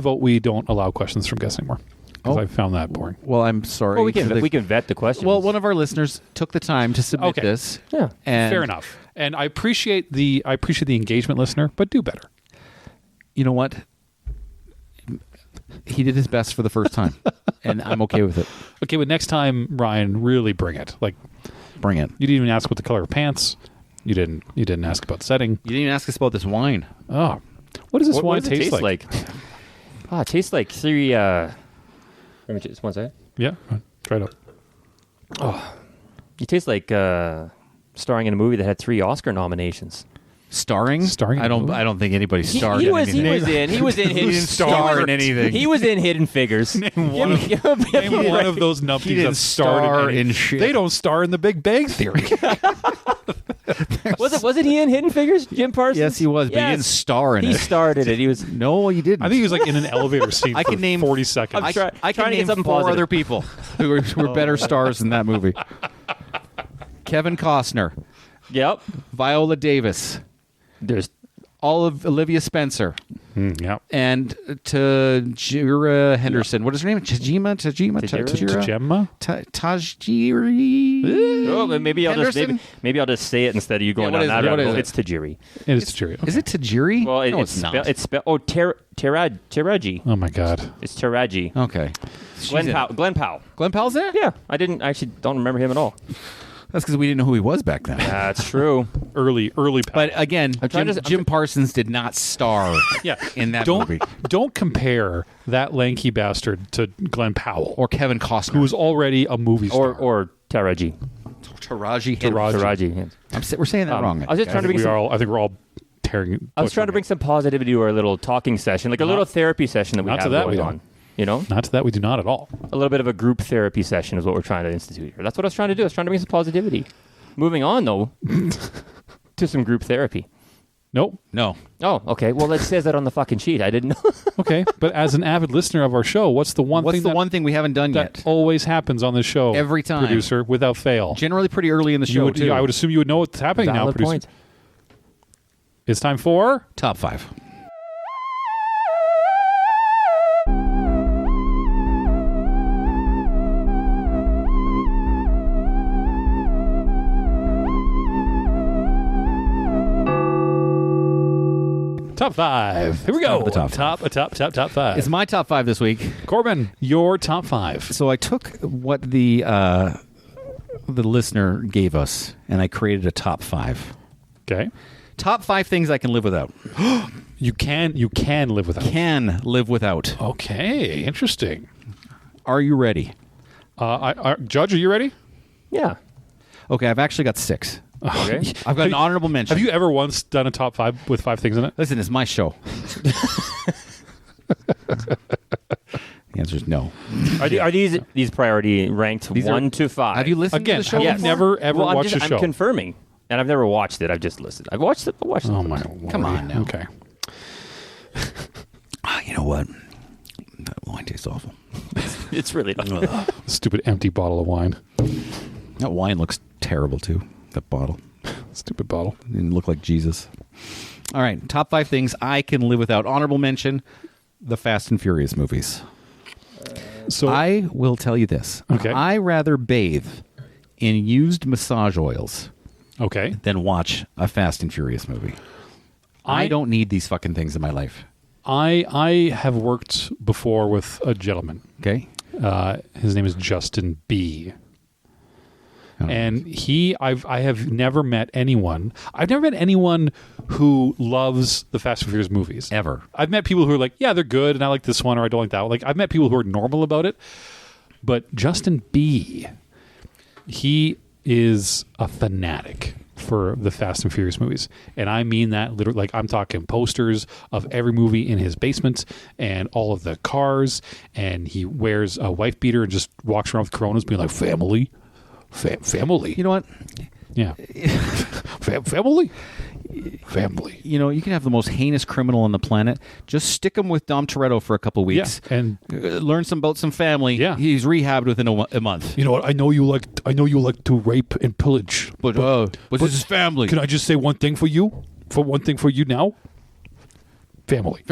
vote we don't allow questions from guests anymore, because I found that boring. Well, I'm sorry. Well, we can vet the questions. Well, one of our listeners took the time to submit this. Yeah, and fair enough. And I appreciate the engagement, listener, but do better. You know what? He did his best for the first time, and I'm okay with it. Okay, but next time, Ryan, really bring it. Like, bring it. You didn't even ask what the color of pants. You didn't ask about setting. You didn't even ask us about this wine. Oh, what does this wine taste like? It tastes like three. Let me just one second. Yeah, try it out. Oh, it tastes like starring in a movie that had 3 Oscar nominations. Starring? I don't think anybody starred in anything. He was in He didn't star in anything. He was in Hidden Figures. Name one of those numpties that starred in shit. They don't star in The Big Bang Theory. Wasn't he in Hidden Figures, Jim Parsons? Yes, he was, but he didn't star in it. He starred in it. He was no, he didn't. I think he was like in an elevator scene for 40 seconds. I can name 4 other people who were better stars in that movie. Kevin Costner. Yep. Viola Davis. There's all of Olivia Spencer. Yep. And Tajira Henderson. What is her name? Tajiri? Oh, maybe I'll just say it instead of you going down that road. It's Tajiri. It is Tajiri. Okay. Is it Tajiri? Well, no, it's not. Taraji. Oh my God. It's Taraji. Okay. Glenn Powell. Glenn Powell's there? Yeah. I actually don't remember him at all. That's because we didn't know who he was back then. That's true. early. But again, Jim Parsons did not star in that movie. Don't compare that lanky bastard to Glenn Powell. Or Kevin Costner. Who was already a movie star. Or Taraji. We're saying that wrong. I was just trying to bring I think we're all tearing... I was trying to bring some positivity to our little talking session, like a little therapy session that we have going on. You know? Not to that, we do not at all. A little bit of a group therapy session is what we're trying to institute here. That's what I was trying to do. I was trying to bring some positivity. Moving on, though, to some group therapy. Nope. No. Oh, okay. Well, it says that on the fucking sheet. I didn't know. Okay, but as an avid listener of our show, what's the one thing we haven't done that yet? Always happens on this show. Every time. Producer, without fail. Generally pretty early in the show, too. I would assume you would know what's happening now, producer. Point. It's time for... Top 5. Top 5. Here we go. Top of the Top 5. It's my top 5 this week. Corbyn, your top 5. So I took what the listener gave us, and I created a top 5. Okay. Top 5 things I can live without. You can live without. Can live without. Okay. Interesting. Are you ready? Judge, are you ready? Yeah. Okay, I've actually got 6. Okay. I've got an honorable mention. Have you ever once done a top 5 with 5 things in it? Listen, it's my show. The answer is no. Are these priority ranked 1 to 5? Have you listened Again, to the show? have you never ever watched the show? I'm confirming. And I've never watched it. I've just listened. I've watched it. Oh, my Lord. Come on now. Okay. You know what? That wine tastes awful. It's really not. Stupid empty bottle of wine. That wine looks terrible, too. That bottle. Stupid bottle. It didn't look like Jesus. All right, top 5 things I can live without. Honorable mention, the Fast and Furious movies. So I will tell you this. Okay. I rather bathe in used massage oils okay. than watch a Fast and Furious movie. I don't need these fucking things in my life. I have worked before with a gentleman. Okay. His name is Justin B. Oh. And I have never met anyone. I've never met anyone who loves the Fast and Furious movies Ever. I've met people who are like, yeah, they're good, and I like this one, or I don't like that one. Like, I've met people who are normal about it. But Justin B, he is a fanatic for the Fast and Furious movies. And I mean that literally. Like, I'm talking posters of every movie in his basement and all of the cars. And he wears a wife beater and just walks around with Coronas being like, family. Family. You know what? Yeah. Family. Family. You know, you can have the most heinous criminal on the planet. Just stick him with Dom Toretto for a couple of weeks. Yeah, and learn about some family. Yeah. He's rehabbed within a month. You know what? I know you like to rape and pillage. But this is family. Can I just say one thing for you? For you now? Family.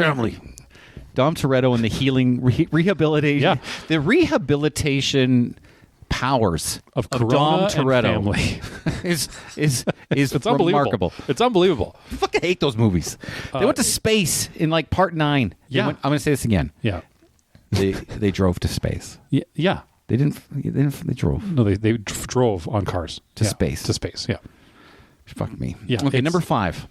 Dom Toretto and the healing rehabilitation. Yeah. The rehabilitation powers of Dom Corona Toretto and family is it's remarkable. It's unbelievable. I fucking hate those movies. They went to space in like part 9. Yeah. I'm going to say this again. Yeah. They drove to space. Yeah. They drove. No, they drove on cars to space. To space. Yeah. Fuck me. Yeah. Okay, number 5.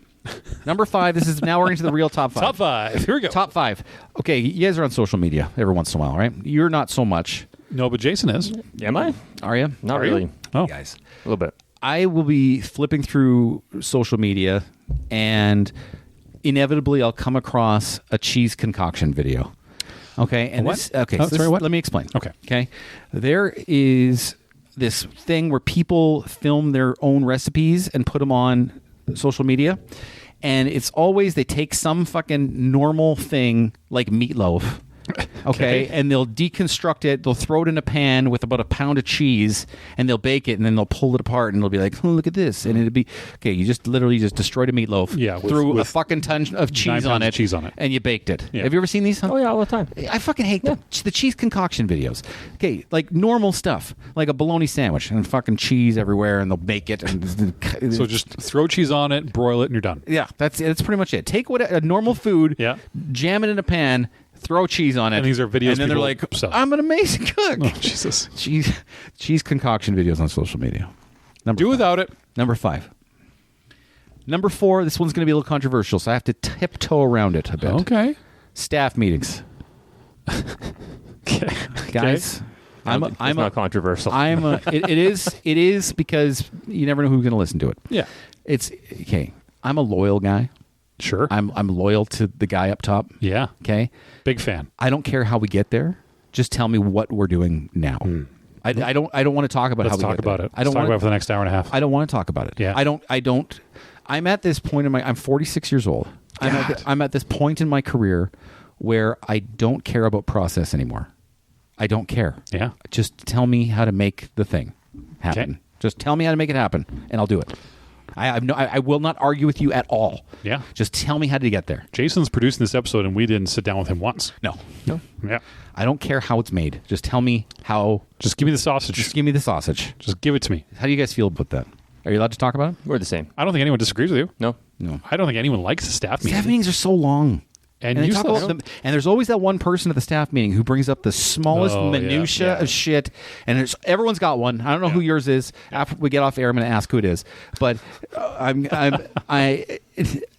Number 5. This is now we're into the real top 5. Top 5. Here we go. Top 5. Okay, you guys are on social media every once in a while, right? You're not so much. No, but Jason is. Am I? Are you? Not Are really. you? Oh, Guys, a little bit. I will be flipping through social media, and inevitably I'll come across a cheese concoction video. Okay, and what? Let me explain. Okay, there is this thing where people film their own recipes and put them on social media, and it's always they take some fucking normal thing like meatloaf. Okay, and they'll deconstruct it. They'll throw it in a pan with about a pound of cheese, and they'll bake it, and then they'll pull it apart, and they'll be like, "Oh, look at this!" And it'll be okay. You just literally just destroyed a meatloaf. Yeah, threw a fucking ton of cheese on it, and you baked it. Yeah. Have you ever seen these? Oh yeah, all the time. I fucking hate the cheese concoction videos. Okay, like normal stuff, like a bologna sandwich, and fucking cheese everywhere, and they'll bake it. And so just throw cheese on it, broil it, and you're done. Yeah, that's pretty much it. Take a normal food, jam it in a pan. Throw cheese on it. And these are videos. And then they're like, I'm an amazing cook. Oh, Jesus. Cheese concoction videos on social media. Do without it. Number 5. Number 4, this one's going to be a little controversial, so I have to tiptoe around it a bit. Okay. Staff meetings. Okay. Guys, it's not controversial. It is because you never know who's going to listen to it. Yeah. It's okay. I'm a loyal guy. Sure. I'm loyal to the guy up top. Yeah. Okay. Big fan. I don't care how we get there. Just tell me what we're doing now. I don't want to talk about how we get there. Let's talk about it for the next hour and a half. I don't want to talk about it. Yeah. I don't. I'm at this point I'm 46 years old. I'm at this point in my career where I don't care about process anymore. I don't care. Yeah. Just tell me how to make the thing happen. Okay. Just tell me how to make it happen, and I'll do it. I will not argue with you at all. Yeah. Just tell me how to get there. Jason's producing this episode, and we didn't sit down with him once. No. Yeah. I don't care how it's made. Just tell me how. Just give me the sausage. Just give me the sausage. Just give it to me. How do you guys feel about that? Are you allowed to talk about it? We're the same. I don't think anyone disagrees with you. No. No. I don't think anyone likes a staff meeting. Staff meetings are so long. And they useless. talk about them, and there's always that one person at the staff meeting who brings up the smallest minutia of shit. And everyone's got one. I don't know who yours is. After we get off air, I'm going to ask who it is. But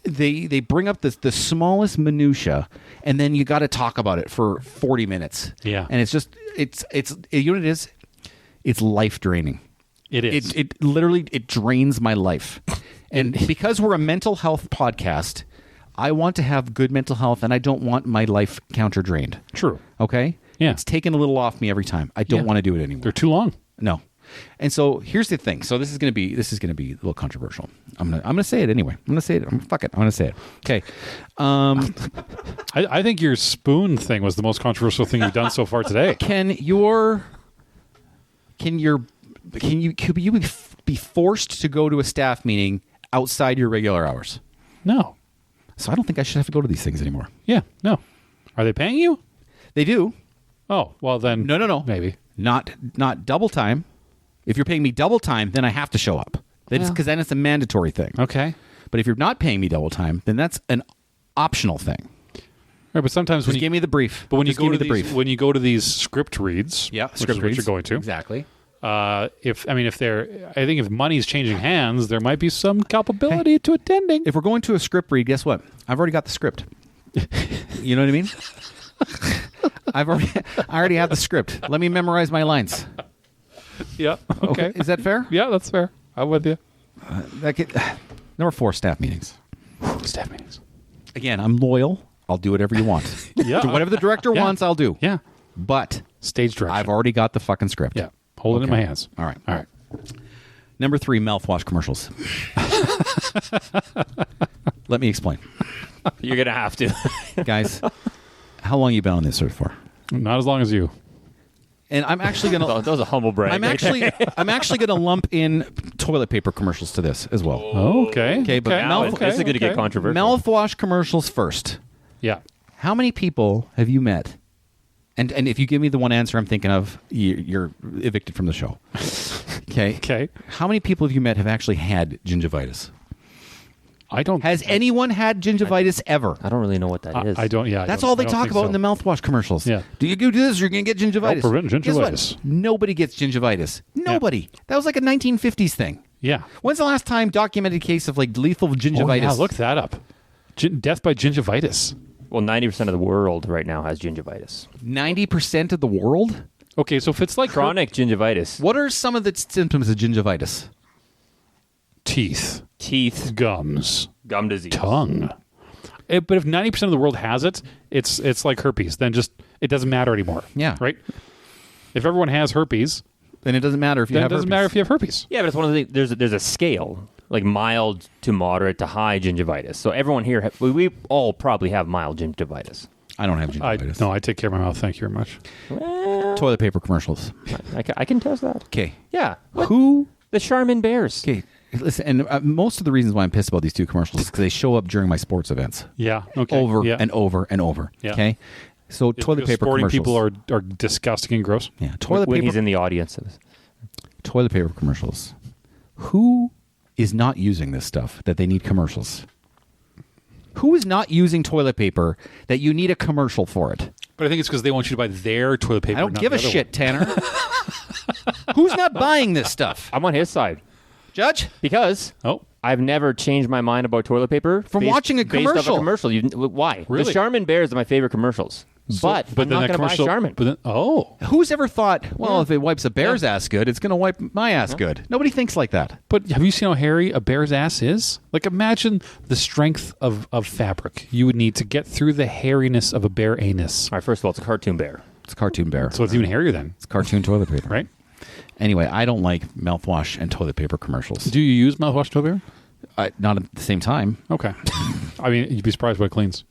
they bring up the smallest minutia, and then you got to talk about it for 40 minutes. Yeah, and it's just you know what it is? It's life draining. It is. It literally drains my life. And because we're a mental health podcast, I want to have good mental health, and I don't want my life counter drained. True. Okay? Yeah. It's taken a little off me every time. I don't want to do it anymore. They're too long. No. And so here's the thing. So this is going to be a little controversial. I'm gonna say it anyway. I'm gonna say it. Fuck it. I'm gonna say it. Okay. I think your spoon thing was the most controversial thing you've done so far today. Could you be forced to go to a staff meeting outside your regular hours? No. So I don't think I should have to go to these things anymore. Yeah, no. Are they paying you? They do. Oh, well then. No. Maybe. Not double time. If you're paying me double time, then I have to show up. Because then it's a mandatory thing. Okay. But if you're not paying me double time, then that's an optional thing. Right, but sometimes Just give me the brief. But when you Just give go me to the brief. when you go to these script reads, script reads, you're going to exactly. I think if money's changing hands, there might be some culpability to attending. If we're going to a script read, guess what? I've already got the script. You know what I mean? I already have the script. Let me memorize my lines. Yeah. Okay. Is that fair? Yeah, that's fair. I'm with you. Number 4, staff meetings. Staff meetings. Again, I'm loyal. I'll do whatever you want. Yeah. Whatever the director wants, I'll do. Yeah. But stage direction. I've already got the fucking script. Yeah. Hold it in my hands. All right. All right. Number 3, mouthwash commercials. Let me explain. You're going to have to. Guys, how long have you been on this sort for? Not as long as you. And I'm actually going to... That was a humble brag. I'm actually going to lump in toilet paper commercials to this as well. Oh, okay. Okay, but this is going to get controversial. Mouthwash commercials first. Yeah. How many people have you met? And if you give me the one answer I'm thinking of, you're evicted from the show. Okay. Okay. How many people have you met have actually had gingivitis? I don't. Has anyone had gingivitis ever? I don't really know what that is. I don't. Yeah. That's all they talk about in the mouthwash commercials. Yeah. Do you do this? You're going to get gingivitis. Help prevent gingivitis. Guess what? Nobody gets gingivitis. Nobody. Yeah. That was like a 1950s thing. Yeah. When's the last time documented case of like lethal gingivitis? Oh, yeah, look that up. Death by gingivitis. Well, 90% of the world right now has gingivitis. 90% of the world? Okay, so if it's like chronic gingivitis. What are some of the symptoms of gingivitis? Teeth, gums, gum disease, tongue. But if 90% of the world has it, it's like herpes. Then just it doesn't matter anymore. Yeah. Right. If everyone has herpes, then it doesn't matter if you have herpes. It doesn't matter if you have herpes. Yeah, but it's one of the there's a scale, like mild to moderate to high gingivitis. So everyone here, we all probably have mild gingivitis. I don't have gingivitis. No, I take care of my mouth. Thank you very much. Well, toilet paper commercials. I can test that. Okay. Yeah. Who? The Charmin Bears. Okay. Listen, and most of the reasons why I'm pissed about these two commercials is because they show up during my sports events. Yeah. Okay. Over yeah. and over and over. Yeah. Okay. So toilet paper sporting commercials. people are disgusting and gross. Yeah. When he's in the audience. Toilet paper commercials. Who is not using this stuff that they need commercials? Who is not using toilet paper that you need a commercial for it? But I think it's because they want you to buy their toilet paper. I don't give a shit, Tanner. Who's not buying this stuff? I'm on his side. Judge? Because I've never changed my mind about toilet paper from watching a commercial. Based off a commercial. Why? Really? The Charmin Bears are my favorite commercials. But I'm not going to buy Charmin. Who's ever thought, well, if it wipes a bear's ass good, it's going to wipe my ass good? Nobody thinks like that. But have you seen how hairy a bear's ass is? Like, imagine the strength of fabric you would need to get through the hairiness of a bear anus. All right, first of all, it's a cartoon bear. It's a cartoon bear. So it's even hairier then. It's cartoon toilet paper. Right? Anyway, I don't like mouthwash and toilet paper commercials. Do you use mouthwash toilet paper? Not at the same time. Okay. I mean, you'd be surprised what it cleans.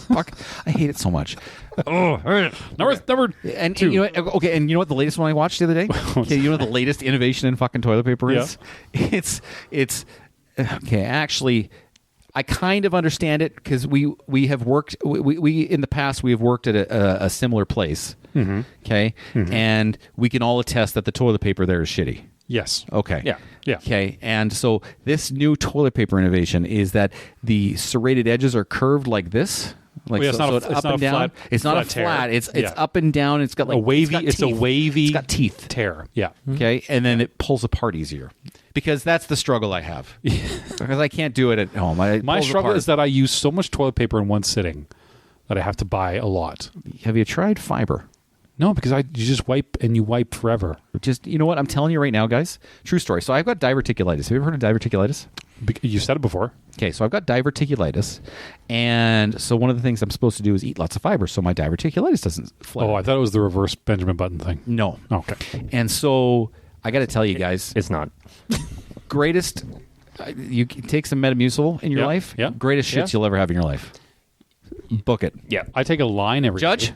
Fuck, I hate it so much. Number two. And you know what, okay, and you know what the latest one I watched the other day? Okay, you know what the latest innovation in fucking toilet paper is? Yeah. It's okay. Actually, I kind of understand it because we have worked. We in the past we have worked at a similar place. Mm-hmm. Okay, and we can all attest that the toilet paper there is shitty. Yes. Okay. Yeah. Yeah. Okay. And so this new toilet paper innovation is that the serrated edges are curved like this. Like Well, yeah, so, it's it's not up a and down. flat- It's not a flat tear. flat. It's Yeah. up and down. It's got like A wavy. It's got teeth. It's got teeth. tear. Yeah. Okay, and then it pulls apart easier because that's the struggle I have. Because I can't do it at home. My struggle is that I use so much toilet paper in one sitting that I have to buy a lot. Have you tried fiber? No, because you just wipe and you wipe forever. Just you know what I'm telling you right now, guys. True story. So I've got diverticulitis. Have you ever heard of diverticulitis? You said it before. Okay, so I've got diverticulitis, and so one of the things I'm supposed to do is eat lots of fiber so my diverticulitis doesn't flare. Oh, I thought it was the reverse Benjamin Button thing. No. Okay. And so I got to tell you guys, It's not. greatest. You take some Metamucil in your Yep, life. yep. Greatest shits Yeah. you'll ever have in your life. Book it. Yeah. I take a line every Judge. day.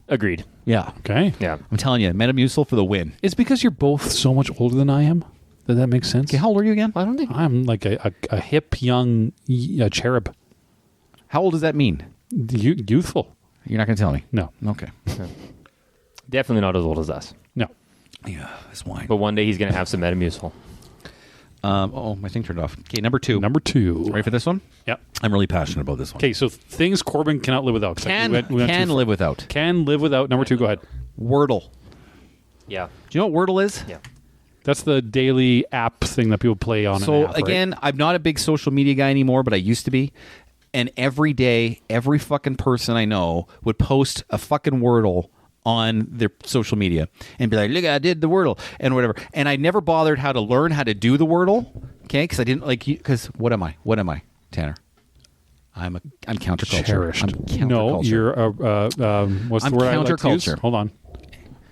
Agreed. Yeah. Okay. Yeah. I'm telling you, Metamucil for the win. It's because you're both so much older than I am. Does that make sense? Okay, how old are you again? I don't think. I'm like a hip young cherub. How old does that mean? Youthful. You're not going to tell me. No. Okay. Definitely not as old as us. No. Yeah, this wine. But one day he's going to have some Metamucil. My thing turned off. Okay, number two. Number 2. Ready for this one? Yep. I'm really passionate about this one. Okay, so things Corbyn cannot live without. Can We went too far. live without. Can live without. Number 2, go ahead. Wordle. Yeah. Do you know what Wordle is? Yeah. That's the daily app thing that people play on. So an app, right? again, I'm not a big social media guy anymore, but I used to be. And every day, every fucking person I know would post a fucking Wordle on their social media and be like, look, I did the Wordle and whatever. And I never bothered how to learn how to do the Wordle, okay? Because I didn't like, because what am I, Tanner? I'm counterculture. Cherished. I'm counterculture. No, you're what's the I'm word I like to use? counterculture. Hold on.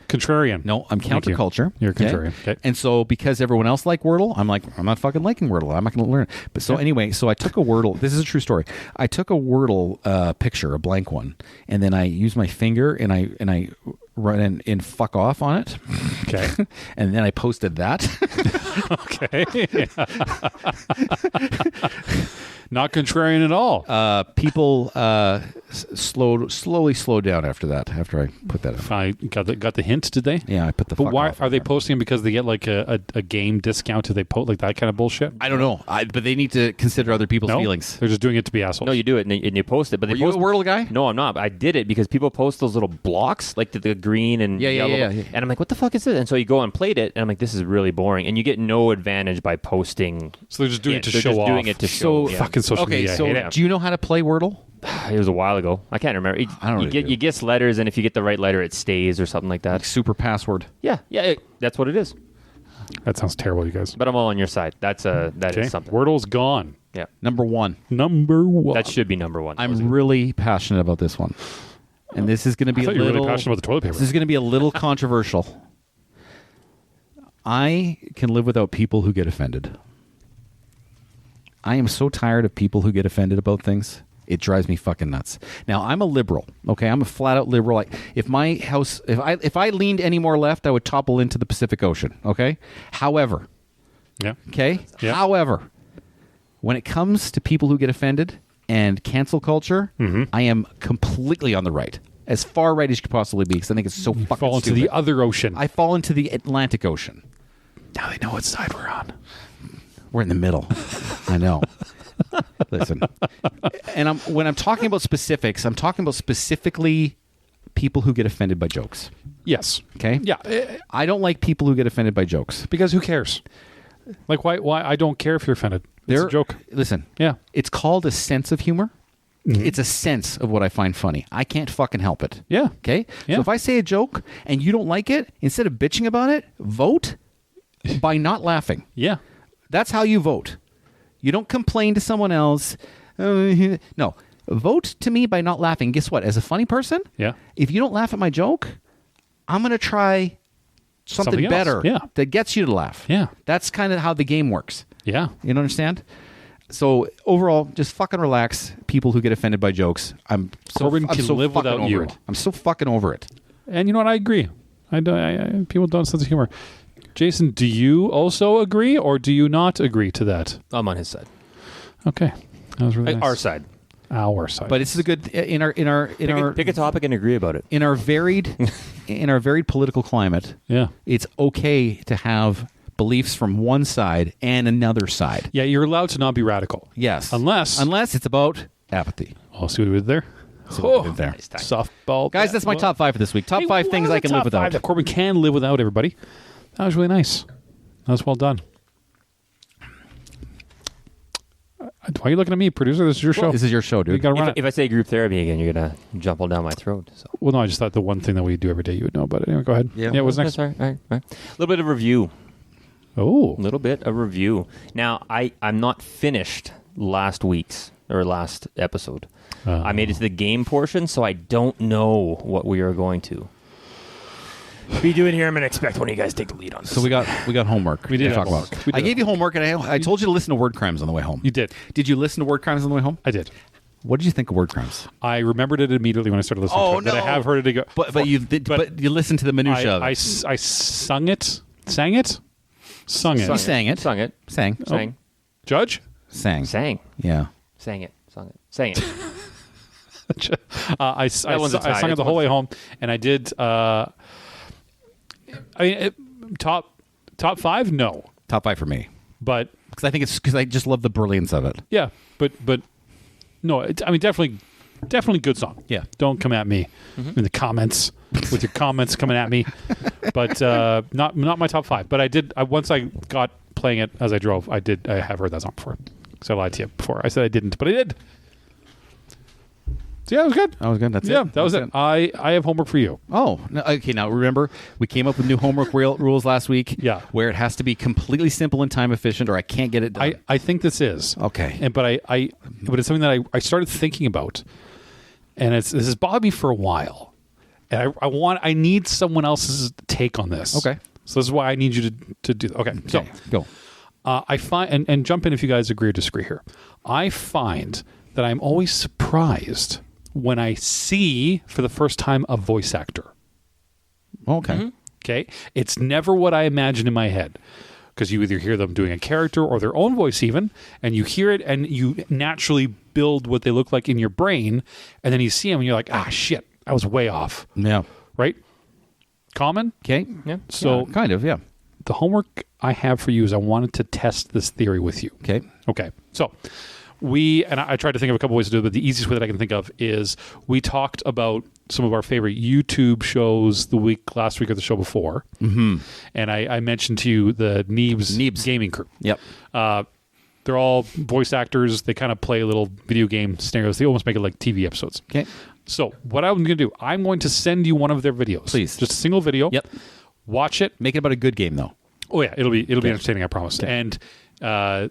Contrarian. No, I'm Thank you. counterculture. You're contrarian. Okay. And so because everyone else liked Wordle, I'm like, I'm not fucking liking Wordle. I'm not going to learn it. But so anyway, so I took a Wordle. This is a true story. I took a Wordle picture, a blank one, and then I used my finger and I run in fuck off on it. Okay. And then I posted that. Okay. Not contrarian at all. People slowly slowed down after that. After I put that up. I got the hint, did they? Yeah, I put the. But fuck why off are on they there. posting because they get like a game discount? Do they post like that kind of bullshit? I don't know. But they need to consider other people's No, feelings. they're just doing it to be assholes. No, you do it and you post it. But Were they you a post Wordle guy? No, I'm not. I did it because people post those little blocks, like the green and yellow. yeah. And I'm like, what the fuck is this? And so you go and played it, and I'm like, this is really boring. And you get no advantage by posting. So they're just doing it to they're show just off. doing it to show. Yeah. Fucking social Okay, media. I so hate it. do you know how to play Wordle? It was a while ago. I can't remember. I don't really do. You guess letters, and if you get the right letter, it stays or something like that. Super password. Yeah, that's what it is. That sounds terrible, you guys. But I'm all on your side. That Okay. is something. Wordle's gone. Yeah, Number one. Number 1. that should be number one. I'm really passionate about this one. And this is going to be I a thought you were little really passionate about the toilet paper. This is going to be a little controversial. I can live without people who get offended. I am so tired of people who get offended about things. It drives me fucking nuts. Now, I'm a liberal. Okay, I'm a flat out liberal. If my house, if I leaned any more left, I would topple into the Pacific Ocean. Okay. However, Yeah. okay. Yeah. However, when it comes to people who get offended and cancel culture, I am completely on the right, as far right as you could possibly be, because I think it's so fucking Fall into stupid. the other ocean. I fall into the Atlantic Ocean. now they know what side we're on. We're in the middle. I know. Listen, and when I'm talking about specifics, I'm talking about specifically people who get offended by jokes. Yes. Okay. Yeah. I don't like people who get offended by jokes. Because who cares? Like, why? I don't care if you're offended. It's a joke. Listen. Yeah. It's called a sense of humor. It's a sense of what I find funny. I can't fucking help it. Yeah. Okay. Yeah. So if I say a joke and you don't like it, instead of bitching about it, vote by not laughing. Yeah. That's how you vote. You don't complain to someone else. No. Vote to me by not laughing. Guess what? As a funny person, Yeah. if you don't laugh at my joke, I'm going to try something Something else. better Yeah. that gets you to laugh. Yeah. That's kind of how the game works. Yeah. You don't understand? So overall, just fucking relax. People who get offended by jokes. Corbyn can live fucking without over you. it. I'm so fucking over it. And you know what? I agree. People don't have a sense of humor. Jason, do you also agree, or do you not agree to that? I'm on his side. Okay, that was really nice. Our side. Our side. But it's a good in our Pick a topic and agree about it. in our varied political climate. yeah, It's okay to have beliefs from one side and another side. Yeah, you're allowed to not be radical. Yes. Unless it's about apathy. I'll see what we did there. There. Nice time. Softball. Guys, that's my top 5 for this week. Top 5 things I can live without. That Corbyn can live without, everybody. That was really nice. That was well done. Why are you looking at me, producer? This is your show. This is your show, dude. You gotta run If I say group therapy again, you're going to jump all down my throat. So. Well, no, I just thought the one thing that we do every day you would know about it. Anyway, go ahead. Yeah, what's next? All right. A little bit of review. Oh. A little bit of review. Now, I'm not finished last episode. I made it to the game portion, so I don't know what we are going to be doing here. I'm going to expect one of you guys to take the lead on this. So we got homework. We did talk about. I gave you homework, and I told you to listen to Word Crimes on the way home. You did. Did you listen to Word Crimes on the way home? I did. What did you think of Word Crimes? I remembered it immediately when I started listening to it. No. But I have heard it ago. But you listened to the minutia. I sung it. Sang it? Sung it. You sang it. Sung it. Sang. Sang. Judge? Sang. Yeah. Sang it. I sung it the whole way home, and I did. Top 5? No. Top 5 for me. But because I just love the brilliance of it. Yeah, but no. Definitely good song. Yeah. Don't come at me in the comments with your comments coming at me. But not my top 5. But I did. Once I got playing it as I drove, I have heard that song before. So I lied to you before. I said I didn't, but I did. So yeah, it was good. That was good. That's it. Yeah, that was it. I have homework for you. Oh, okay. Now remember, we came up with new homework rules last week. Yeah, where it has to be completely simple and time efficient, or I can't get it done. I think this is okay. But it's something that I started thinking about, and this has bothered me for a while, and I need someone else's take on this. Okay. So this is why I need you to do. Okay. So go. I find and jump in if you guys agree or disagree here. I find that I'm always surprised when I see for the first time a voice actor. Okay. Mm-hmm. Okay. It's never what I imagine in my head, because you either hear them doing a character or their own voice even, and you hear it and you naturally build what they look like in your brain, and then you see them and you're like, shit, I was way off. Yeah. Right? Common? Okay. Yeah. So kind of, yeah. The homework I have for you is I wanted to test this theory with you. Okay. So I tried to think of a couple ways to do it, but the easiest way that I can think of is we talked about some of our favorite YouTube shows last week or the show before. Mm-hmm. And I mentioned to you the Neebs gaming crew. Yep. They're all voice actors. They kind of play little video game scenarios. They almost make it like TV episodes. Okay. So what I'm going to do, I'm going to send you one of their videos. Please. Just a single video. Yep. Watch it. Make it about a good game, though. Oh, yeah. It'll be entertaining, I promise. Okay. And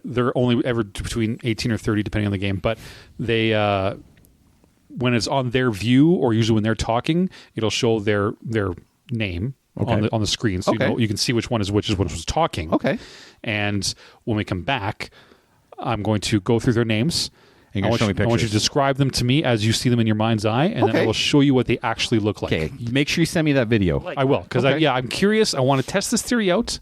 they're only ever between 18 or 30, depending on the game. But they, when it's on their view, or usually when they're talking, it'll show their name on the screen, so you can see which one was talking. Okay. And when we come back, I'm going to go through their names. I want you to describe them to me as you see them in your mind's eye, and then I will show you what they actually look like. Okay. Make sure you send me that video. I will, because I'm curious. I want to test this theory out.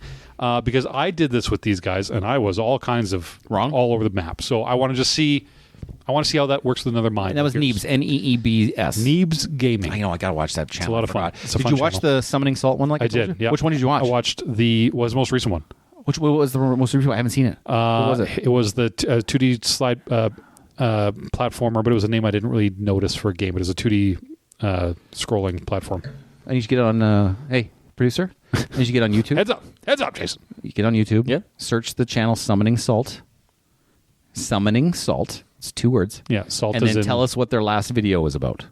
Because I did this with these guys, and I was all kinds of wrong, all over the map. So I want to just see. I want to see how that works with another mind. And that was Neebs, Neebs. Neebs Gaming. I know. I gotta watch that channel. It's a lot of fun. Did you watch the Summoning Salt one? I did. Yeah. Which one did you watch? I watched the most recent one. What was the most recent one? I haven't seen it. What was it? It was the 2D slide platformer, but it was a name I didn't really notice for a game. It was a 2D scrolling platform. I need you to get on. Hey, producer. I need you to get on YouTube. Heads up, Jason. You get on YouTube. Yeah. Search the channel Summoning Salt. Summoning Salt. It's 2 words. Yeah, salt. And then tell us what their last video was about.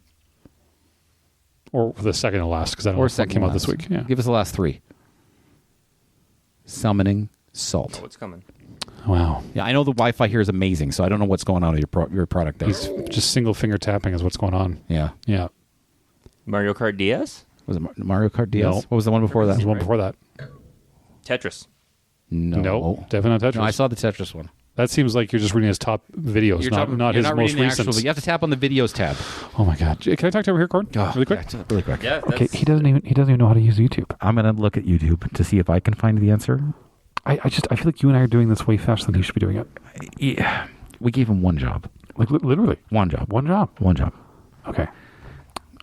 Or the second to last, because I don't know what came out this week. Yeah. Give us the last 3. Summoning Salt. Oh, it's coming. Wow. Yeah, I know the Wi-Fi here is amazing, so I don't know what's going on with your product there. He's just single finger tapping is what's going on. Yeah. Yeah. Mario Kart DS? Was it Mario Kart DS? No. What was the one before that? There was one before that. Tetris. No. Definitely not Tetris. No, I saw the Tetris one. That seems like you're just reading his top videos, not his most recent. You have to tap on the videos tab. Oh my God! Can I talk to you over here, Cord? Really quick. Yeah, really quick. Yeah. Okay, he doesn't even know how to use YouTube. I'm gonna look at YouTube to see if I can find the answer. I feel like you and I are doing this way faster than he should be doing it. Yeah. We gave him one job. Like literally one job. One job. One job. Okay.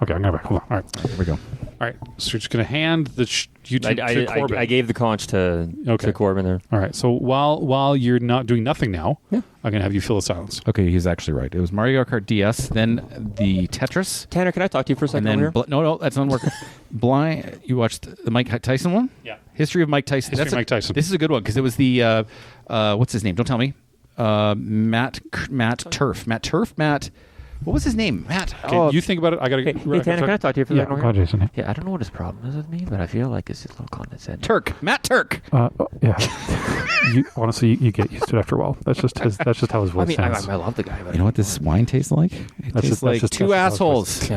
I'm going back. Hold on. All right. Here we go. All right, so you're just going to hand the YouTube to Corbyn. I gave the conch to Corbyn there. All right, so while you're not doing nothing now, I'm going to have you fill the silence. Okay, he's actually right. It was Mario Kart DS, then the Tetris. Tanner, can I talk to you for a second? And then no, that's not working. Blind. You watched the Mike Tyson one? Yeah. History of Mike Tyson. Mike Tyson. This is a good one because it was the what's his name? Don't tell me. Matt Turf. What was his name? Matt. Okay, you think about it. I gotta. Hey, Tanner, can I talk to you for a second? Go on, Jason. Yeah, I don't know what his problem is with me, but I feel like it's just a little condescending. Matt Turk. Yeah. Honestly, you get used to it after a while. That's just how his voice sounds. I love the guy. But You know what this wine tastes like? It tastes like two assholes.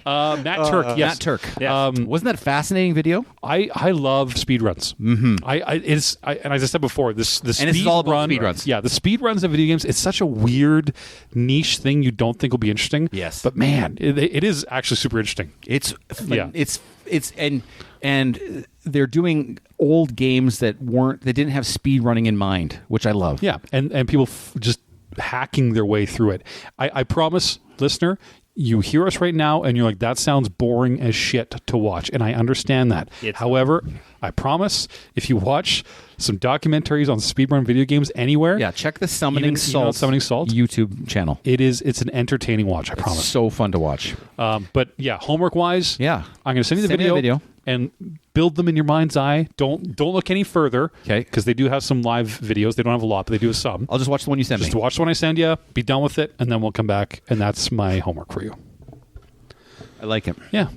Matt Turk. Yes. Matt Turk. Yes. Wasn't that a fascinating video? I love speedruns. And as I said before, the speed this is all about run, speedruns. Yeah, the speedruns of video games. It's such a weird niche thing you don't think will be interesting. Yes. but man, it is actually super interesting. It's Yeah. it's and they're doing old games that didn't have speed running in mind, which I love. Yeah, and people just hacking their way through it. I promise, listener, you hear us right now and you're like, that sounds boring as shit to watch. And I understand that. However, I promise if you watch some documentaries on speedrun video games anywhere. Yeah, check the Summoning Salt YouTube channel. It's an entertaining watch, I promise. So fun to watch. But yeah, homework wise, Yeah. I'm going to send you the video and build them in your mind's eye. Don't look any further. Okay. Because they do have some live videos. They don't have a lot, but they do have some. I'll just watch the one you send me. Just watch the one I send you, be done with it, and then we'll come back, and that's my homework for you. I like it. Yeah.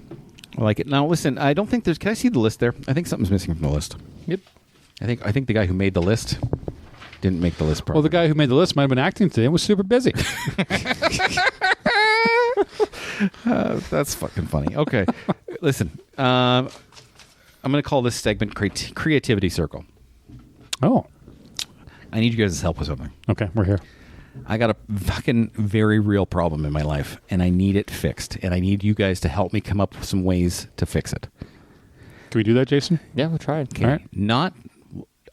I like it. Now, listen, I don't think there's... Can I see the list there? I think something's missing from the list. Yep. I think the guy who made the list didn't make the list properly. Well, the guy who made the list might have been acting today and was super busy. That's fucking funny. Okay. Listen, I'm going to call this segment Creativity Circle. Oh. I need you guys' help with something. Okay, we're here. I got a fucking very real problem in my life, and I need it fixed. And I need you guys to help me come up with some ways to fix it. Can we do that, Jason? Yeah, we'll try it. Okay. All right.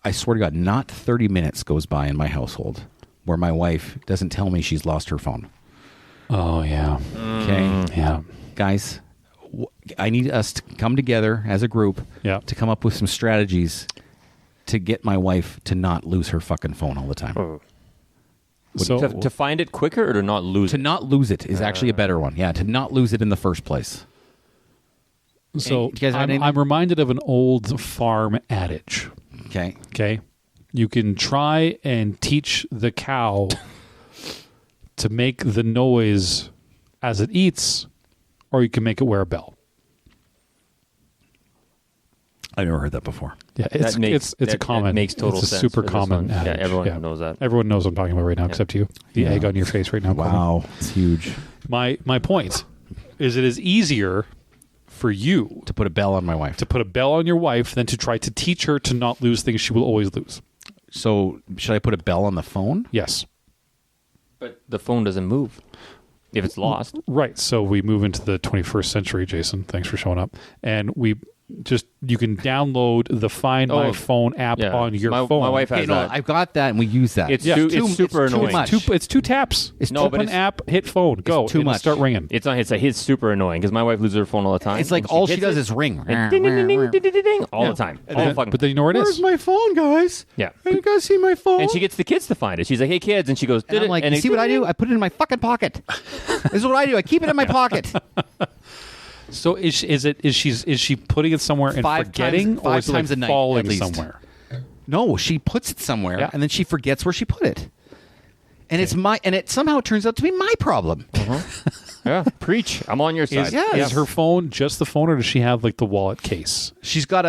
I swear to God, not 30 minutes goes by in my household where my wife doesn't tell me she's lost her phone. Oh, yeah. Okay? Yeah. Guys, I need us to come together as a group to come up with some strategies to get my wife to not lose her fucking phone all the time. Oh. So To find it quicker or to not lose To it? not lose it is actually a better one. Yeah, to not lose it in the first place. So do you guys have anything? I'm reminded of an old farm adage. Okay. Okay. You can try and teach the cow to make the noise as it eats, or you can make it wear a bell. I've never heard that before. Yeah, it's a common. That makes total it's a sense super for this common one. adage. Yeah, everyone knows that. Everyone knows what I'm talking about right now, except you. The egg on your face right now. Wow, it's huge. My point is, it is easier for you To put a bell on my wife. to put a bell on your wife than to try to teach her to not lose things she will always lose. So should I put a bell on the phone? Yes. But the phone doesn't move if it's lost. Right. So we move into the 21st century, Jason. Thanks for showing up. And you can download the Find My Phone app on your phone. My wife has that. I've got that, and we use that. It's super annoying. It's two taps. It's open app, hit phone, go. too It'll much. Start ringing. It's super annoying because my wife loses her phone all the time. It's like When all she hits does it, is ring. and ding, ding, ding, ding, ding, ding, ding, all the time. But then you know where it Where's is. my phone, guys? Yeah. You guys see my phone? And she gets the kids to find it. She's like, "Hey, kids," and she goes, And I'm like, you see what I do? I put it in my fucking pocket. This is what I do. I keep it in my pocket. So is she putting it somewhere and forgetting, or is it times a night, falling at least. somewhere? No, she puts it somewhere, and then she forgets where she put it. And it somehow turns out to be my problem. Yeah, preach. I'm on your side. Is her phone just the phone, or does she have like the wallet case? She's got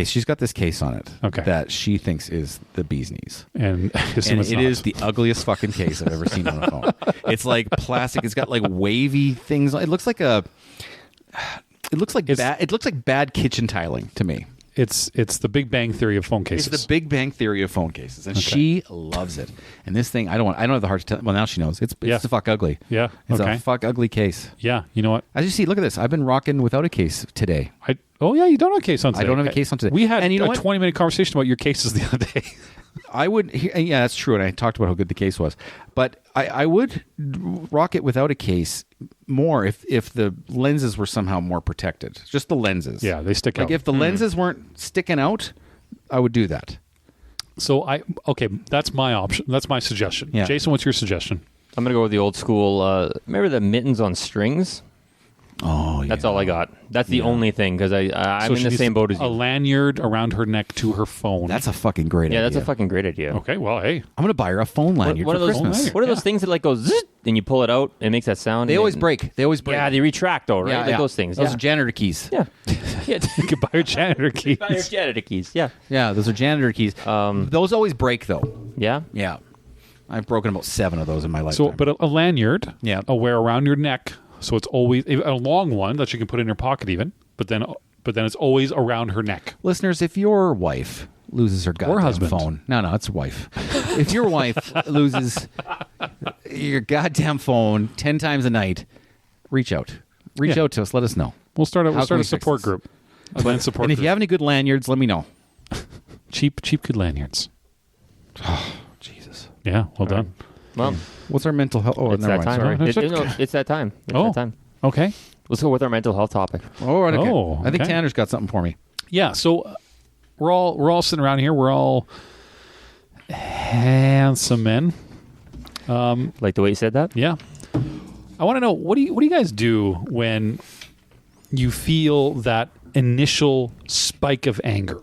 she's got this case on it that she thinks is the bee's knees. And it is the ugliest fucking case I've ever seen on a phone. It's like plastic. It's got like wavy things. It looks like bad kitchen tiling to me. It's the Big Bang Theory of phone cases. It's the Big Bang Theory of phone cases, and she loves it. And this thing, I don't have the heart to tell. Well, now she knows. It's the fuck ugly. Yeah, it's a fuck ugly case. Yeah, you know what? As you see, look at this. I've been rocking without a case today. You don't have a case on today. I don't have a case on today. We had and you know a 20-minute conversation about your cases the other day. I would. Yeah, that's true, and I talked about how good the case was. But I would rock it without a case more if the lenses were somehow more protected. Just the lenses. Yeah, they stick out. Like if the lenses weren't sticking out, I would do that. So that's my option. That's my suggestion. Yeah. Jason, what's your suggestion? I'm going to go with the old school. Remember the mittens on strings? Oh, yeah. That's all I got. That's the only thing, because I'm in the same boat as you. A lanyard around her neck to her phone. That's a fucking great idea. Yeah, that's a fucking great idea. Okay, well, hey. I'm going to buy her a phone lanyard for Christmas. What are those things that like go zzz, and you pull it out and it makes that sound? They always break. Yeah, they retract though, right? Like those things. Those are janitor keys. Yeah. You could buy her janitor keys. Buy your janitor keys, yeah. Yeah, those are janitor keys. Those always break though. Yeah? Yeah. I've broken about 7 of those in my life. So, but a lanyard, Yeah. wear around your neck, so it's always a long one that you can put in your pocket even, but then it's always around her neck. Listeners, if your wife loses her goddamn husband. phone. No, it's wife. If your wife loses your goddamn phone 10 times a night, reach out. Reach out to us. Let us know. We'll start How can a we support fix this? group. A men's support And if group. you have any good lanyards, let me know. cheap good lanyards. Jesus. Yeah, well done. Well, What's our mental health? Oh, it's never that mind. time. Sorry. It's that time. It's Oh. that time. Okay. Let's go with our mental health topic. Oh, right, okay. Oh, I think okay. Tanner's got something for me. Yeah, so we're all sitting around here. We're all handsome men. Like the way you said that? Yeah. I want to know, what do you guys do when you feel that initial spike of anger?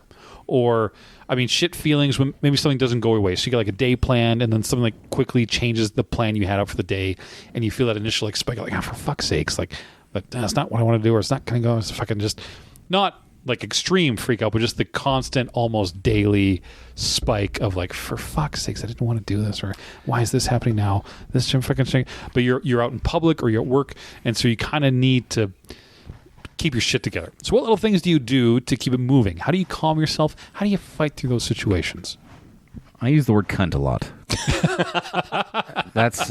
Or, I mean, shit feelings when maybe something doesn't go your way. So you get like a day planned and then something like quickly changes the plan you had out for the day, and you feel that initial like spike, like, for fuck's sakes, like, but that's not what I want to do, or it's not going to go. It's fucking just not like extreme freak out, but just the constant, almost daily spike of like, for fuck's sakes, I didn't want to do this, or why is this happening now? This fucking thing. But you're out in public or you're at work, and so you kind of need to keep your shit together. So what little things do you do to keep it moving? How do you calm yourself? How do you fight through those situations? I use the word cunt a lot. That's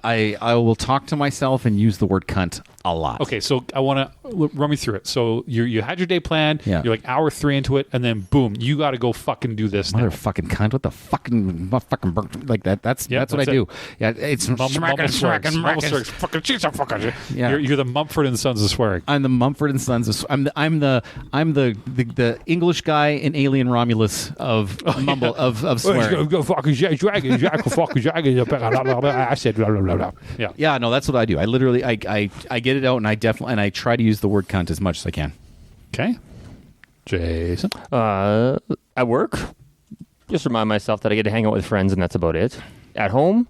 I will talk to myself and use the word cunt a lot. Okay, so I want to run me through it. So you had your day planned. Yeah. You're like hour 3 into it, and then boom, you got to go fucking do this now. Motherfucking cunt! What the fucking like that? That's what I do. Yeah, it's smacking. Fucking she's a fucking. Yeah. You're the Mumford and Sons of swearing. I'm the Mumford and Sons. I'm the English guy in Alien Romulus of mumble of swearing. Go fucking dragon, fucking dragon. I said blah blah blah. Yeah. Yeah, no, that's what I do. I literally I get it out, and I try to use the word cunt as much as I can. Okay. Jason. At work, just remind myself that I get to hang out with friends, and that's about it. At home,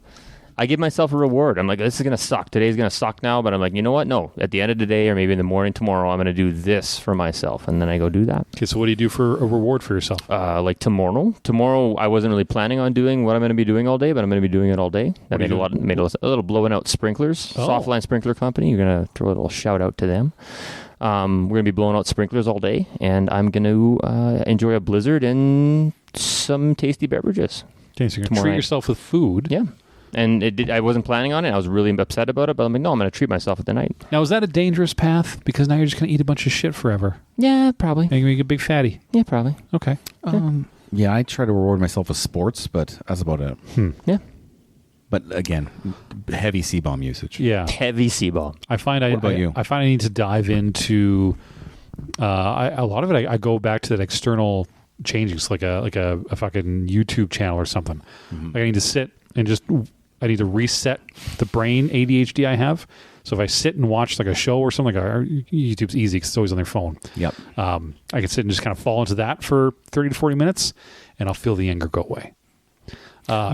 I give myself a reward. I'm like, this is going to suck. Today's going to suck now, but I'm like, you know what? No, at the end of the day, or maybe in the morning tomorrow, I'm going to do this for myself, and then I go do that. Okay, so what do you do for a reward for yourself? Like tomorrow. Tomorrow, I wasn't really planning on doing what I'm going to be doing all day, but I'm going to be doing it all day. That made a little blowing out sprinklers. Oh. Softline Sprinkler Company. You're going to throw a little shout out to them. We're going to be blowing out sprinklers all day, and I'm going to enjoy a blizzard and some tasty beverages. Okay, so you're going to treat yourself with food. Yeah. And I wasn't planning on it. I was really upset about it, but I'm like, no, I'm going to treat myself at the night. Now, is that a dangerous path? Because now you're just going to eat a bunch of shit forever. Yeah, probably. And you're going to get a big fatty. Yeah, probably. Okay. Yeah, I try to reward myself with sports, but that's about it. Yeah. But again, heavy C-bomb usage. Yeah. Heavy C-bomb. I find What about you? I find I need to dive into a lot of it. I go back to that external changes, like a fucking YouTube channel or something. Mm-hmm. Like I need to sit and I need to reset the brain ADHD I have. So if I sit and watch like a show or something, like YouTube's easy because it's always on their phone. Yep. I can sit and just kind of fall into that for 30 to 40 minutes, and I'll feel the anger go away.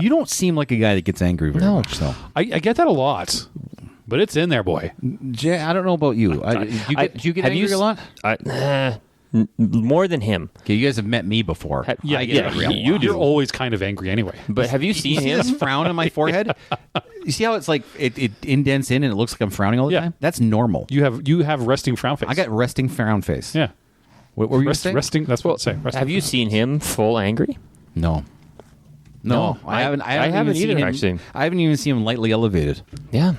You don't seem like a guy that gets angry very much, though. I get that a lot, but it's in there, boy. Jay, I don't know about you. Do you get angry a lot? More than him. Okay, you guys have met me before. Yeah, I get angry a lot. you do. You're always kind of angry anyway. But have you You seen see him? this frown on my forehead? You see how it's like it indents in and it looks like I'm frowning all the Yeah. time? That's normal. You have resting frown face. I got resting frown face. yeah. What were you saying? Resting. That's what I'd say. Resting Have you frown. seen him full angry? No, I haven't even seen either, him- actually. I haven't even seen him lightly elevated. Yeah.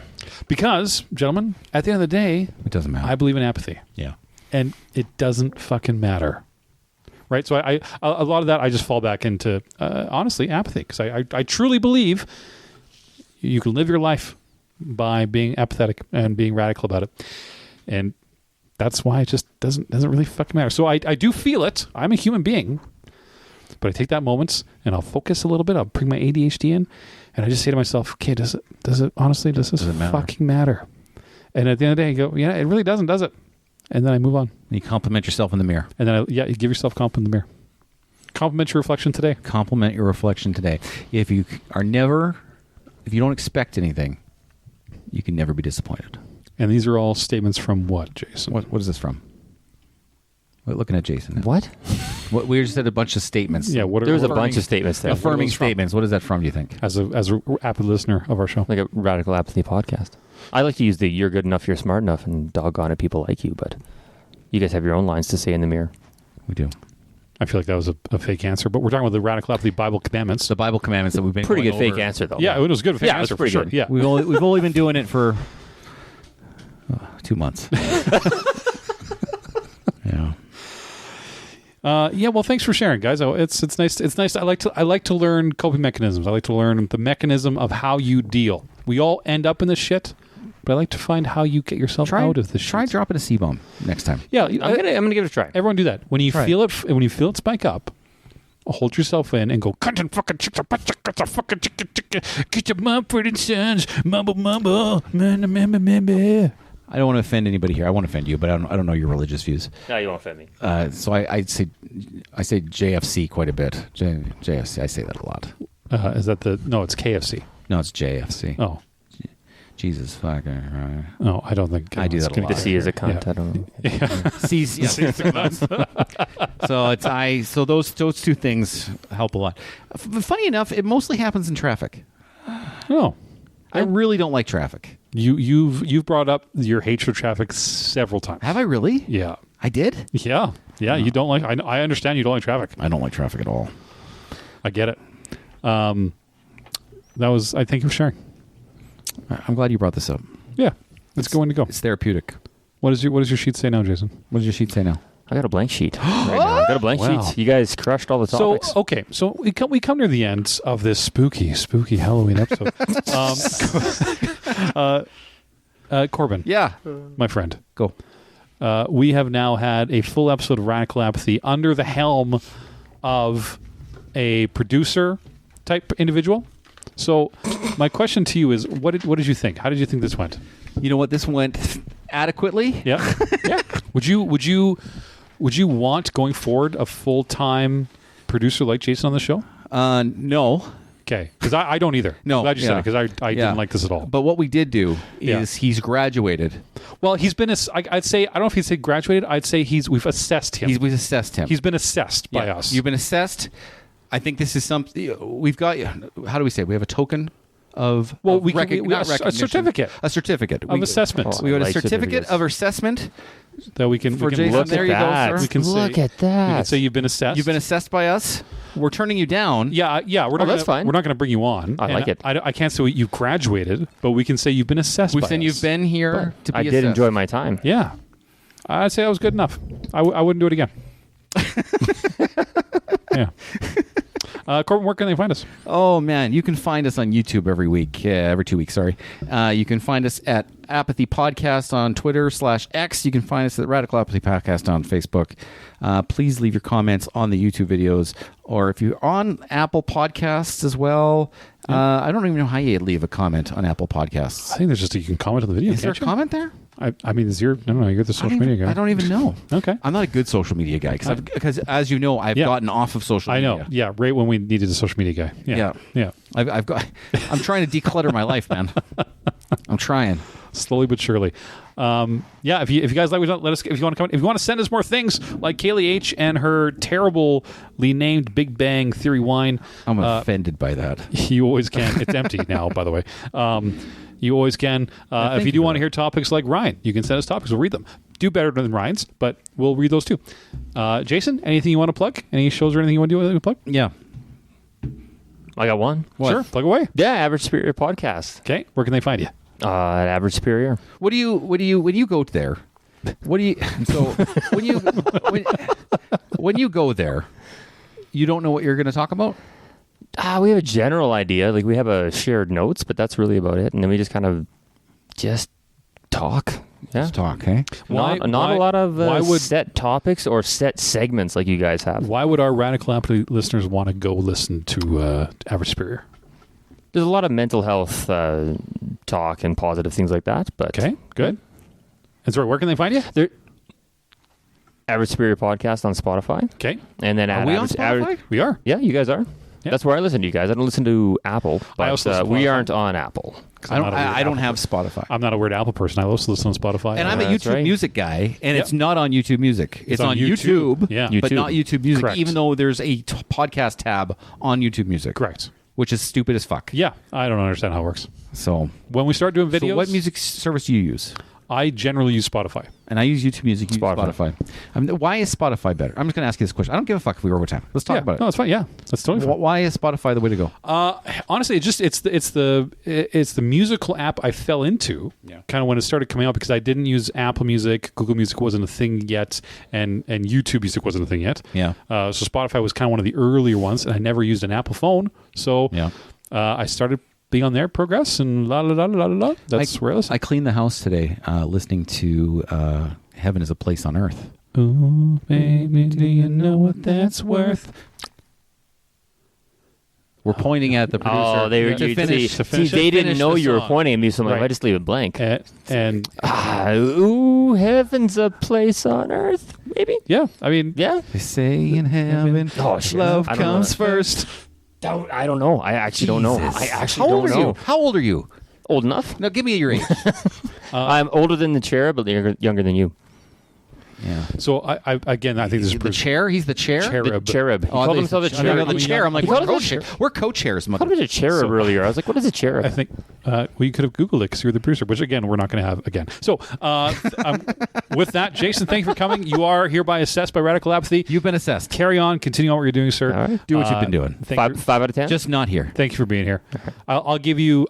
Because, gentlemen, at the end of the day, It doesn't matter. I believe in apathy, Yeah. and it doesn't fucking matter right? So a lot of that I just fall back into honestly apathy, because I truly believe you can live your life by being apathetic and being radical about it, and that's why it just doesn't really fucking matter. So I do feel it. I'm a human being, but I take that moment and I'll focus a little bit. I'll bring my ADHD in, and I just say to myself, okay, does it honestly, does this fucking matter? And at the end of the day, I go, yeah, it really doesn't, does it? And then I move on. You compliment yourself in the mirror. And then you give yourself a compliment in the mirror. Compliment your reflection today. Compliment your reflection today. If you don't expect anything, you can never be disappointed. And these are all statements from what, Jason? What is this from? We're looking at Jason now. What? We just said a bunch of statements. Yeah, there's a bunch of statements there. Affirming statements. What is that from, do you think? As a avid listener of our show. Like a Radical Apathy podcast. I like to use the "you're good enough, you're smart enough," and doggone it, people like you, but you guys have your own lines to say in the mirror. We do. I feel like that was a fake answer, but we're talking about the Radical Apathy Bible Commandments. The Bible Commandments that we've been pretty good over. fake answer, though. Yeah, it was a good fake answer for sure. Good. Yeah, we've only been doing it for 2 months. Yeah. Yeah. Well, thanks for sharing, guys. It's nice. It's nice. I like to learn coping mechanisms. I like to learn the mechanism of how you deal. We all end up in this shit, but I like to find how you get yourself out of this shit. Try dropping a C-bomb next time. Yeah, I'm gonna give it a try. Everyone do that. When you feel it spike up, hold yourself in and go, cunt and fucking chicka, fucking chicka, get your Mumford & Sons, mumble, man. I don't want to offend anybody here. I won't offend you, but I don't know your religious views. No, you won't offend me. So I say JFC quite a bit. JFC, I say that a lot. Is that no, it's KFC. No, it's JFC. Oh. Jesus fucking right. No, I don't think I do that a lot. The C is a cunt. Yeah. I don't know. Yeah. C's, yeah. So those two things help a lot. Funny enough, it mostly happens in traffic. Oh. I really don't like traffic. You've brought up your hatred of traffic several times. Have I really? Yeah. I did? Yeah. No. You don't like I understand you don't like traffic. I don't like traffic at all. I get it. I thank you for sharing. I'm glad you brought this up. Yeah. It's going to go. It's therapeutic. What does your sheet say now, Jason? What does your sheet say now? I got a blank sheet right now. I got a blank sheet. You guys crushed all the topics. So we come near the end of this spooky Halloween episode. Corbyn. Yeah. My friend. Go. We have now had a full episode of Radical Apathy under the helm of a producer type individual. So my question to you is, what did you think? How did you think this went? You know what? This went adequately. Yeah. Yeah. Would you want going forward a full-time producer like Jason on the show? No. Okay, because I don't either. No, I'm glad you said it, because I didn't like this at all. But what we did do is he's graduated. Well, he's been. I'd say I don't know if he'd say graduated. I'd say we've assessed him. We've assessed him. He's been assessed by us. You've been assessed. I think this is something we've got. How do we say? We have a token of a certificate. A certificate of assessment. We got a certificate of assessment that we can. For Jason, look there at you that. go, sir. We can look at that. We can say you've been assessed. You've been assessed by us. We're turning you down. Yeah. We're not. That's fine. We're not going to bring you on. I like it. I can't say you graduated, but we can say you've been assessed. We've by said us. you've been here to be I assessed. did enjoy my time. Yeah, I'd say that was good enough. I wouldn't do it again. Yeah. Corbyn, where can they find us? Oh, man. You can find us on YouTube every week. Every 2 weeks, sorry. You can find us at Apathy Podcast on Twitter/X. You can find us at Radical Apathy Podcast on Facebook. Please leave your comments on the YouTube videos. Or if you're on Apple Podcasts as well, I don't even know how you leave a comment on Apple Podcasts. I think there's you can comment on the video. Is there a comment there? I mean, you're the social media guy. I don't even know. Okay. I'm not a good social media guy because as you know, I've gotten off of social media. I know. Yeah, right when we needed a social media guy. Yeah. I'm trying to declutter my life, man. I'm trying. Slowly but surely. If you guys like, let us. If you want to comment, if you want to send us more things like Kaylee H and her terribly named Big Bang Theory wine. I'm offended by that. You always can. It's empty now, by the way. You always can. If you do want to hear topics like Ryan, you can send us topics. We'll read them. Do better than Ryan's, but we'll read those too. Jason, anything you want to plug? Any shows or anything you want to do with plug? Yeah. I got one. What? Sure, plug away. Yeah, Average Superior Podcast. Okay, where can they find you? At Average Superior. When you go there? What do you? So when when you go there, you don't know what you're going to talk about? We have a general idea. Like, we have a shared notes, but that's really about it. And then we just kind of talk. Yeah. Just talk, hey? Not a lot of set topics or set segments like you guys have. Why would our Radical Apathy listeners want to go listen to Average Superior? There's a lot of mental health talk and positive things like that. But okay, good. And sorry, where can they find you? Average Superior Podcast on Spotify. Okay. And then are we on Spotify? We are. Yeah, you guys are. Yeah. That's where I listen to you guys. I don't listen to Apple, but we aren't on Apple. I don't have Spotify. I'm not a weird Apple person. I also listen on Spotify. And I'm a YouTube Music guy, and it's not on YouTube Music. It's on YouTube, but not YouTube Music, correct. Even though there's a podcast tab on YouTube Music. Correct. Which is stupid as fuck. Yeah, I don't understand how it works. So when we start doing videos... So what music service do you use? I generally use Spotify. And I use YouTube Music, Spotify. Why is Spotify better? I'm just going to ask you this question. I don't give a fuck if we were over time. Let's talk about it. No, it's fine. Yeah, that's totally fine. Why is Spotify the way to go? Honestly, it's the musical app I fell into kind of when it started coming out, because I didn't use Apple Music, Google Music wasn't a thing yet, and YouTube Music wasn't a thing yet. Yeah. So Spotify was kind of one of the earlier ones, and I never used an Apple phone. So I started being on there, progress, and la la la la la. That's where I listen. I cleaned the house today, listening to "Heaven Is a Place on Earth." Ooh, baby, do you know what that's worth? We're pointing at the producer. Oh, to finish. They didn't know you were pointing at me, so I just leave it blank. And heaven's a place on earth, maybe. Yeah, I mean, yeah. They say in heaven, love comes first. I don't know. I actually don't know. How old are you? How old are you? Old enough? No, give me your age. I'm older than the cherub, but younger than you. Yeah. So I think this is the chair. He's the chair. Cherub. The cherub. He called himself a cherub. The chair. I'm like, we're co-chairs. He called me a cherub earlier. I was like, what is a cherub? I think you could have Googled it because you're the producer, which again we're not going to have again. So with that, Jason, thank you for coming. You are hereby assessed by Radical Apathy. You've been assessed. Carry on. Continue on what you're doing, sir. All right. Do what you've been doing. 5 out of 10. Just not here. Thank you for being here. I will give you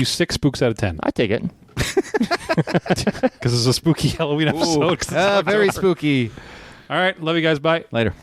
6 spooks out of 10. I take it. Because it's a spooky Halloween episode. Very spooky. All right. Love you guys. Bye. Later.